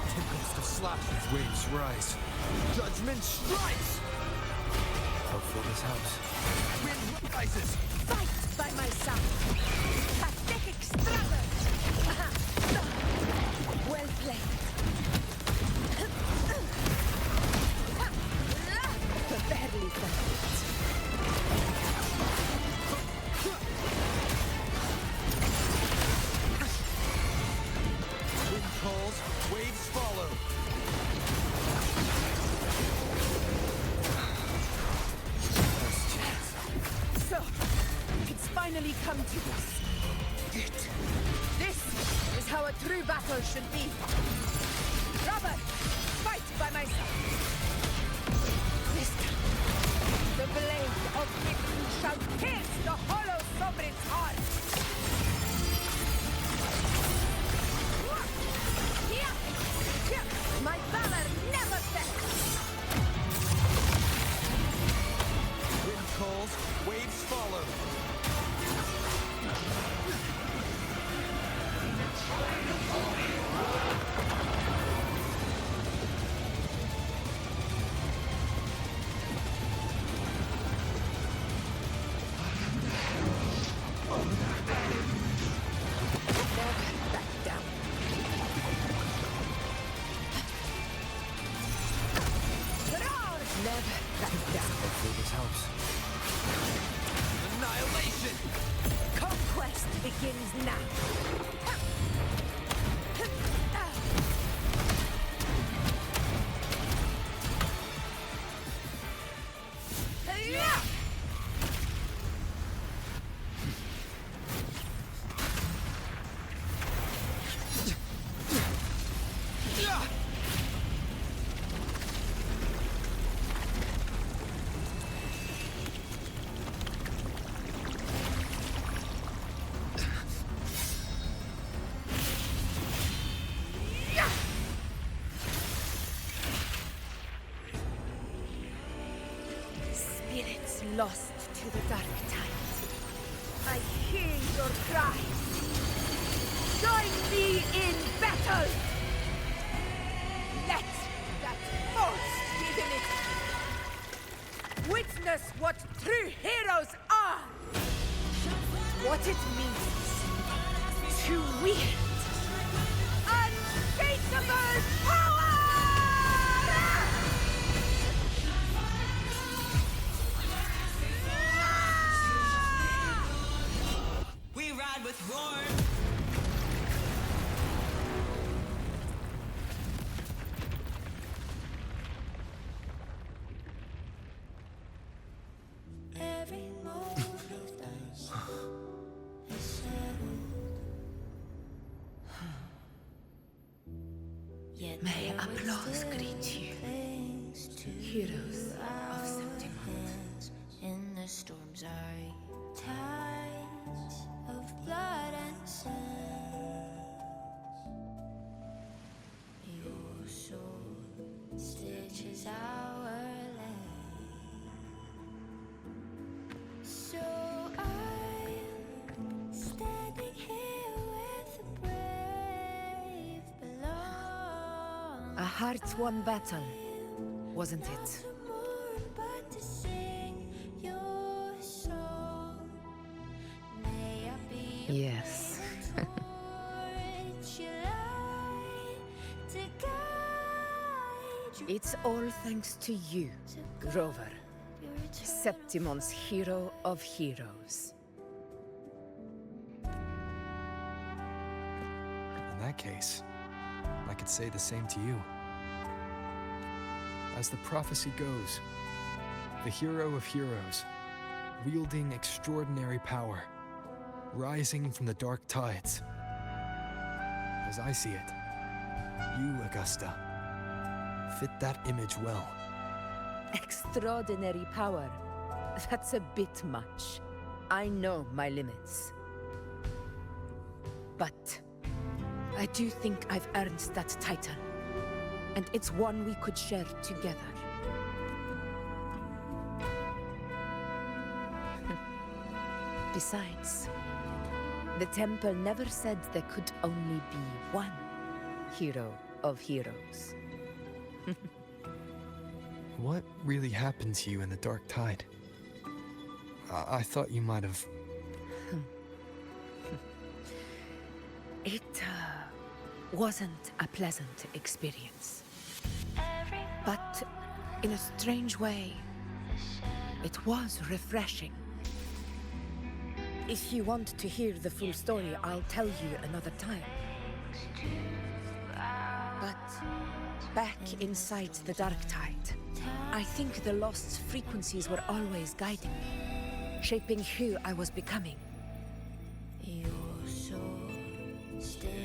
Tempest of slash as waves rise. Judgment strikes! Hope Hopefully this helps. Wind rises! Fight by my side! Pathetic struggle! Well played. Barely felt it. Wind calls, waves follow. So, it's finally come to this. Good. This is how a true battle should be. Robert, fight by my side. This time, the blade of victory shall pierce the hollow sovereign's heart. My valor never fails. Wind calls, waves follow. Hopefully this helps. Annihilation! Conquest begins now. Spirits lost to the dark tide. I hear your cries. Join me in battle! Let that force divinity witness what true heroes are! What it means to wield unfathomable power! We ride with roar. Every move does is settled. Yet May applause greet you, heroes of Septimont. In the storm's eye, tides of blood and sand. Your soul stitches our land. So I'm standing here with the brave belong. A heart-won battle, wasn't it? But to sing your song. May I be Yes. torch you light to guide you. It's all thanks to you, Rover, Septimon's hero of heroes. In that case, I could say the same to you. As the prophecy goes, the hero of heroes, wielding extraordinary power, rising from the dark tides. As I see it, you, Augusta, fit that image well. Extraordinary power. That's a bit much. I know my limits. But I do think I've earned that title. And it's one we could share together. Besides, the temple never said there could only be one hero of heroes. What really happened to you in the dark tide? I thought you might have... It wasn't a pleasant experience. But in a strange way, it was refreshing. If you want to hear the full story, I'll tell you another time. But back inside the Dark Tide, I think the lost frequencies were always guiding me, shaping who I was becoming.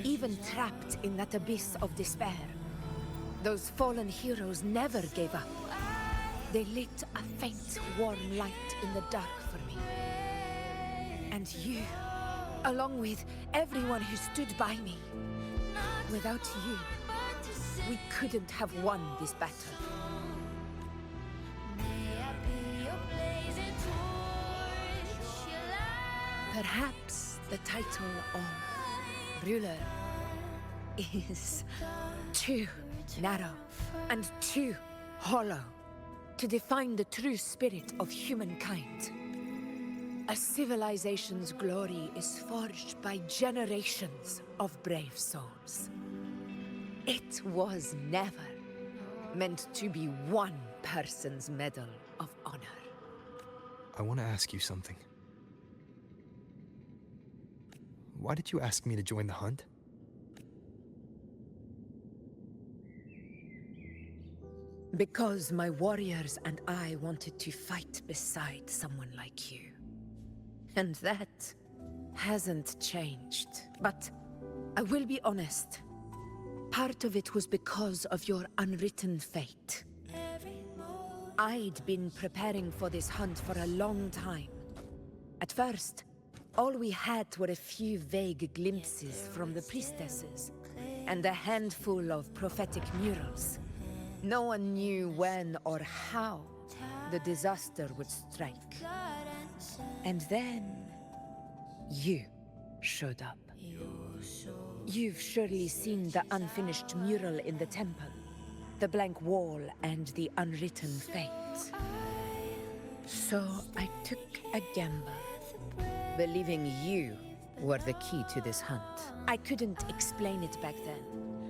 Even trapped in that abyss of despair, those fallen heroes never gave up. They lit a faint, warm light in the dark for me. And you, along with everyone who stood by me. Without you, we couldn't have won this battle. Perhaps the title of ruler is too narrow and too hollow to define the true spirit of humankind. A civilization's glory is forged by generations of brave souls. It was never meant to be one person's medal of honor. I want to ask you something. Why did you ask me to join the hunt? Because my warriors and I wanted to fight beside someone like you. And that hasn't changed. But I will be honest. Part of it was because of your unwritten fate. I'd been preparing for this hunt for a long time. At first, all we had were a few vague glimpses from the priestesses, and a handful of prophetic murals. No one knew when or how the disaster would strike. And then, you showed up. You've surely seen the unfinished mural in the temple, the blank wall and the unwritten fate. So I took a gamble, believing you were the key to this hunt. I couldn't explain it back then,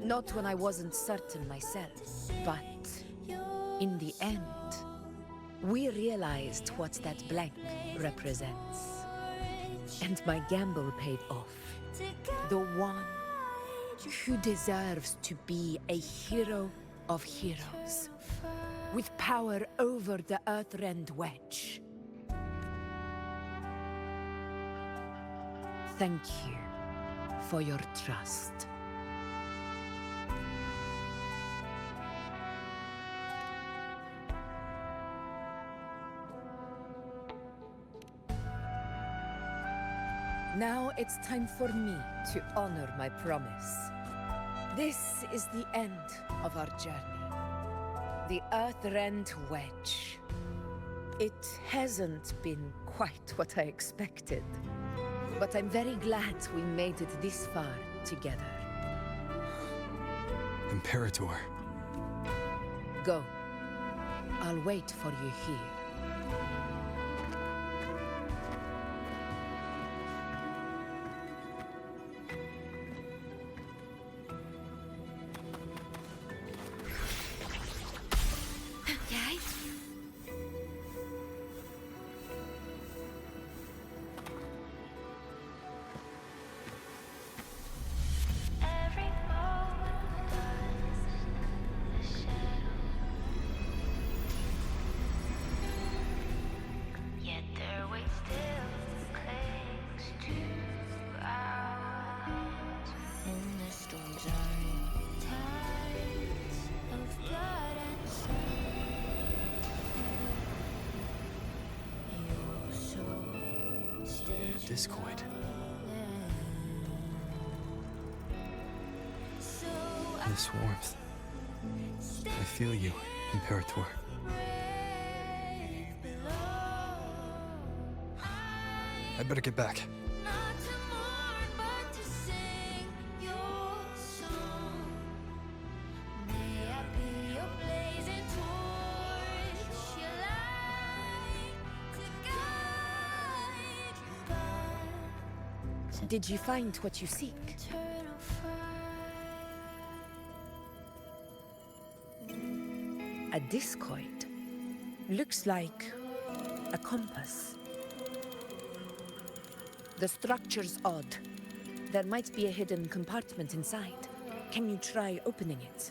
not when I wasn't certain myself. But in the end, we realized what that blank represents. And my gamble paid off. The one who deserves to be a hero of heroes, with power over the Earthrend Wedge. Thank you for your trust. Now it's time for me to honor my promise. This is the end of our journey. The Earthrend Wedge. It hasn't been quite what I expected, but I'm very glad we made it this far together. Imperator. Go. I'll wait for you here. Discord. This warmth. I feel you, Imperator. I better get back. Did you find what you seek? A discoid. Looks like a compass. The structure's odd. There might be a hidden compartment inside. Can you try opening it?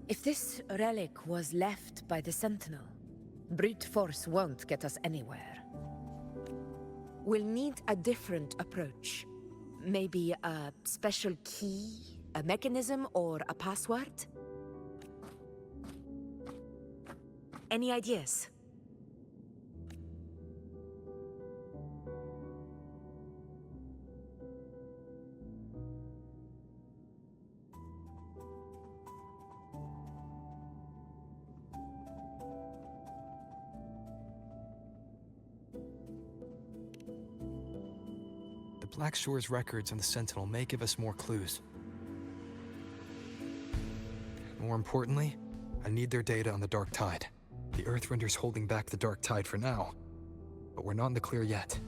If this relic was left by the Sentinel, brute force won't get us anywhere. We'll need a different approach. Maybe a special key, a mechanism, or a password? Any ideas? Black Shore's records on the Sentinel may give us more clues. More importantly, I need their data on the Dark Tide. The Earthrender's holding back the Dark Tide for now, but we're not in the clear yet.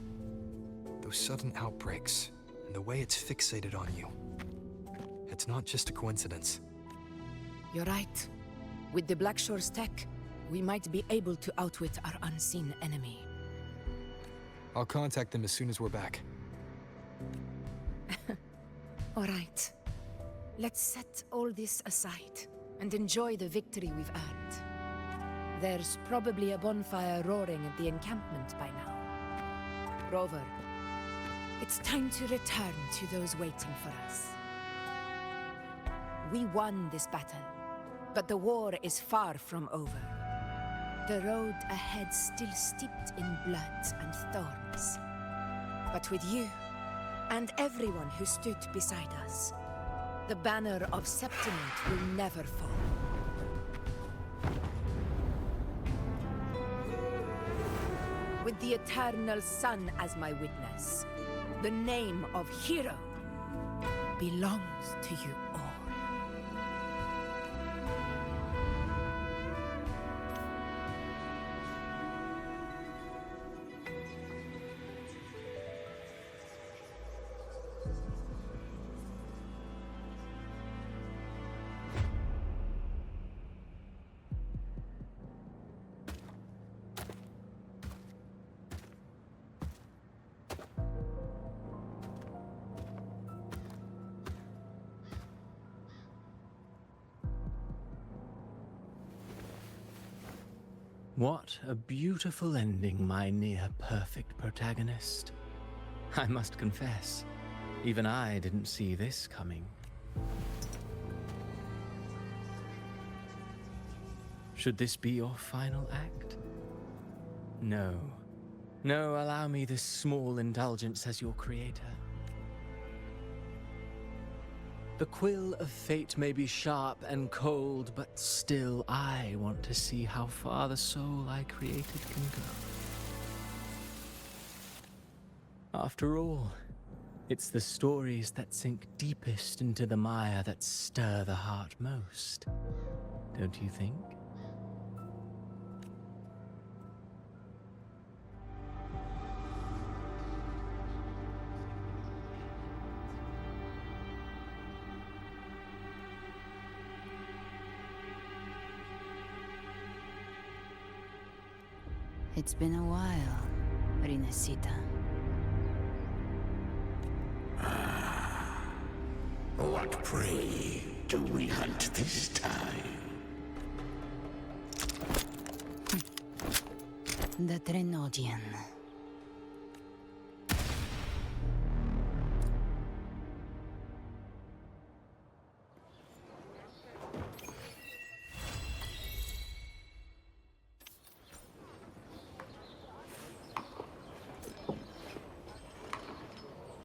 Those sudden outbreaks, and the way it's fixated on you, it's not just a coincidence. You're right. With the Black Shore's tech, we might be able to outwit our unseen enemy. I'll contact them as soon as we're back. All right. Let's set all this aside and enjoy the victory we've earned. There's probably a bonfire roaring at the encampment by now. Rover, it's time to return to those waiting for us. We won this battle, but the war is far from over. The road ahead still steeped in blood and thorns. But with you, and everyone who stood beside us, the banner of Septimont will never fall. With the eternal sun as my witness, the name of hero belongs to you all. What a beautiful ending, my near-perfect protagonist. I must confess, even I didn't see this coming. Should this be your final act? No. No, allow me this small indulgence as your creator. The quill of fate may be sharp and cold, but still I want to see how far the soul I created can go. After all, it's the stories that sink deepest into the mire that stir the heart most, don't you think? It's been a while, Rinasita. What prey do we hunt this time? The Trenodian.